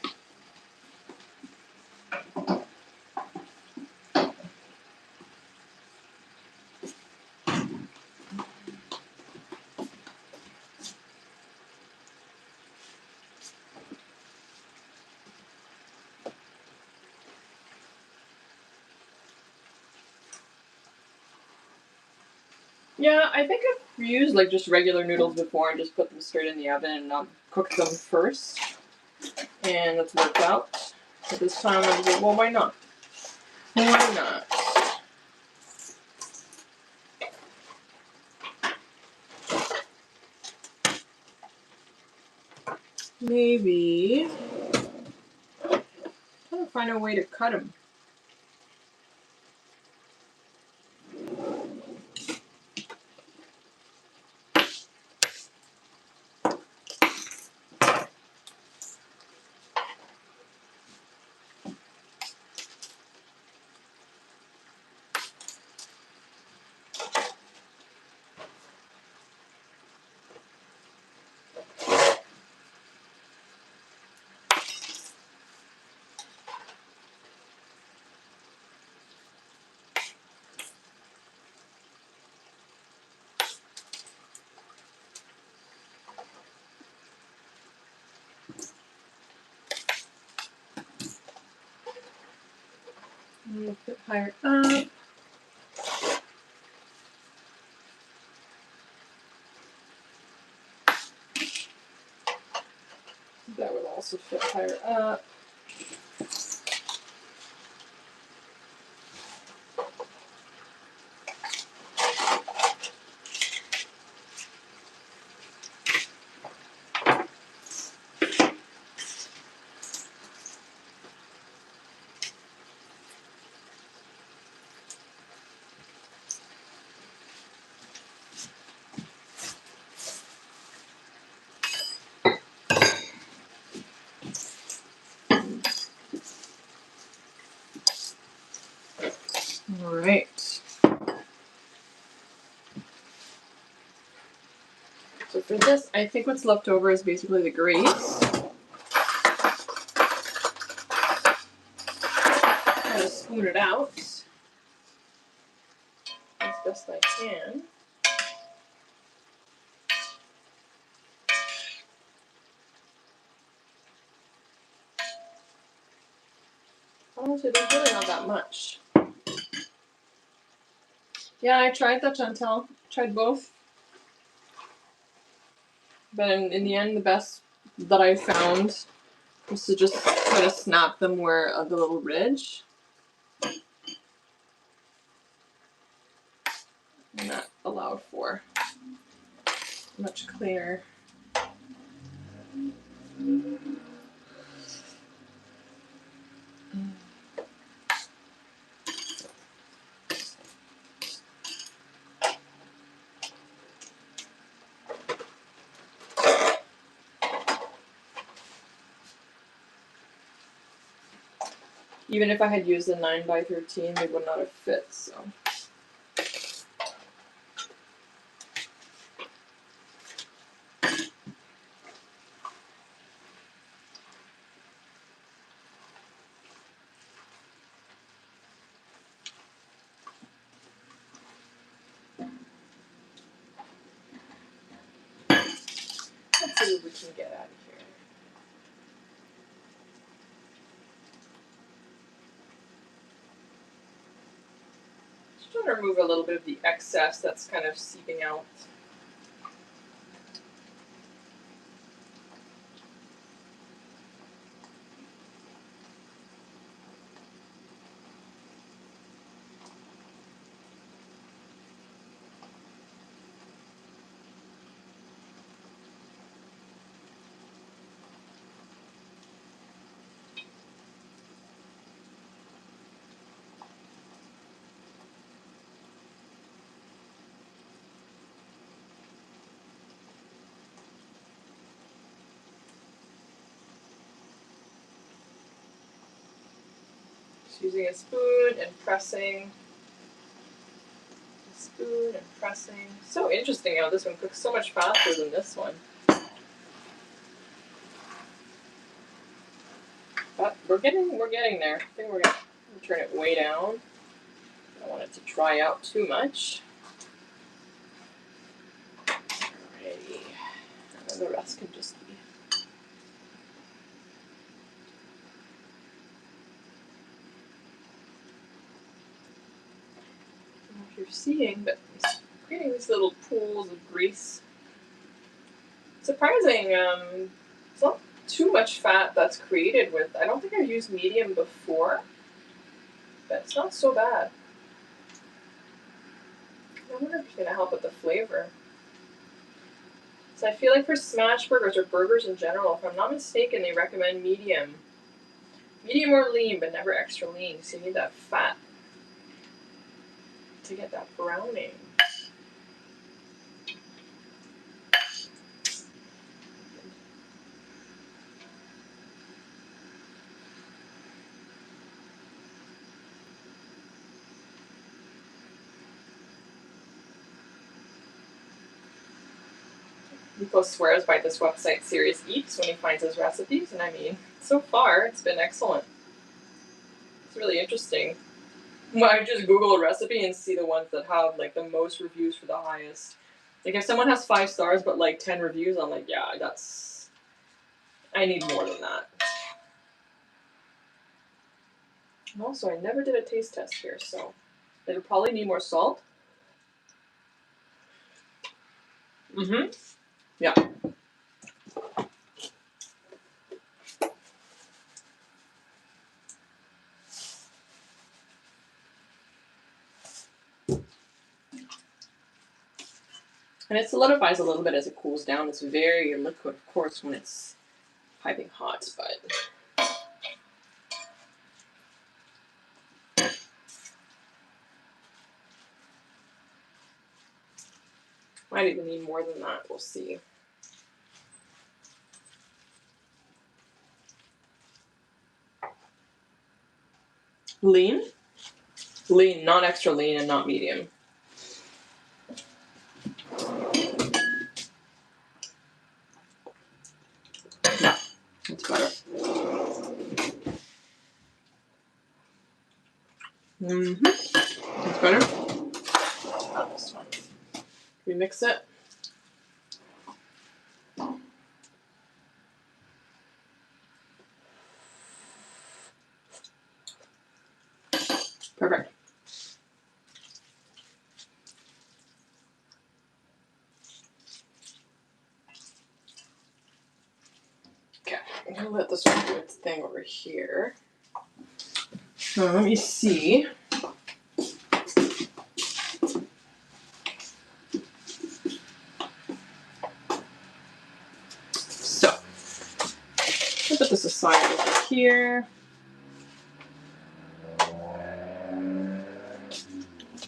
Yeah, I think I've used like just regular noodles before and just put them straight in the oven and not cook them first. And that's worked out. But this time I was like, well, why not? Why not? Maybe. I'm trying to find a way to cut them. A little bit higher up. That would also fit higher up. All right. So for this, I think what's left over is basically the grease. Try to spoon it out as best I can. Honestly, there's really not that much. Yeah, I tried that, Chantel. Tried both. But in the end, the best that I found was to just try to snap them where the little ridge. And that allowed for much cleaner. Even if I had used a 9x13, they would not have fit, so. Let's see what we can get out of here. Just trying to remove a little bit of the excess that's kind of seeping out. Just using a spoon and pressing. A spoon and pressing. So interesting how this one cooks so much faster than this one. But we're getting there. I think we're gonna turn it way down. I don't want it to dry out too much. Alrighty. And then the rest can just be. I don't know if you're seeing, but it's creating these little pools of grease. Surprising, it's not too much fat that's created with. I don't think I've used medium before. but it's not so bad. I wonder if it's going to help with the flavor. So I feel like for smash burgers or burgers in general, if I'm not mistaken, they recommend medium. Medium or lean, but never extra lean, so you need that fat to get that browning. Nico swears by this website Serious Eats when he finds his recipes, and I mean, so far it's been excellent. It's really interesting. Well, I just Google a recipe and see the ones that have like the most reviews for the highest. Like if someone has 5 stars but like 10 reviews, I'm like, yeah, I need more than that. And also, I never did a taste test here, so it'll probably need more salt. Mm-hmm. Yeah. And it solidifies a little bit as it cools down. It's very liquid, of course, when it's piping hot, but might even need more than that. We'll see. Lean? Lean, not extra lean and not medium. No, that's better. Mm-hmm. That's better. Oh, this one. We mix it. Perfect. Okay, I'm gonna let this one do its thing over here. Now let me see. So, I'll put this aside over here.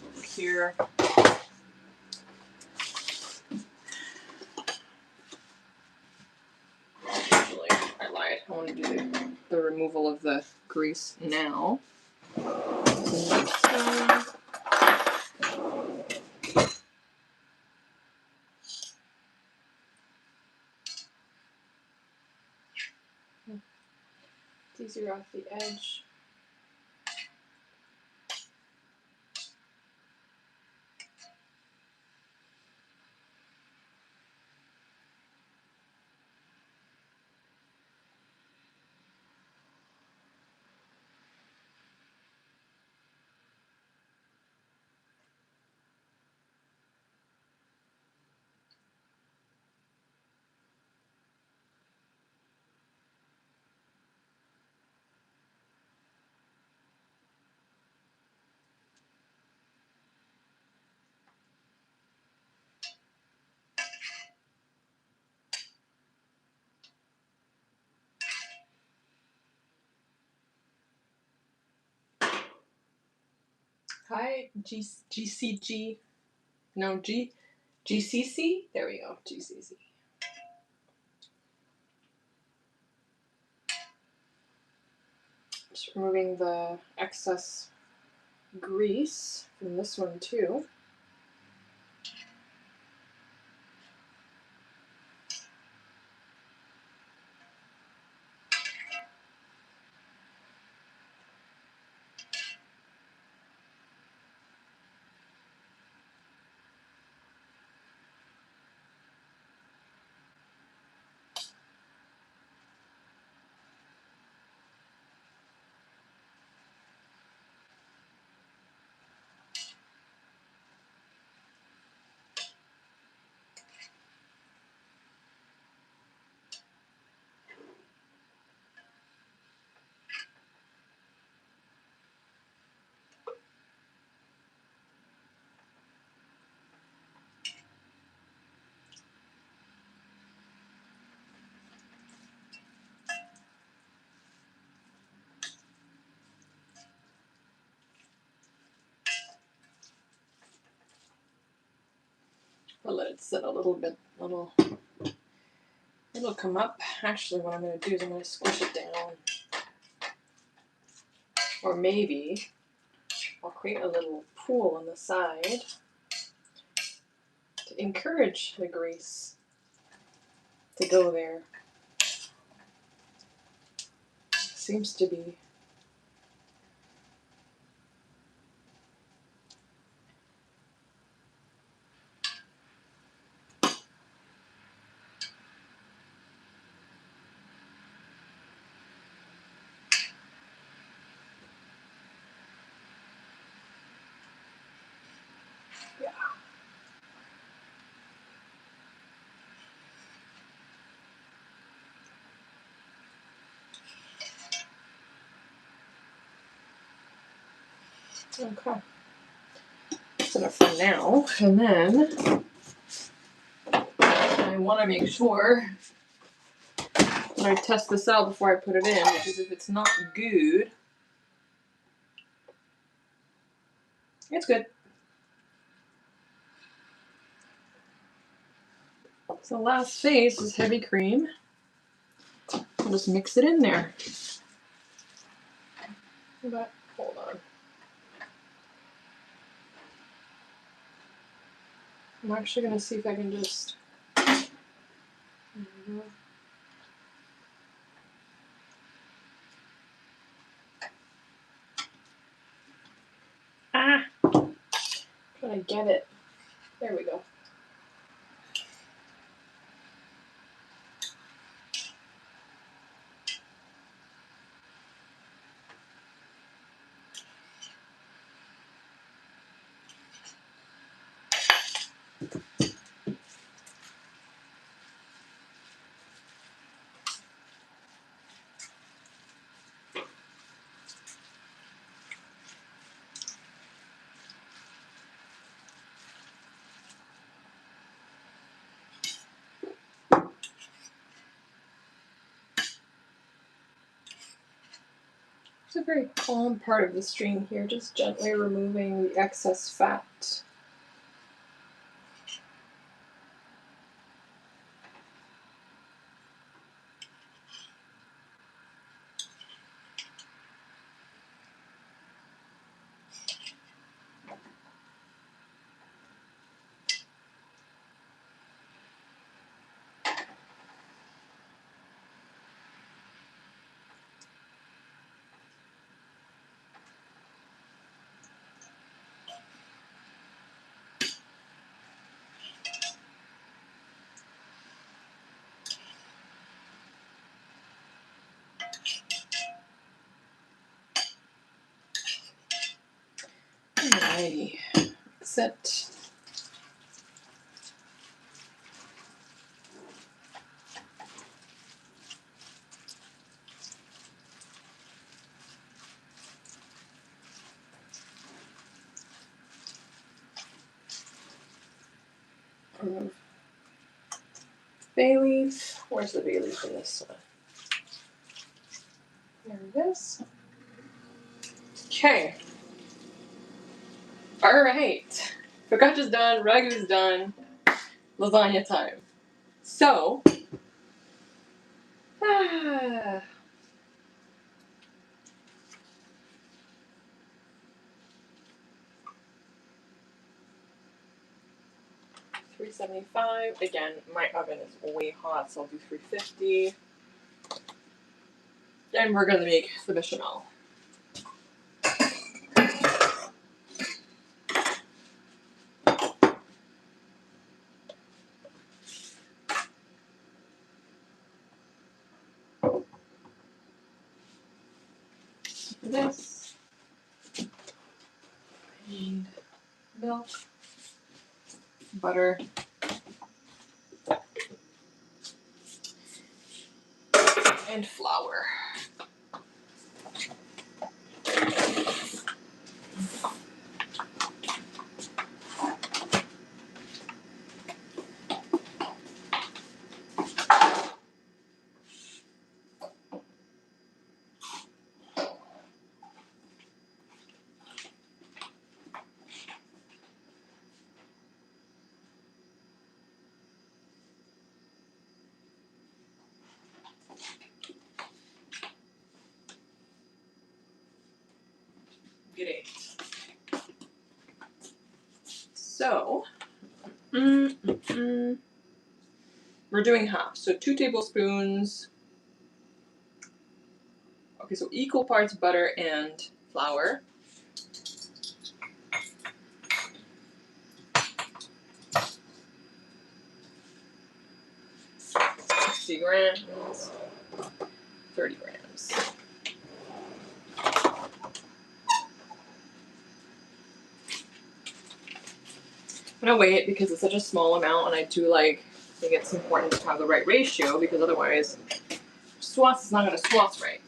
Over here. Actually, I lied. I want to do the removal of the grease now. It's easier off the edge. Hi, GCG. No, GCC? There we go, GCC. Just removing the excess grease from this one too. I'll let it sit a little bit. It'll come up. Actually, what I'm going to do is I'm going to squish it down. Or maybe I'll create a little pool on the side to encourage the grease to go there. Seems to be. Yeah. Okay. That's enough for now. And then I want to make sure that I test this out before I put it in, because if it's not good, it's good. So the last phase is heavy cream. I'll just mix it in there. But hold on. I'm actually going to see if I can just... Ah! Trying to get it. There we go. It's a very calm part of the stream here, just gently removing the excess fat. Alrighty, mix it. Bay leaf. Where's the bay leaf in this one? There it is. Okay. Alright. Focaccia's done, ragu's done, lasagna time. So, 375. Again, my oven is way hot, so I'll do 350. And we're gonna make the bechamel. This. I need milk, butter, and flour. Great. So, we're doing half. So 2 tablespoons. Okay, so equal parts butter and flour. 60 grams, 30 grams. I'm gonna weigh it because it's such a small amount, and I think it's important to have the right ratio because otherwise, Swaths is not gonna swaths right.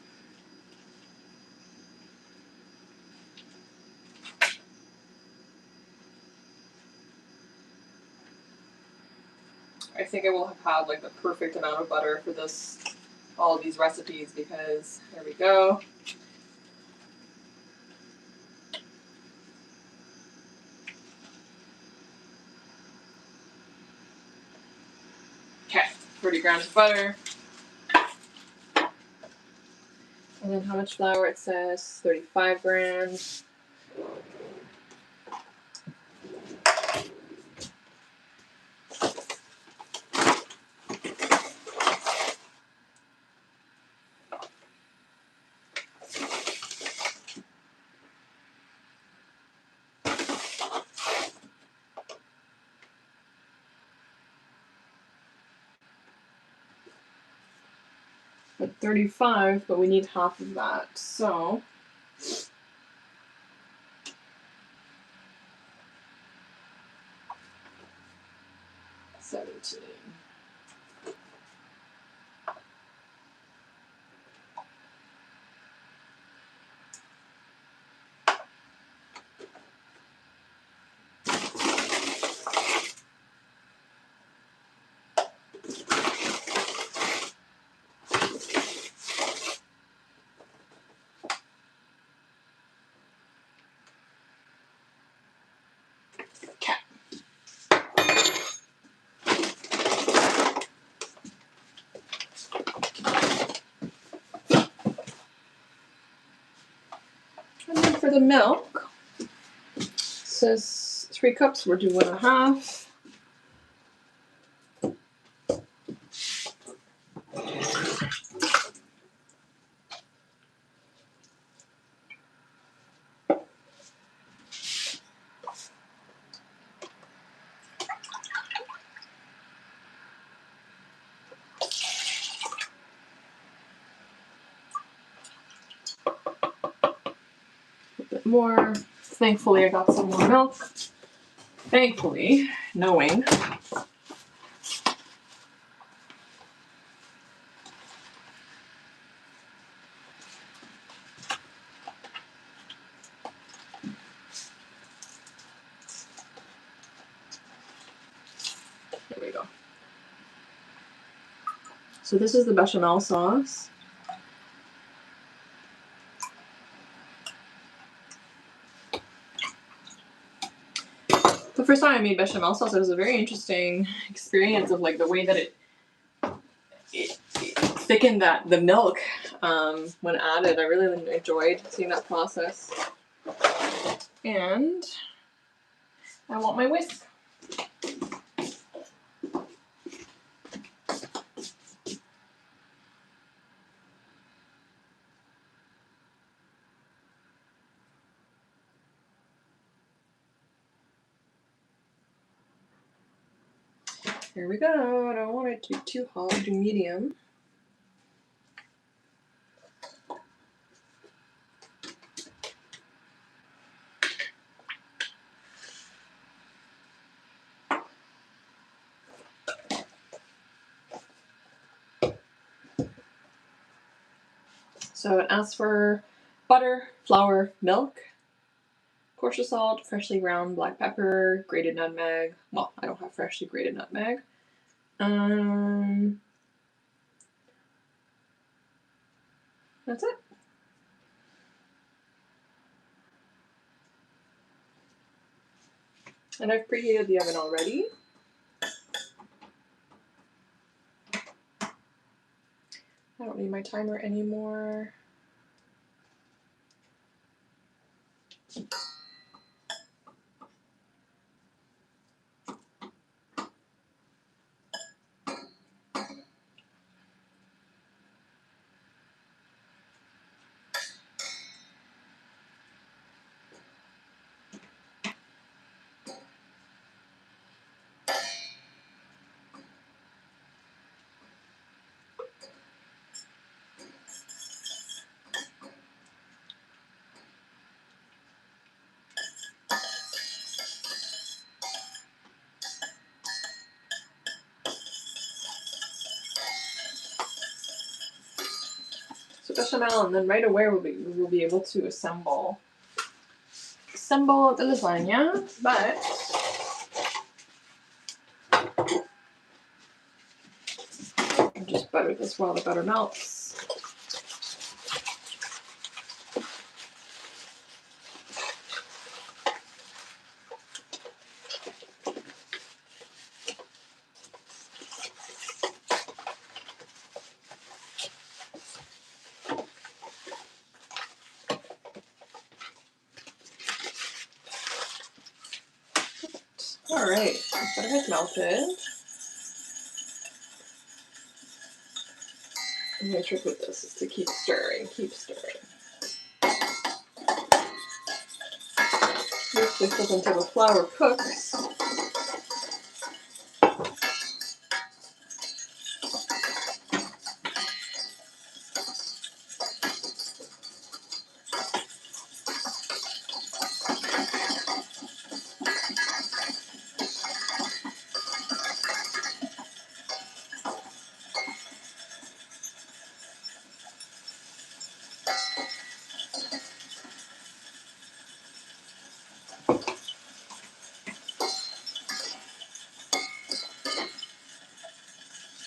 I think I will have had like the perfect amount of butter for all of these recipes because there we go. Okay, 30 grams of butter. And then how much flour? It says 35 grams. But 35, but we need half of that. So 17. Okay. And then for the milk, it says 3 cups. We're doing 1/2. Bit more. Thankfully, I got some more milk. Thankfully, knowing. There we go. So this is the bechamel sauce. The first time I made bechamel sauce, it was a very interesting experience of like the way that it thickened the milk when added. I really enjoyed seeing that process. And I want my whisk. Here we go. I don't want it to be too hot. Do medium. So it asks for butter, flour, milk, kosher salt, freshly ground black pepper, grated nutmeg. Well, I don't have freshly grated nutmeg. That's it. And I've preheated the oven already. I don't need my timer anymore. So bechamel, and then right away we'll be able to assemble the lasagna, but I'll just butter this while the butter melts. All right, butter has melted. And the trick with this is to keep stirring, This does until the flour cooks.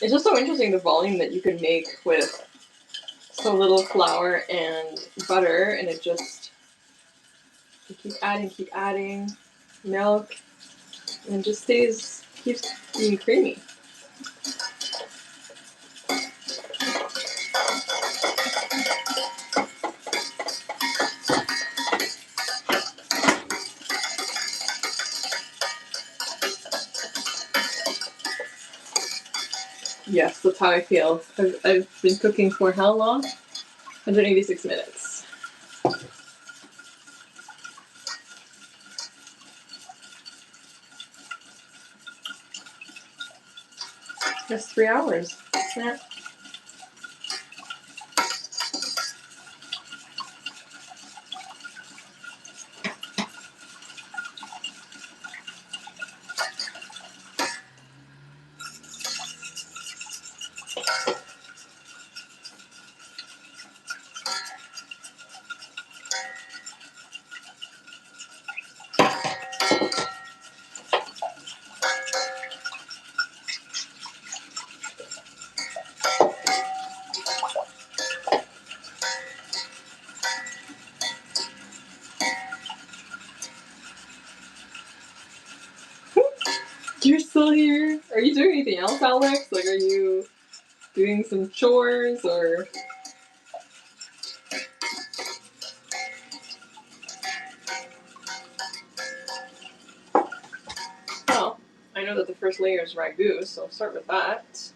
It's just so interesting the volume that you can make with so little flour and butter, and it just, you keep adding milk, and it just keeps being creamy. Yes, that's how I feel. I've been cooking for how long? 186 minutes. That's 3 hours. Yeah. You're still here? Are you doing anything else, Alex? Like, are you doing some chores or? Well, I know that the first layer is Ragu, so I'll start with that.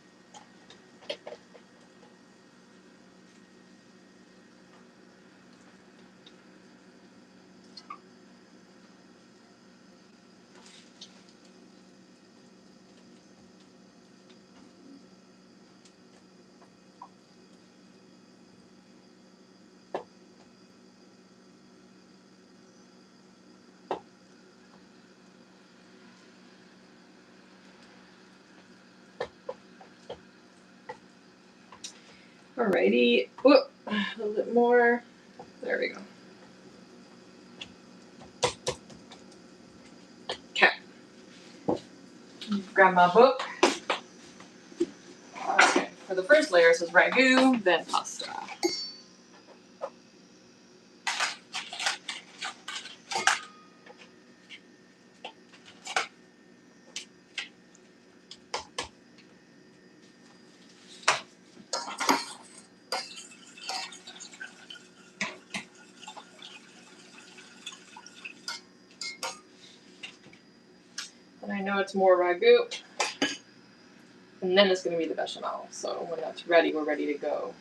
Alrighty. Whoop, a little bit more. There we go. Okay. Grab my book. Okay. For the first layer, it says Ragu, then pasta. know it's more ragu. And then it's going to be the bechamel. So when that's ready, we're ready to go.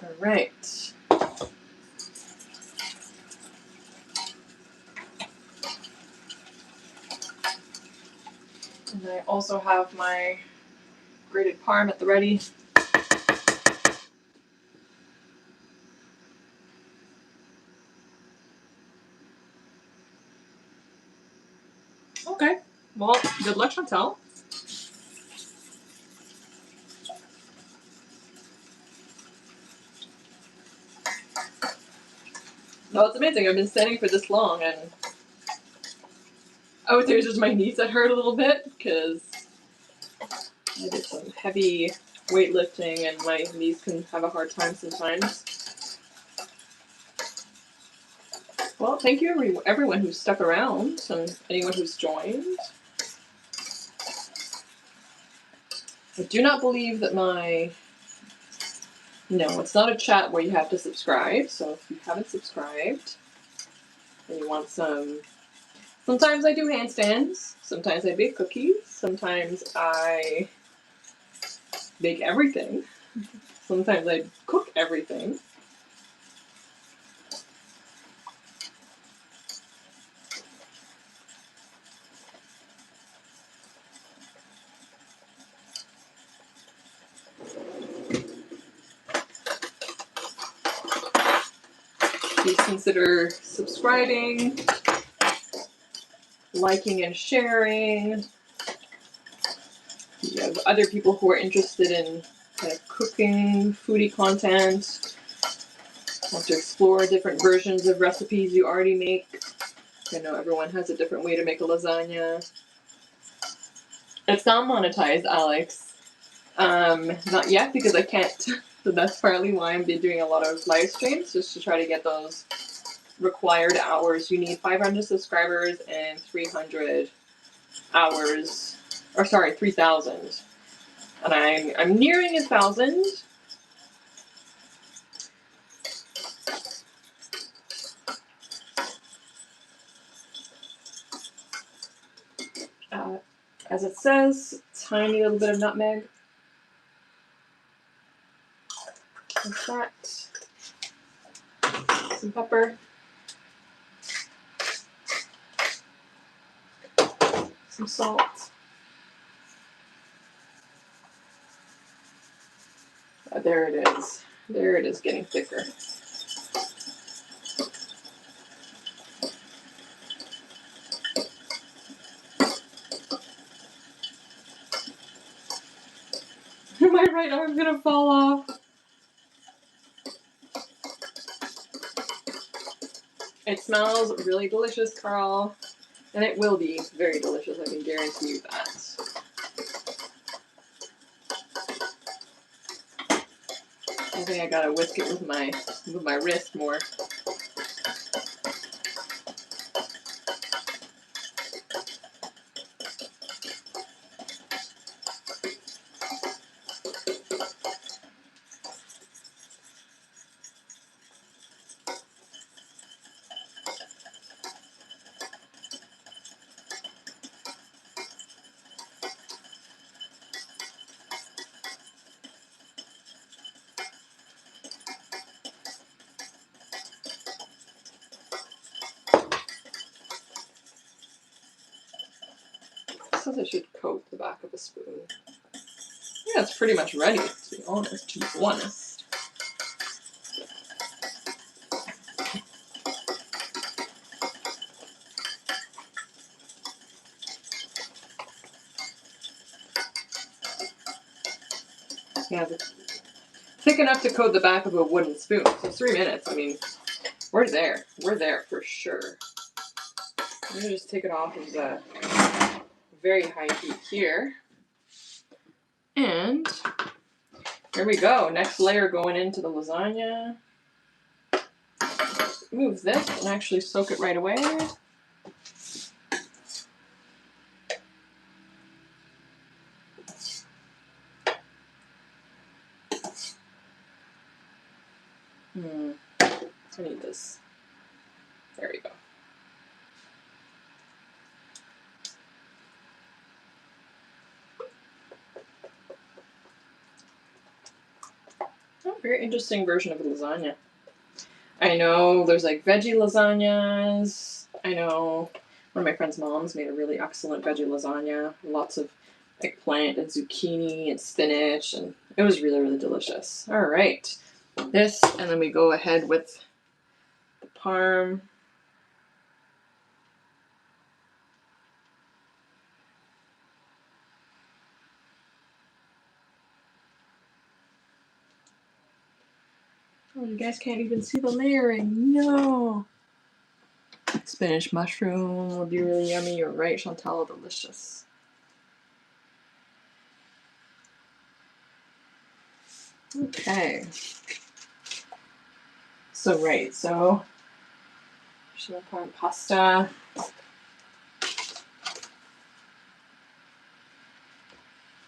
All right. And I also have my grated parm at the ready. Okay. Well, good luck, Chantel. Well, it's amazing. I've been standing for this long, and I would say it was just my knees that hurt a little bit because I did some heavy weightlifting, and my knees can have a hard time sometimes. Well, thank you everyone who's stuck around and anyone who's joined. I do not believe that no, it's not a chat where you have to subscribe, so if you haven't subscribed and you want sometimes I do handstands, sometimes I bake cookies, sometimes I bake everything, sometimes I cook everything. Please consider subscribing, liking and sharing. If you have other people who are interested in kind of cooking, foodie content, want to explore different versions of recipes you already make. I know everyone has a different way to make a lasagna. It's not monetized, Alex. Not yet, because I can't. So that's partly why I've been doing a lot of live streams, just to try to get those required hours. You need 500 subscribers and 300 hours, or sorry, 3,000. And I'm nearing 1,000. As it says, tiny little bit of nutmeg. Like that. Some pepper. Some salt. There it is. There it is, getting thicker. My right arm's gonna fall off. It smells really delicious, Carl. And it will be very delicious, I can guarantee you that. I think I gotta whisk it with my wrist more. Says I should coat the back of a spoon. Yeah, it's pretty much ready, to be honest. Yeah, thick enough to coat the back of a wooden spoon. So 3 minutes. I mean, we're there. We're there for sure. I'm gonna just take it off of the very high heat here. And here we go. Next layer going into the lasagna. move this and actually soak it right away. I need this. There we go. Oh, very interesting version of a lasagna. I know there's like veggie lasagnas. I know one of my friend's moms made a really excellent veggie lasagna. Lots of eggplant and zucchini and spinach, and it was really, really delicious. All right. This, and then we go ahead with the parm. Oh, you guys can't even see the layering. No. Spinach mushroom would be really yummy. You're right, Chantal, delicious. Okay. So, right, so parm pasta.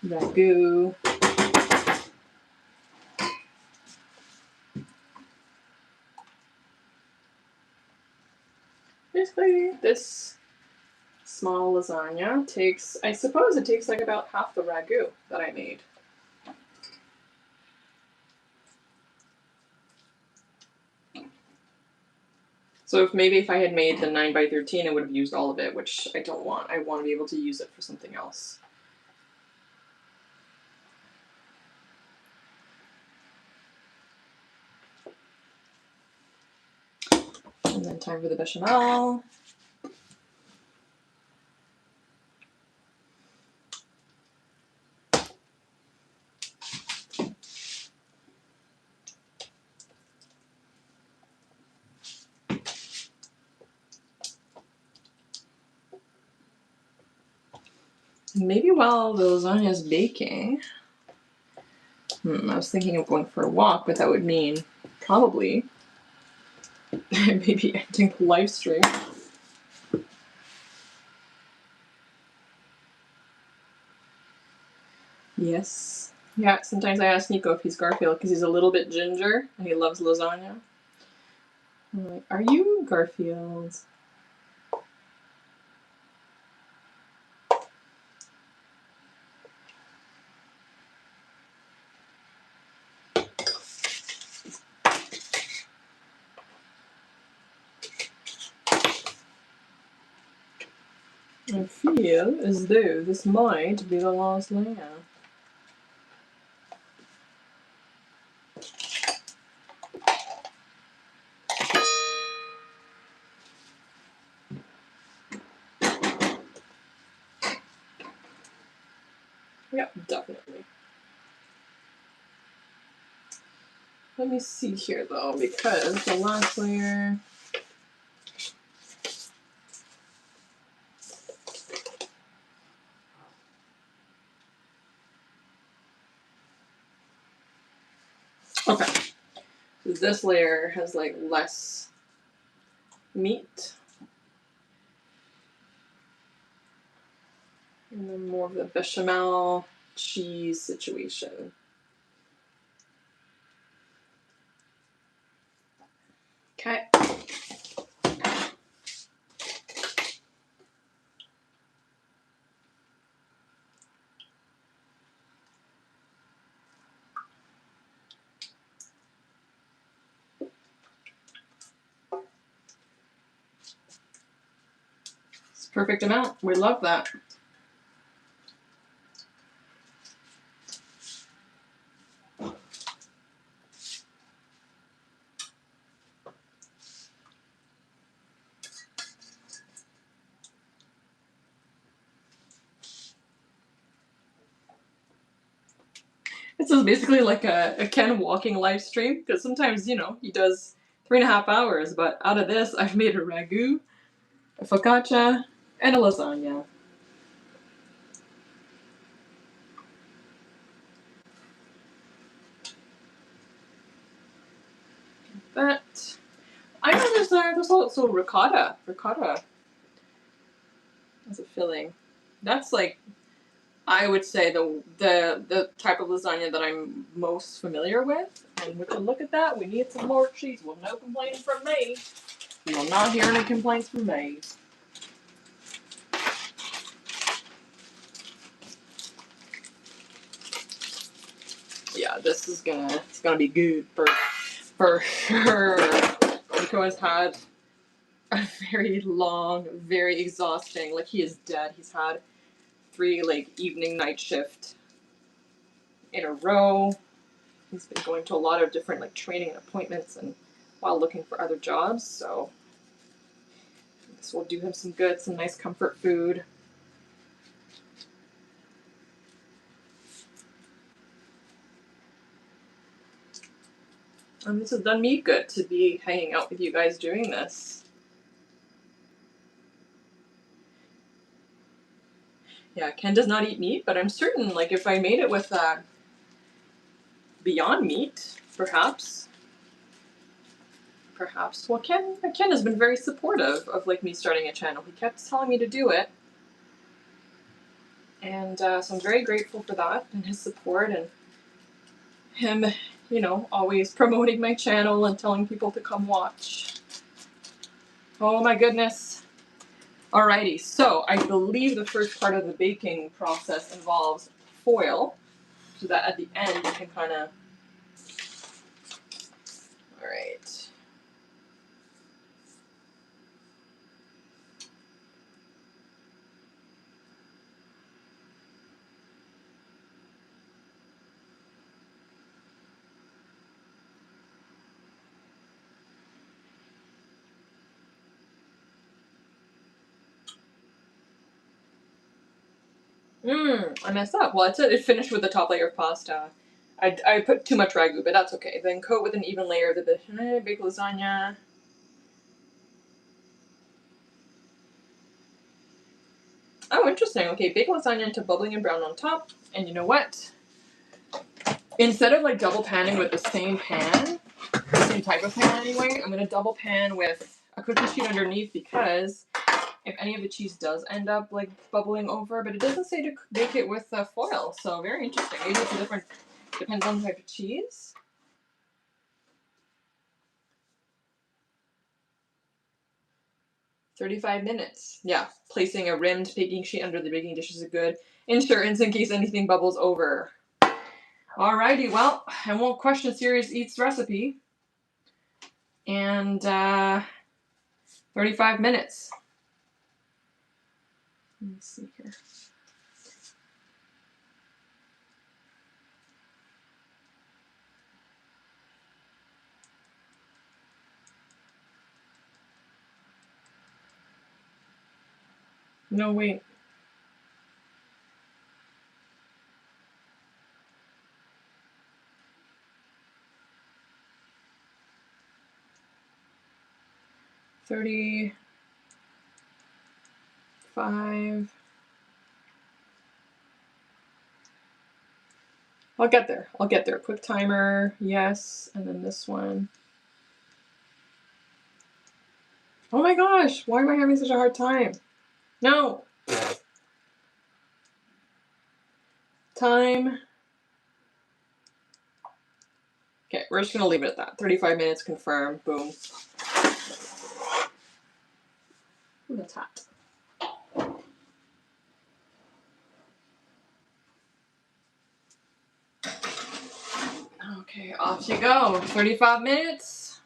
Ragu. Basically, this small lasagna takes, I suppose it takes like about half the ragu that I made. So if I had made the 9x13, I would have used all of it, which I don't want. I want to be able to use it for something else. And then time for the bechamel. Maybe while the lasagna is baking, I was thinking of going for a walk, but that would mean probably maybe ending the live stream. Yes. Yeah, sometimes I ask Nico if he's Garfield because he's a little bit ginger and he loves lasagna. I'm like, are you Garfield? I feel as though this might be the last layer. Yep, definitely. Let me see here though, because the last layer. Okay. So this layer has like less meat. And then more of the bechamel cheese situation. Okay. It's perfect amount. We love that. This is basically like a Ken walking live stream, because sometimes, you know, he does 3.5 hours, but out of this, I've made a ragu, a focaccia, and a lasagna. But I'm a also ricotta. Ricotta as a filling. That's like, I would say the type of lasagna that I'm most familiar with. And would you look at that? We need some more cheese. Well, no complaining from me. You will not hear any complaints from me. Yeah, this is gonna be good for sure. Nico has had a very long, very exhausting, like he is dead. He's had 3 like evening night shift in a row. He's been going to a lot of different like training and appointments and while looking for other jobs, so this will do him some good, some nice comfort food. And this has done me good to be hanging out with you guys doing this. Yeah, Ken does not eat meat, but I'm certain, like, if I made it with Beyond Meat, perhaps. Well, Ken has been very supportive of, like, me starting a channel. He kept telling me to do it. And so I'm very grateful for that and his support and him, you know, always promoting my channel and telling people to come watch. Oh my goodness. Alrighty, so I believe the first part of the baking process involves foil, so that at the end you can kind of, alright. I messed up. Well, it finished with the top layer of pasta. I put too much ragu, but that's okay. Then coat with an even layer of the baked lasagna. Oh, interesting. Okay, bake lasagna into bubbling and brown on top. And you know what? Instead of like double panning with the same pan, the same type of pan anyway, I'm gonna double pan with a cookie sheet underneath because if any of the cheese does end up like bubbling over, but it doesn't say to bake it with foil, so very interesting. Maybe it's a different, depends on the type of cheese. "35 minutes. Yeah, placing a rimmed baking sheet under the baking dish is a good insurance in case anything bubbles over. Alrighty, well, I won't question Serious Eats recipe. And 35 minutes. Let me see here. No, wait. $35. I'll get there. Quick timer, yes. And then this one. Oh my gosh, why am I having such a hard time? No. Time. Okay, we're just gonna leave it at that. 35 minutes confirmed. Boom. Ooh, that's hot. Okay, off you go. 35 minutes.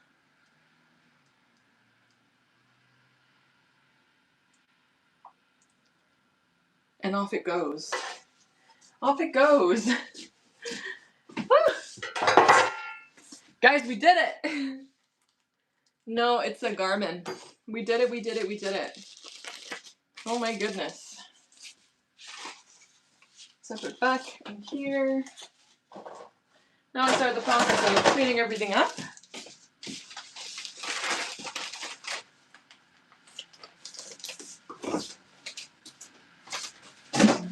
And off it goes. Off it goes. Guys, we did it. No, it's a Garmin. We did it. Oh my goodness. Set it back in here. Now I start the process of cleaning everything up.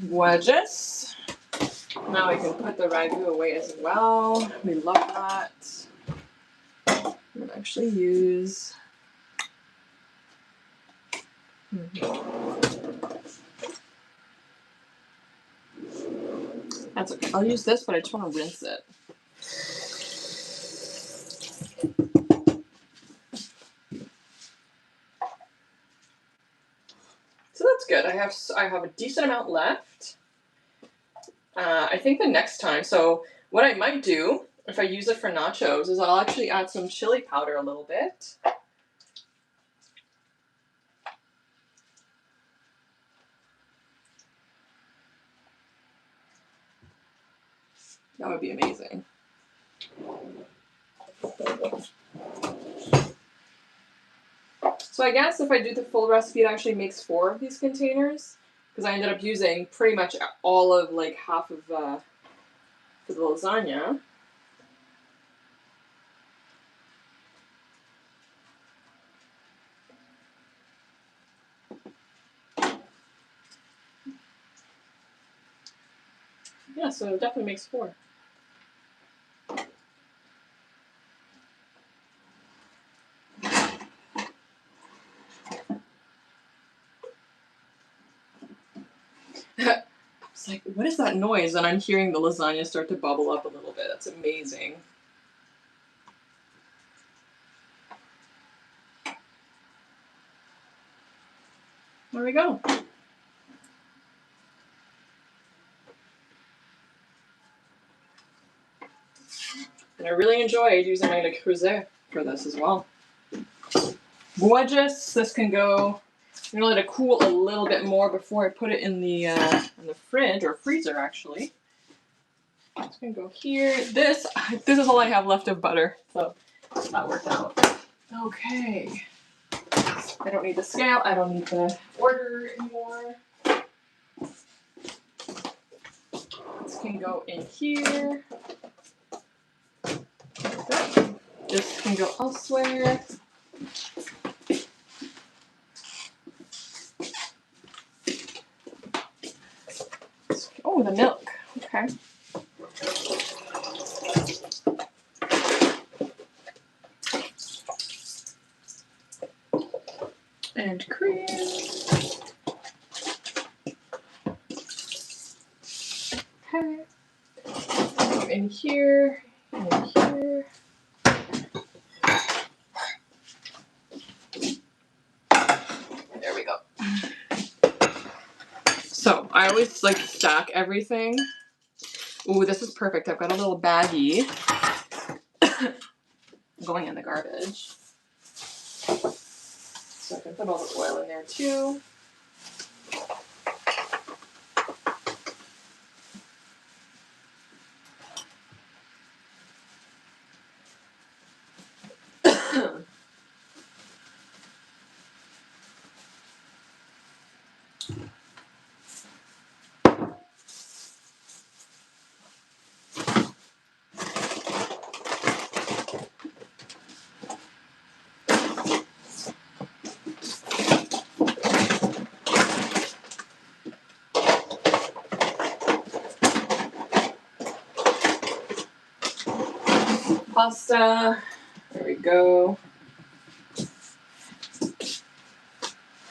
Wedges. Now we can put the ragu away as well. We love that. I'm gonna actually use That's okay. I'll use this, but I just want to rinse it. So that's good. I have a decent amount left. I think the next time, so what I might do, if I use it for nachos, is I'll actually add some chili powder a little bit. That would be amazing. So I guess if I do the full recipe, it actually makes 4 of these containers, because I ended up using pretty much all of like half of for the lasagna. Yeah, so it definitely makes 4. I was like, what is that noise? And I'm hearing the lasagna start to bubble up a little bit. That's amazing. There we go. And I really enjoyed using my Le Creuset for this as well. Gorgeous. This can go. I'm gonna let it cool a little bit more before I put it in the fridge or freezer actually. It's gonna go here. This is all I have left of butter, so that worked out. Okay. I don't need the scale. I don't need the order anymore. This can go in here. This can go elsewhere. Oh, the milk. Okay. And cream. Okay. Go in here. In here. There we go. So I always like to stack everything. Ooh, this is perfect. I've got a little baggie going in the garbage. So I can put all the oil in there too. Pasta. There we go.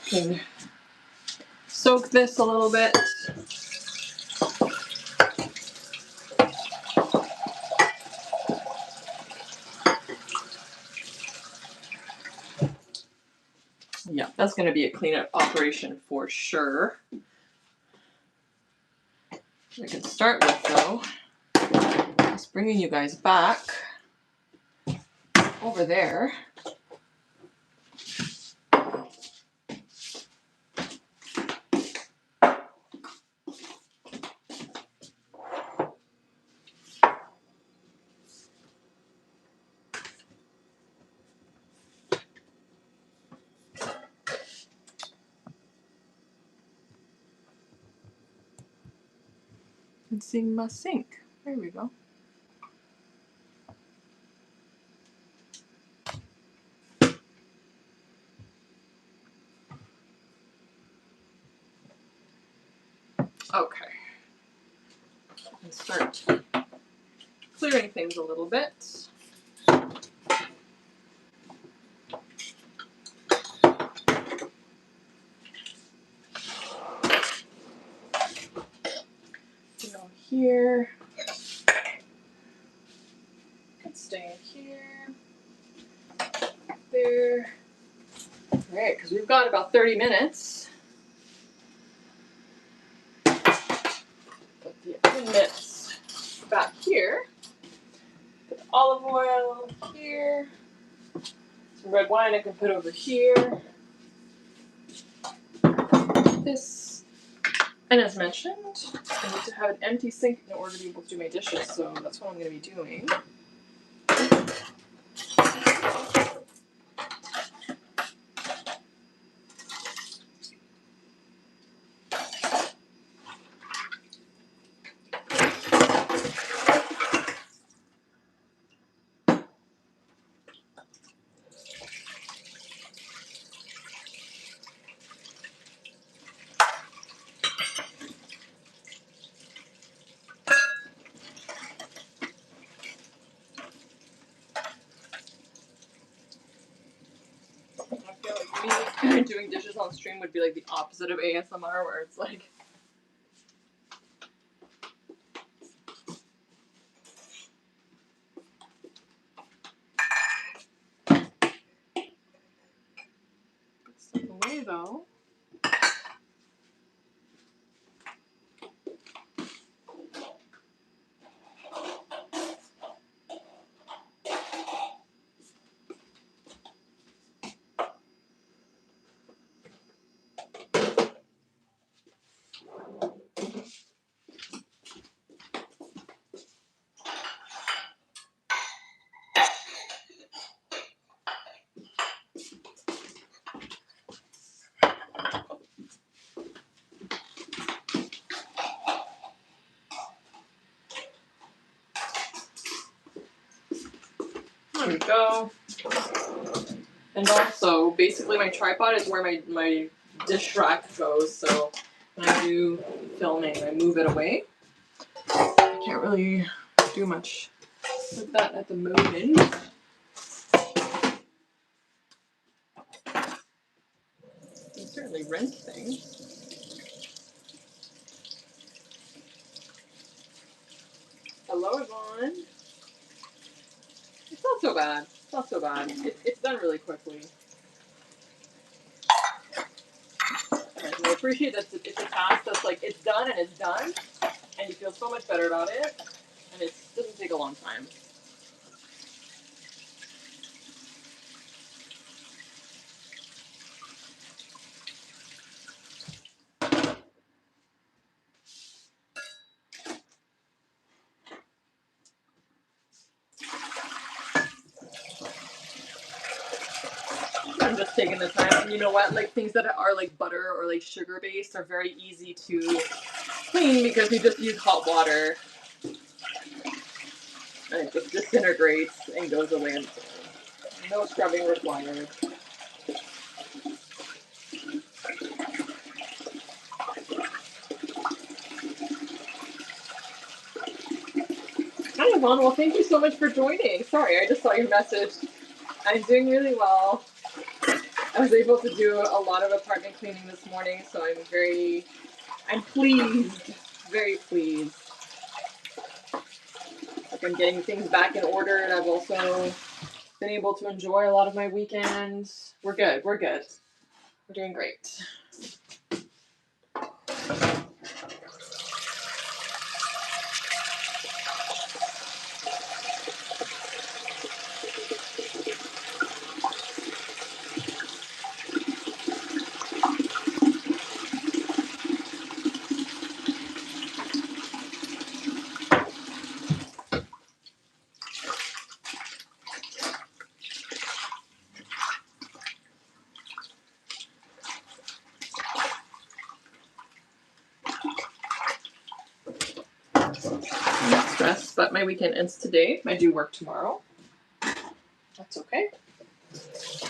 Can soak this a little bit. Yeah, that's going to be a cleanup operation for sure. I can start with though, just bringing you guys back over there. It's in my sink. There we go. Okay. And start clearing things a little bit. here. Can stay in here. There. Alright, because we've got about 30 minutes. Put the oven mitts back here. Put the olive oil here. Some red wine I can put over here. This. And as mentioned, I need to have an empty sink in order to be able to do my dishes, so that's what I'm going to be doing. I feel like me doing dishes on stream would be like the opposite of ASMR, where it's like... Step away though. There we go. And also, basically my tripod is where my dish rack goes, so when I do filming, I move it away. I can't really do much with that at the moment. I can certainly rinse things. Hello, Yvonne. It's not so bad. It's not so bad. It's done really quickly. And I appreciate that it's a task that's like, it's done and it's done, and you feel so much better about it, and it doesn't take a long time. I'm just taking the time, and you know what? Like things that are like butter or like sugar based are very easy to clean because you just use hot water, and it just disintegrates and goes away. No scrubbing required. Hi, Yvonne. Well, thank you so much for joining. Sorry, I just saw your message. I'm doing really well. I was able to do a lot of apartment cleaning this morning, so I'm pleased, very pleased. Like I'm getting things back in order, and I've also been able to enjoy a lot of my weekends. We're good. We're doing great. Not stressed, but my weekend ends today. I do work tomorrow. That's okay.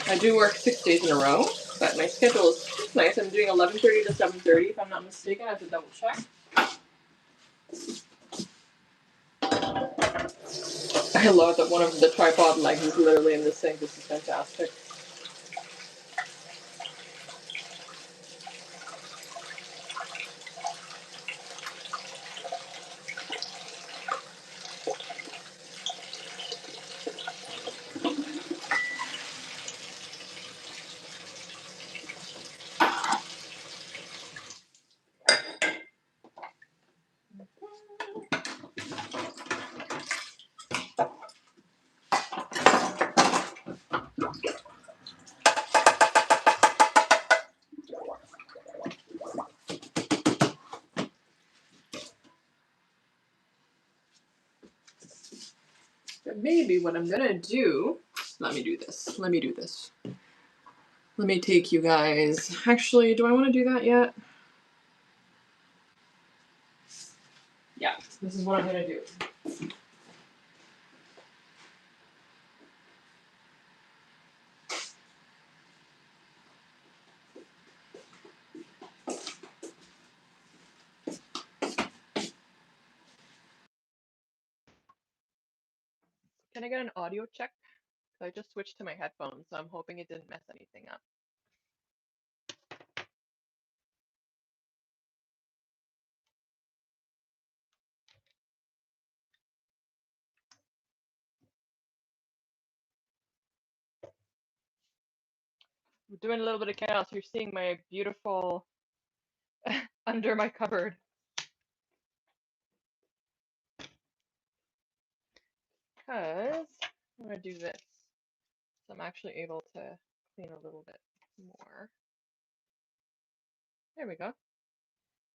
I do work 6 days in a row, but my schedule is nice. I'm doing 11:30 to 7:30, if I'm not mistaken. I have to double check. I love that one of the tripod legs is literally in the sink. This is fantastic. But maybe what I'm gonna do, let me do this. Let me take you guys. Actually, do I want to do that yet? Yeah, this is what I'm gonna do. Can I get an audio check? I just switched to my headphones, so I'm hoping it didn't mess anything up. We're doing a little bit of chaos. You're seeing my beautiful under my cupboard. Because I'm gonna do this. So I'm actually able to clean a little bit more. There we go.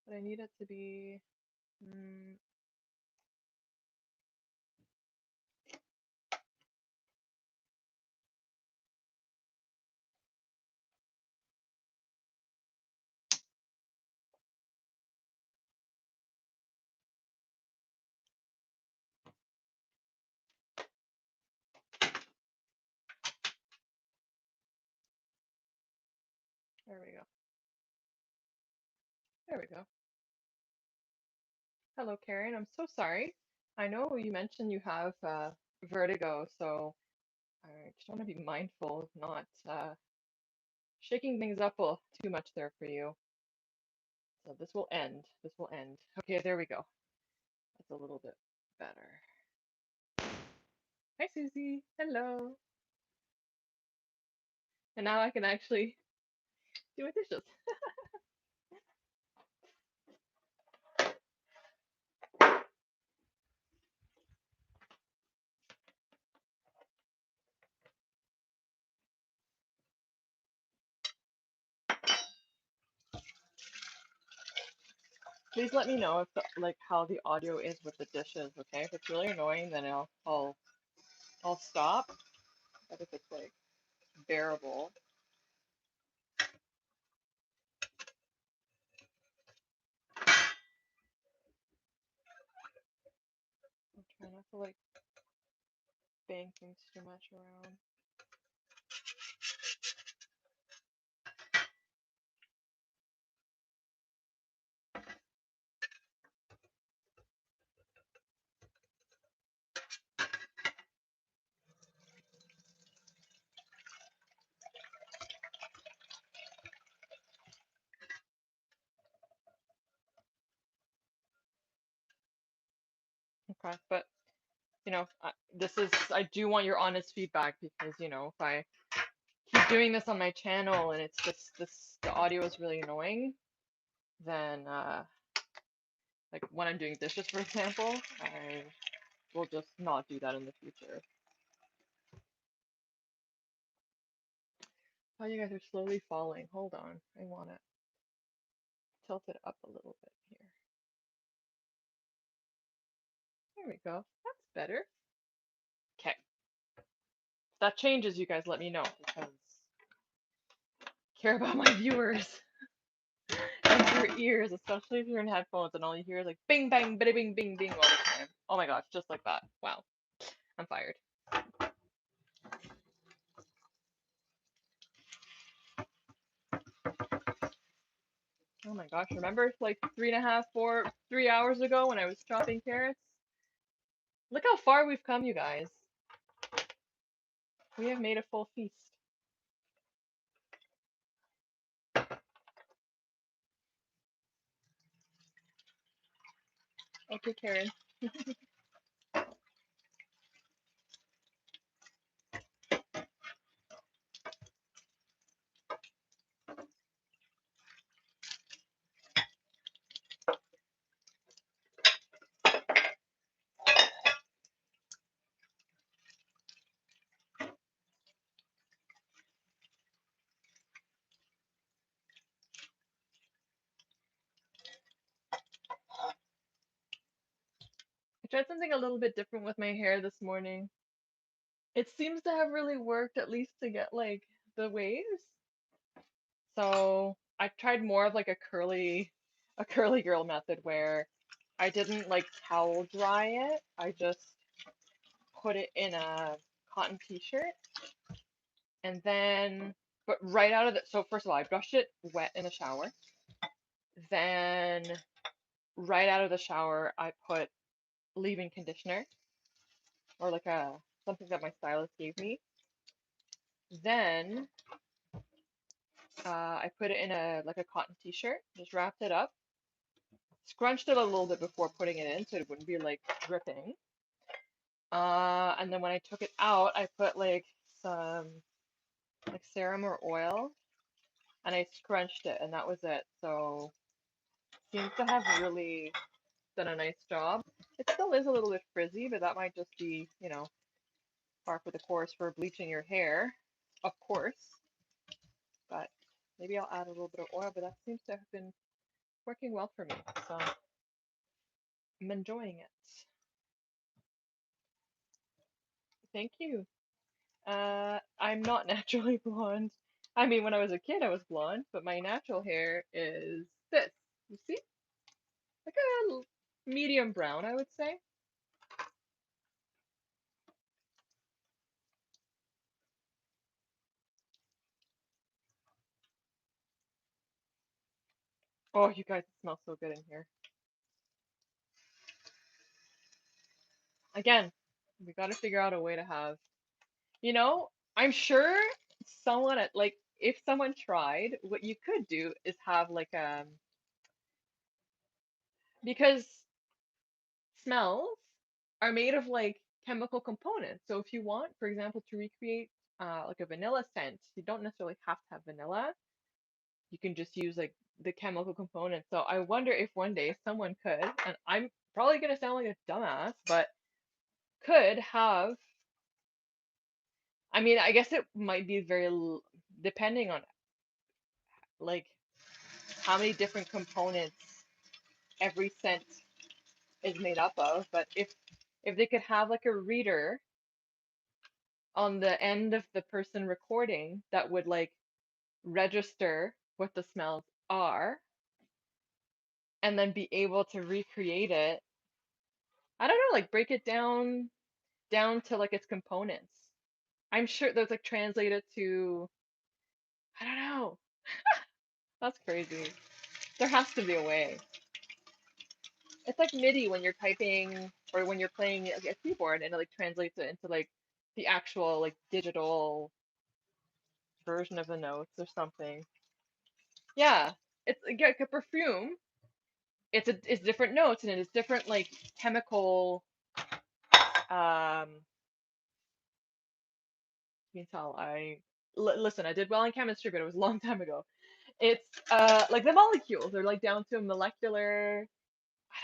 But I need it to be there we go. There we go. Hello, Karen. I'm so sorry. I know you mentioned you have vertigo, so I just want to be mindful of not shaking things up too much there for you. So this will end. This will end. Okay, there we go. That's a little bit better. Hi, Susie. Hello. And now I can actually do my dishes. Please let me know if like how the audio is with the dishes, okay? If it's really annoying, then I'll stop. But if it's like bearable, I'll try not to like bang things too much around. Okay, but you know, I do want your honest feedback because you know if I keep doing this on my channel and it's just the audio is really annoying, then like when I'm doing dishes, for example, I will just not do that in the future. Oh, you guys are slowly falling. Hold on, I want to tilt it up a little bit here. There we go. That's better. Okay. If that changes, you guys let me know because I care about my viewers and your ears, especially if you're in headphones and all you hear is like bing bang bada bing bing bing all the time. Oh my gosh, just like that. Wow. I'm fired. Oh my gosh, remember like 3 hours ago when I was chopping carrots? Look how far we've come, you guys. We have made a full feast. Okay, Karen. tried something a little bit different with my hair this morning. It seems to have really worked, at least to get like the waves. So I tried more of like a curly girl method where I didn't like towel dry it. I just put it in a cotton t-shirt and then, but right out of the, so first of all, I brushed it wet in the shower. Then right out of the shower, I put leave-in conditioner or like a something that my stylist gave me. Then I put it in a like a cotton t-shirt, just wrapped it up, scrunched it a little bit before putting it in so it wouldn't be like dripping. And then when I took it out, I put like some like serum or oil and I scrunched it and that was it. So seems to have really done a nice job. It still is a little bit frizzy, but that might just be, par for the course for bleaching your hair, of course. But maybe I'll add a little bit of oil, but that seems to have been working well for me. So I'm enjoying it. Thank you. I'm not naturally blonde. I mean, when I was a kid, I was blonde, but my natural hair is this. You see? Like a medium brown, I would say. Oh, you guys, it smells so good in here. Again, we got to figure out a way to have, you know, I'm sure someone at like, if someone tried, what you could do is have like because smells are made of like chemical components. So if you want, for example, to recreate like a vanilla scent, you don't necessarily have to have vanilla. You can just use like the chemical components. So I wonder if one day someone could, and I'm probably gonna sound like a dumbass, but could have. I mean, I guess it might be depending on like how many different components every scent is made up of. But if they could have like a reader on the end of the person recording that would like register what the smells are and then be able to recreate it. I don't know, like break it down to like its components. I'm sure there's like translated to I don't know. That's crazy. There has to be a way. It's like MIDI when you're typing or when you're playing a keyboard and it like translates it into like the actual like digital version of the notes or something. Yeah, it's like a perfume. It's different notes and it's different like chemical. You can tell listen. I did well in chemistry, but it was a long time ago. It's like the molecules are like down to a molecular.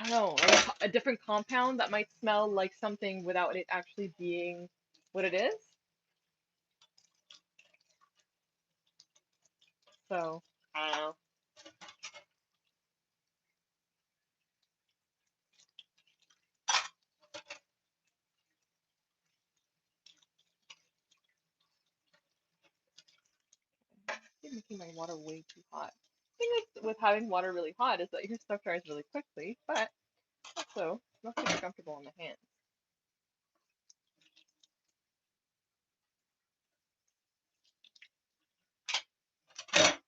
I don't know, like a different compound that might smell like something without it actually being what it is. So I don't know. I'm making my water way too hot. The thing with having water really hot is that your stuff dries really quickly, but also not super comfortable on the hands.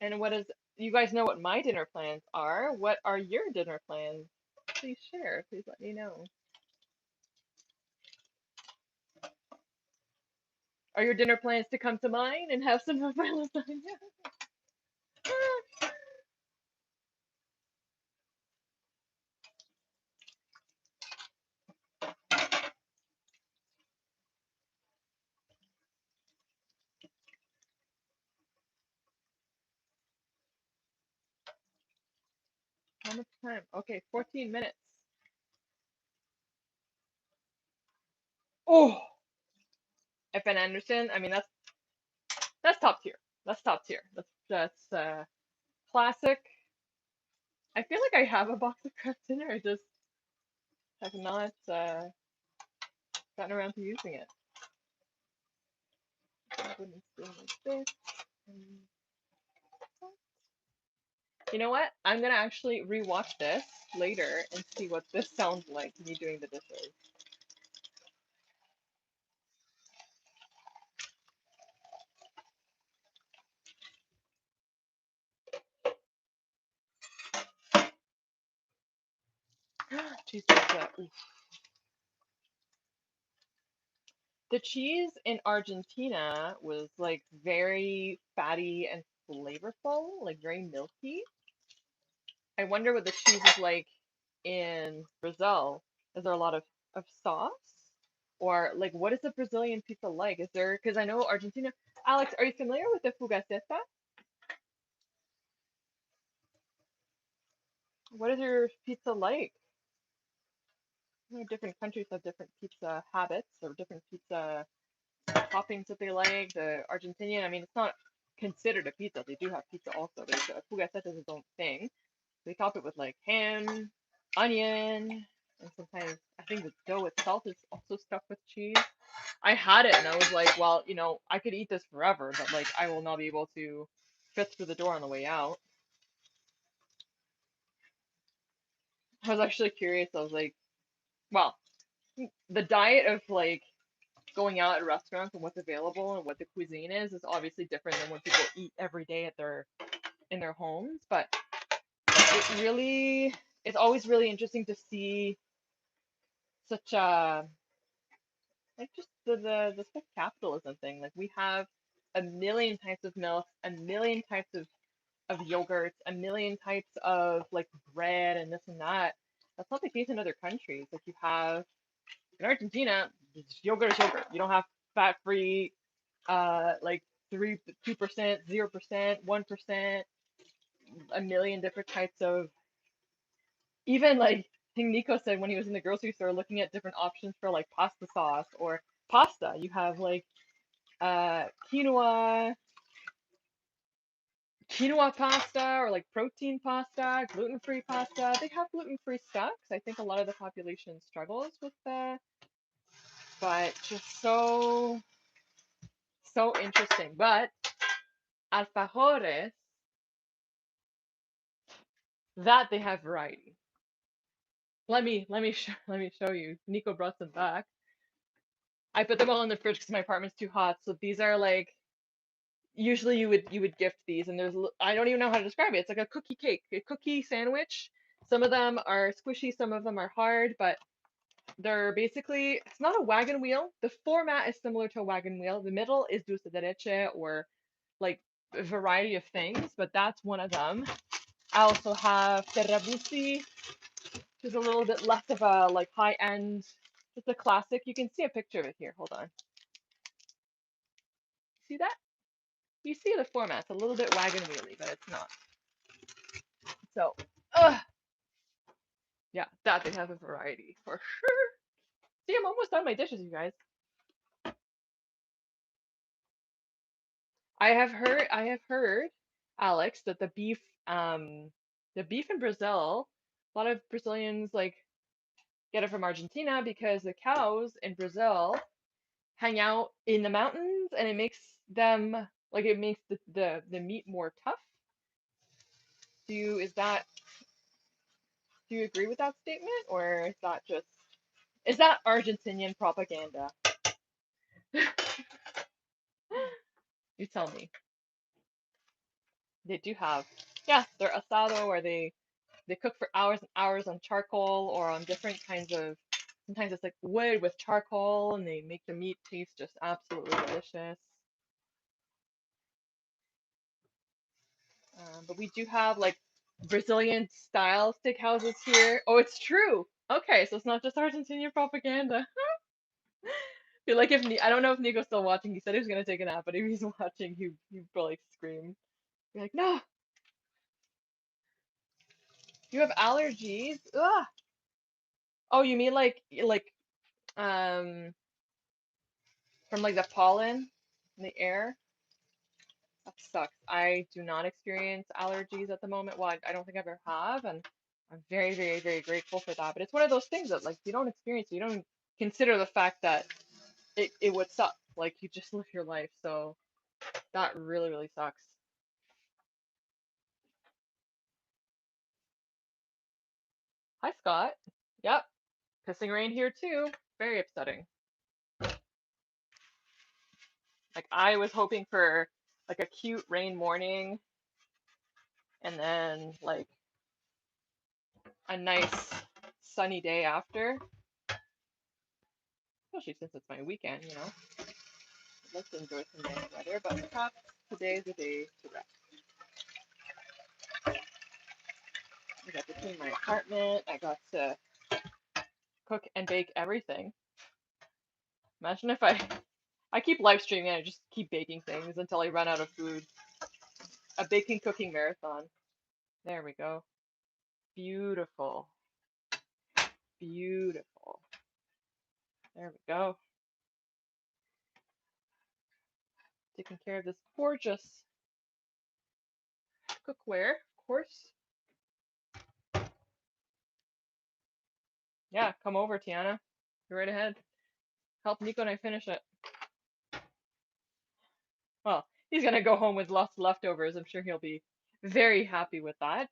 And what is you guys know what my dinner plans are? What are your dinner plans? Please share. Please let me know. Are your dinner plans to come to mine and have some of my lasagna? How much time? Okay, 14 minutes. Oh, FN Anderson. I mean, that's top tier. That's top tier. That's classic. I feel like I have a box of Kraft dinner. I just Have not gotten around to using it. Wooden spoon like this. And you know what? I'm gonna actually rewatch this later and see what this sounds like, me doing the dishes. Cheese pizza. Oof. The cheese in Argentina was like very fatty and flavorful, like very milky. I wonder what the cheese is like in Brazil. Is there a lot of sauce? Or like what is the Brazilian pizza like? Is there, because I know Argentina. Alex, are you familiar with the fugaceta? What is your pizza like? You know, different countries have different pizza habits or different pizza toppings that they like. The Argentinian, I mean, it's not considered a pizza. They do have pizza also, but it's, fugaceta is its own thing. They top it with like ham, onion, and sometimes I think the dough itself is also stuffed with cheese. I had it and I was like, well, you know, I could eat this forever, but like I will not be able to fit through the door on the way out. I was actually curious. I was like, well, the diet of like going out at restaurants and what's available and what the cuisine is obviously different than what people eat every day at their in their homes. But it really, it's always really interesting to see such a like just the whole capitalism thing. Like we have a million types of milk, a million types of yogurts, a million types of like bread and this and that. That's not the case in other countries. Like you have in Argentina, yogurt is yogurt. You don't have fat free, like 2%, 0%, 1%, a million different types of even like I think Nico said when he was in the grocery store looking at different options for like pasta sauce or pasta. You have like quinoa pasta or like protein pasta, gluten-free pasta. They have gluten-free stuff 'cause I think a lot of the population struggles with that, but just so interesting. But alfajores, that they have variety. Let me show you. Nico brought them back. I put them all in the fridge because my apartment's too hot. So these are like usually you would gift these, and I don't even know how to describe it. It's like a cookie cake, a cookie sandwich. Some of them are squishy, some of them are hard, but they're basically it's not a wagon wheel. The format is similar to a wagon wheel. The middle is dulce de leche or like a variety of things, but that's one of them. I also have terrabusi, which is a little bit less of a like high end. It's a classic. You can see a picture of it here. Hold on. See that? You see the format. It's a little bit wagon wheelie, but it's not. So, yeah, that they have a variety for sure. See, I'm almost done my dishes, you guys. I have heard, Alex, that the beef in Brazil, a lot of Brazilians like get it from Argentina because the cows in Brazil hang out in the mountains and it makes them like it makes the meat more tough. Do you is that do you agree with that statement or is that Argentinian propaganda? You tell me. They do have yeah, they're asado or they cook for hours and hours on charcoal or on different kinds of sometimes it's like wood with charcoal and they make the meat taste just absolutely delicious. But we do have like Brazilian style steakhouses here. Oh, it's true. Okay, so it's not just Argentinian propaganda. Feel like I don't know if Nico's still watching. He said he was gonna take a nap, but if he's watching, he'd probably scream. Be like, no, you have allergies. Ugh. Oh, you mean like um from like the pollen in the air? That sucks. I do not experience allergies at the moment. Well, I don't think I ever have, and I'm very, very, very grateful for that. But it's one of those things that like you don't experience, you don't consider the fact that it would suck. Like you just live your life. So that really, really sucks. Hi, Scott. Yep. Pissing rain here too. Very upsetting. Like I was hoping for like a cute rain morning and then like a nice sunny day after. Especially since it's my weekend, you know. I'd like to enjoy some nice weather, but perhaps today's the day to rest. I got to clean my apartment. I got to cook and bake everything. Imagine if I keep live streaming and I just keep baking things until I run out of food. A baking cooking marathon. There we go. Beautiful. Beautiful. There we go. Taking care of this gorgeous cookware, of course. Yeah, come over, Tiana. Go right ahead. Help Nico and I finish it. Well, he's gonna go home with lots of leftovers. I'm sure he'll be very happy with that.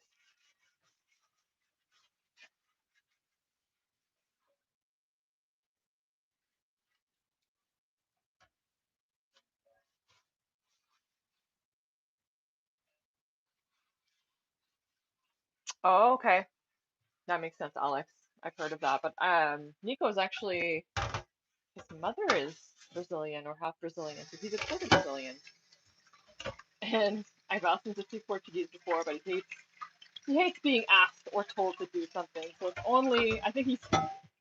Oh, okay. That makes sense, Alex. I've heard of that. But Nico's actually his mother is Brazilian or half Brazilian, so he's a quarter Brazilian. And I've asked him to speak Portuguese before, but he hates being asked or told to do something. So it's only I think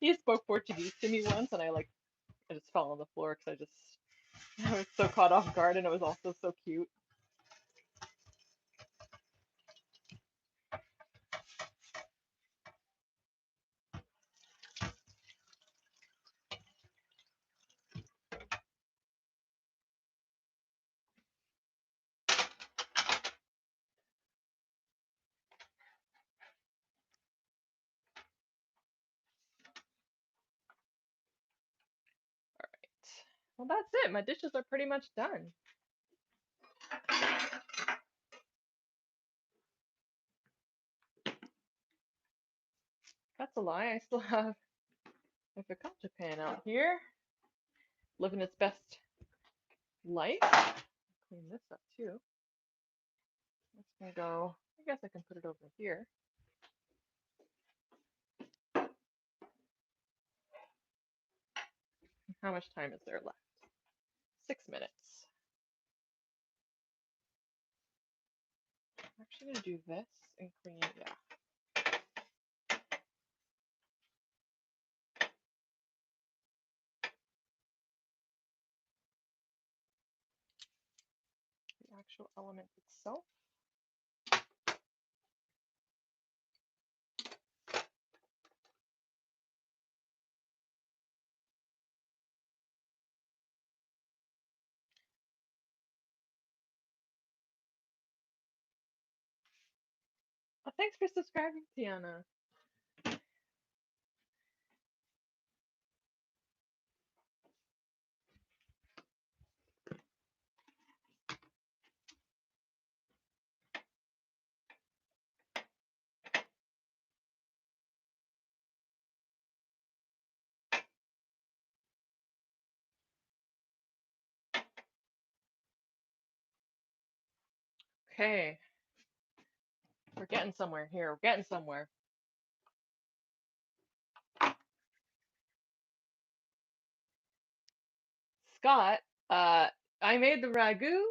he spoke Portuguese to me once, and I just fell on the floor because I was so caught off guard, and it was also so cute. Well, that's it. My dishes are pretty much done. That's a lie. I still have my focaccia pan out here, living its best life. Clean this up too. That's gonna go. I guess I can put it over here. How much time is there left? 6 minutes. I'm actually gonna do this and clean. Yeah. The actual element itself. Oh, thanks for subscribing, Tiana. Okay. We're getting somewhere here. We're getting somewhere. Scott, I made the ragu,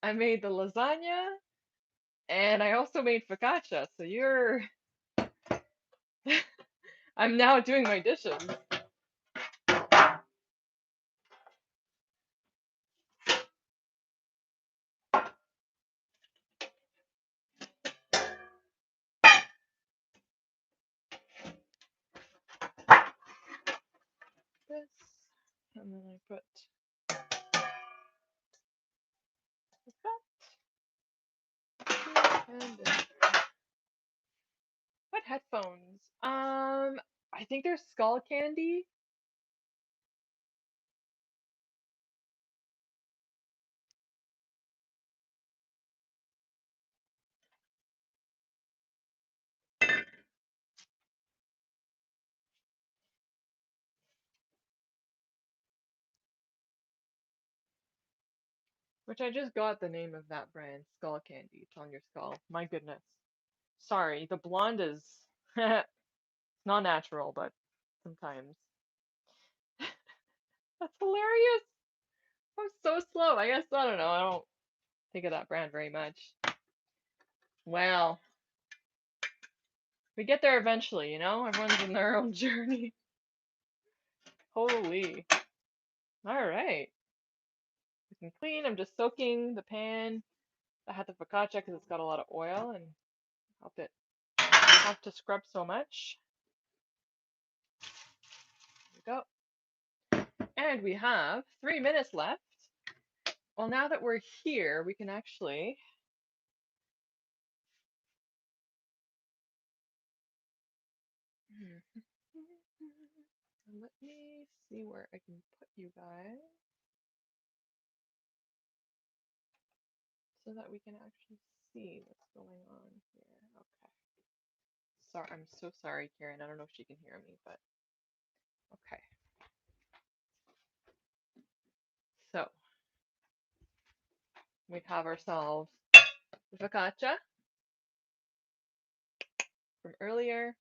I made the lasagna, and I also made focaccia. So you're I'm now doing my dishes. This, and then I put that, and this. What headphones? I think they're skull candy. Which I just got the name of that brand, Skull Candy. It's on your skull. My goodness. Sorry, the blonde is not natural, but sometimes. That's hilarious. I'm so slow. I guess I don't know. I don't think of that brand very much. Well, we get there eventually, you know? Everyone's in their own journey. Holy. Alright. We can clean. I'm just soaking the pan. I had the focaccia because it's got a lot of oil and helped it have to scrub so much. There we go. And we have 3 minutes left. Well, now that we're here, we can actually let me see where I can put you guys so that we can actually see what's going on here. Okay. Sorry, I'm so sorry, Karen. I don't know if she can hear me, but okay. So we have ourselves the focaccia from earlier.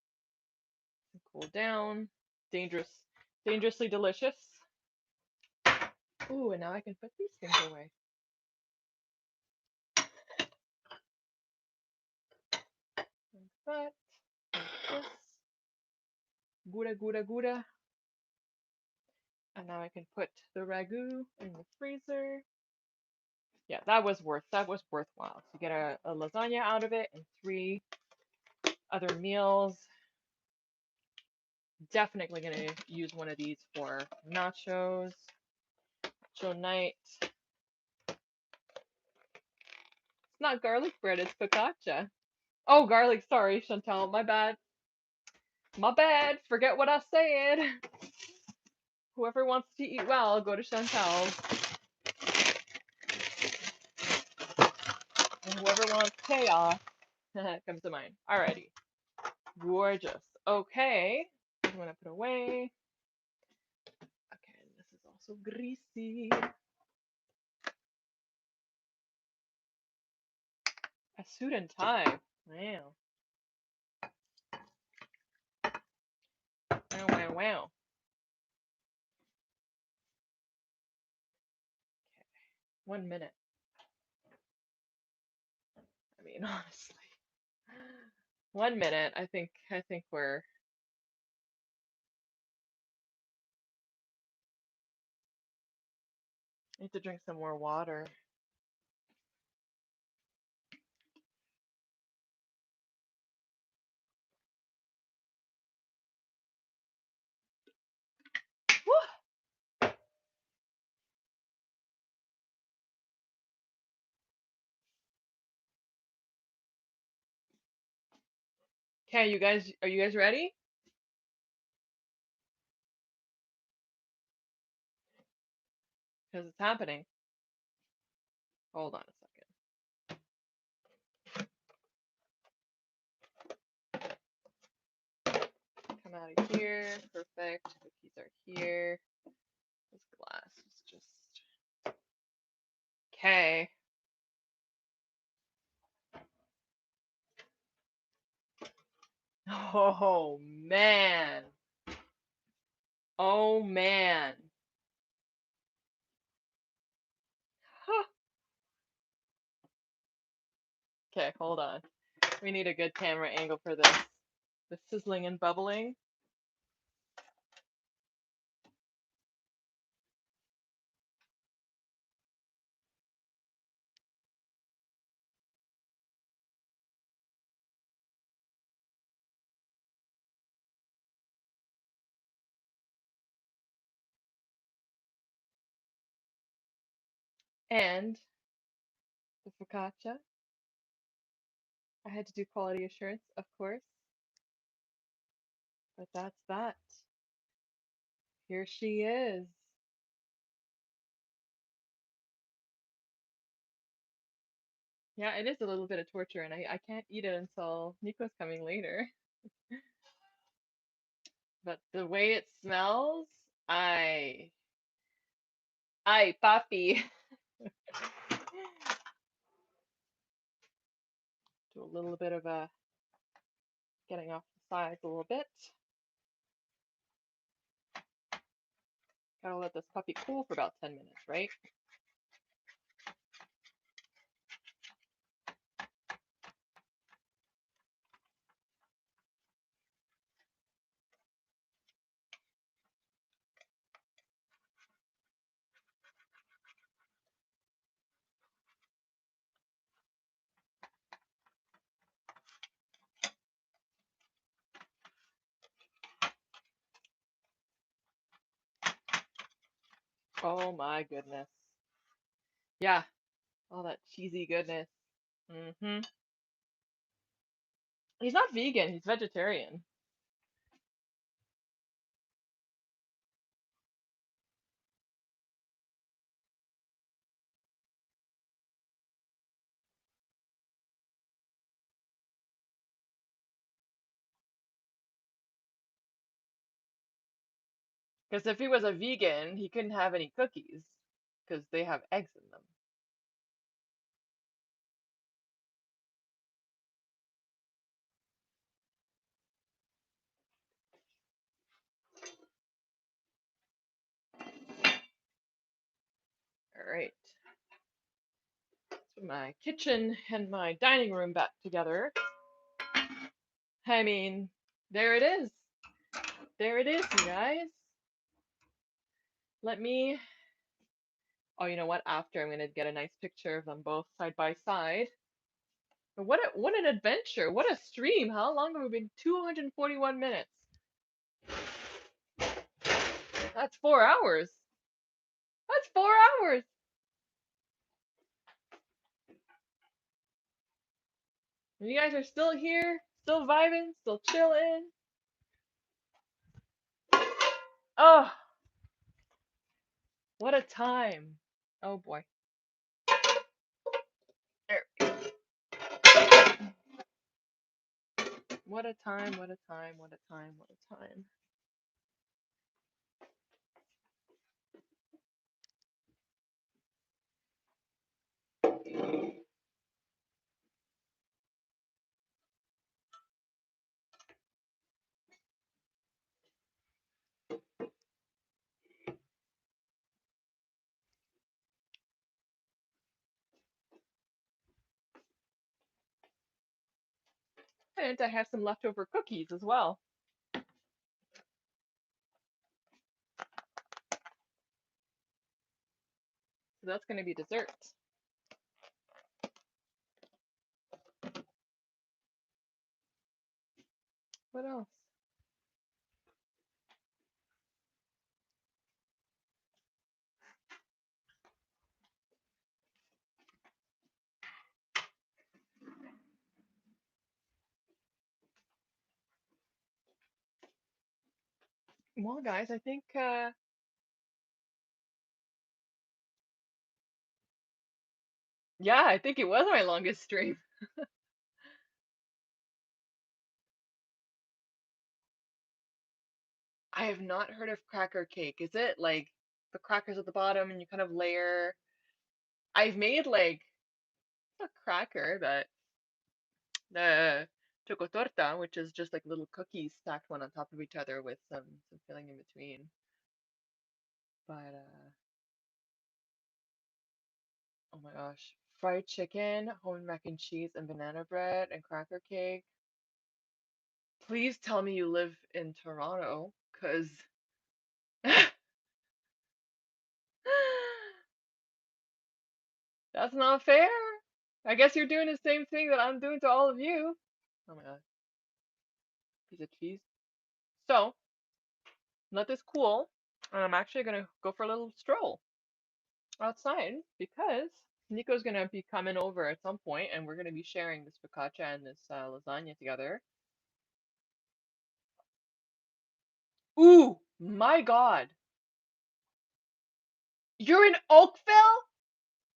Cool down. Dangerously delicious. Ooh, and now I can put these things away. Like that. Like this. Gouda, gouda, gouda. And now I can put the ragu in the freezer. Yeah, that was worthwhile. So you get a lasagna out of it and 3 other meals. Definitely gonna use one of these for nachos. Nacho night. It's not garlic bread, it's focaccia. Oh, garlic, sorry, Chantal, my bad. My bad, forget what I said. Whoever wants to eat well, go to Chantal's. And whoever wants chaos comes to mine. Alrighty. Gorgeous. Okay. I'm gonna put away. Okay, this is also greasy. A suit and tie. Wow. Wow, wow, wow. Okay. 1 minute. I mean, honestly. 1 minute. I think we're I need to drink some more water. Woo! Okay, are you guys ready? Because it's happening. Hold on a second. Come out of here. Perfect. Cookies are here. This glass is just okay. Oh man. Oh man. Huh. Okay, hold on. We need a good camera angle for this. The sizzling and bubbling. And the focaccia. I had to do quality assurance, of course. But that's that. Here she is. Yeah, it is a little bit of torture, and I can't eat it until Nico's coming later. But the way it smells, I, papi. Do a little bit of a getting off the sides a little bit. Gotta let this puppy cool for about 10 minutes, right? Oh my goodness. Yeah, all that cheesy goodness. Mm-hmm. He's not vegan, he's vegetarian. Because if he was a vegan, he couldn't have any cookies because they have eggs in them. All right. So my kitchen and my dining room back together. I mean, there it is. There it is, you guys. Let me. Oh, you know what? After I'm gonna get a nice picture of them both side by side. But what an adventure! What a stream! How long have we been? 241 minutes. That's 4 hours. That's 4 hours. And you guys are still here, still vibing, still chilling. Oh, what a time. Oh boy. There. What a time, what a time, what a time, what a time. And I have some leftover cookies as well. So that's going to be dessert. What else? Well, guys, I think, yeah, I think it was my longest stream. I have not heard of cracker cake. Is it like the crackers at the bottom and you kind of layer? I've made like a cracker, but the choco torta, which is just like little cookies stacked one on top of each other with some filling in between. But oh my gosh, fried chicken, homemade mac and cheese, and banana bread and cracker cake. Please tell me you live in Toronto, cause that's not fair. I guess you're doing the same thing that I'm doing to all of you. Oh my god, piece of cheese. So let this cool, and I'm actually gonna go for a little stroll outside because Nico's gonna be coming over at some point, and we're gonna be sharing this focaccia and this lasagna together. Ooh, my God. You're in Oakville?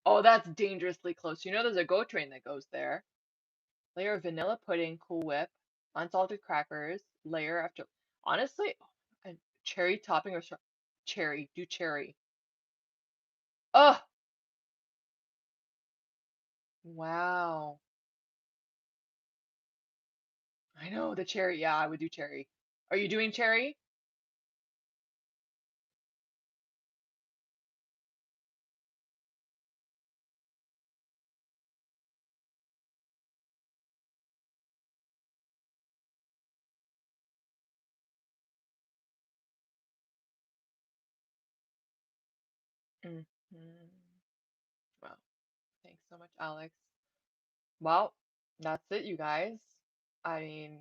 Oh, that's dangerously close. You know there's a GO train that goes there. Layer of vanilla pudding, Cool Whip, unsalted crackers, layer after. Honestly, and cherry topping or cherry, do cherry. Oh, wow. I know the cherry. Yeah, I would do cherry. Are you doing cherry? Mm. Wow. Thanks so much, Alex. Well, that's it, you guys. I mean,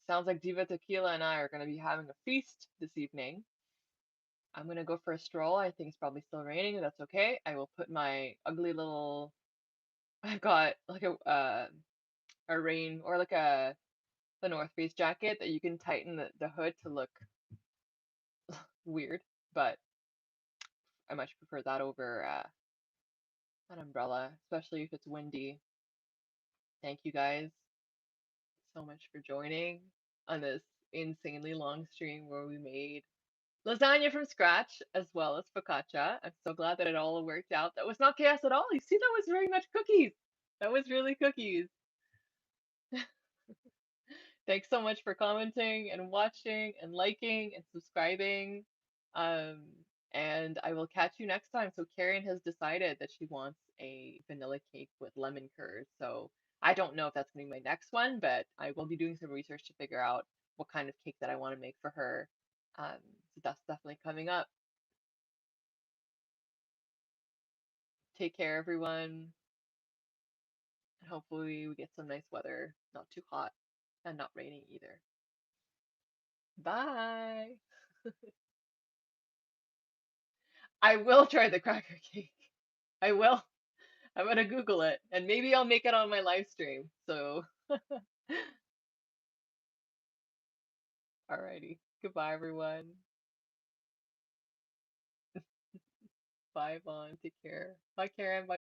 sounds like Diva Tequila and I are going to be having a feast this evening. I'm going to go for a stroll. I think it's probably still raining, and that's okay. I will put my ugly little. I've got like a rain or like a the North Face jacket that you can tighten the hood to look weird, but I much prefer that over an umbrella, especially if it's windy. Thank you guys so much for joining on this insanely long stream where we made lasagna from scratch as well as focaccia. I'm so glad that it all worked out. That was not chaos at all. You see, that was very much cookies. That was really cookies. Thanks so much for commenting and watching and liking and subscribing. Um, and I will catch you next time. So Karen has decided that she wants a vanilla cake with lemon curd. So I don't know if that's going to be my next one, but I will be doing some research to figure out what kind of cake that I want to make for her. So that's definitely coming up. Take care, everyone. And hopefully we get some nice weather, not too hot and not raining either. Bye. I will try the cracker cake. I will. I'm gonna Google it and maybe I'll make it on my live stream. So, alrighty. Goodbye, everyone. Bye, Vaughn. Take care. Bye, Karen. Bye.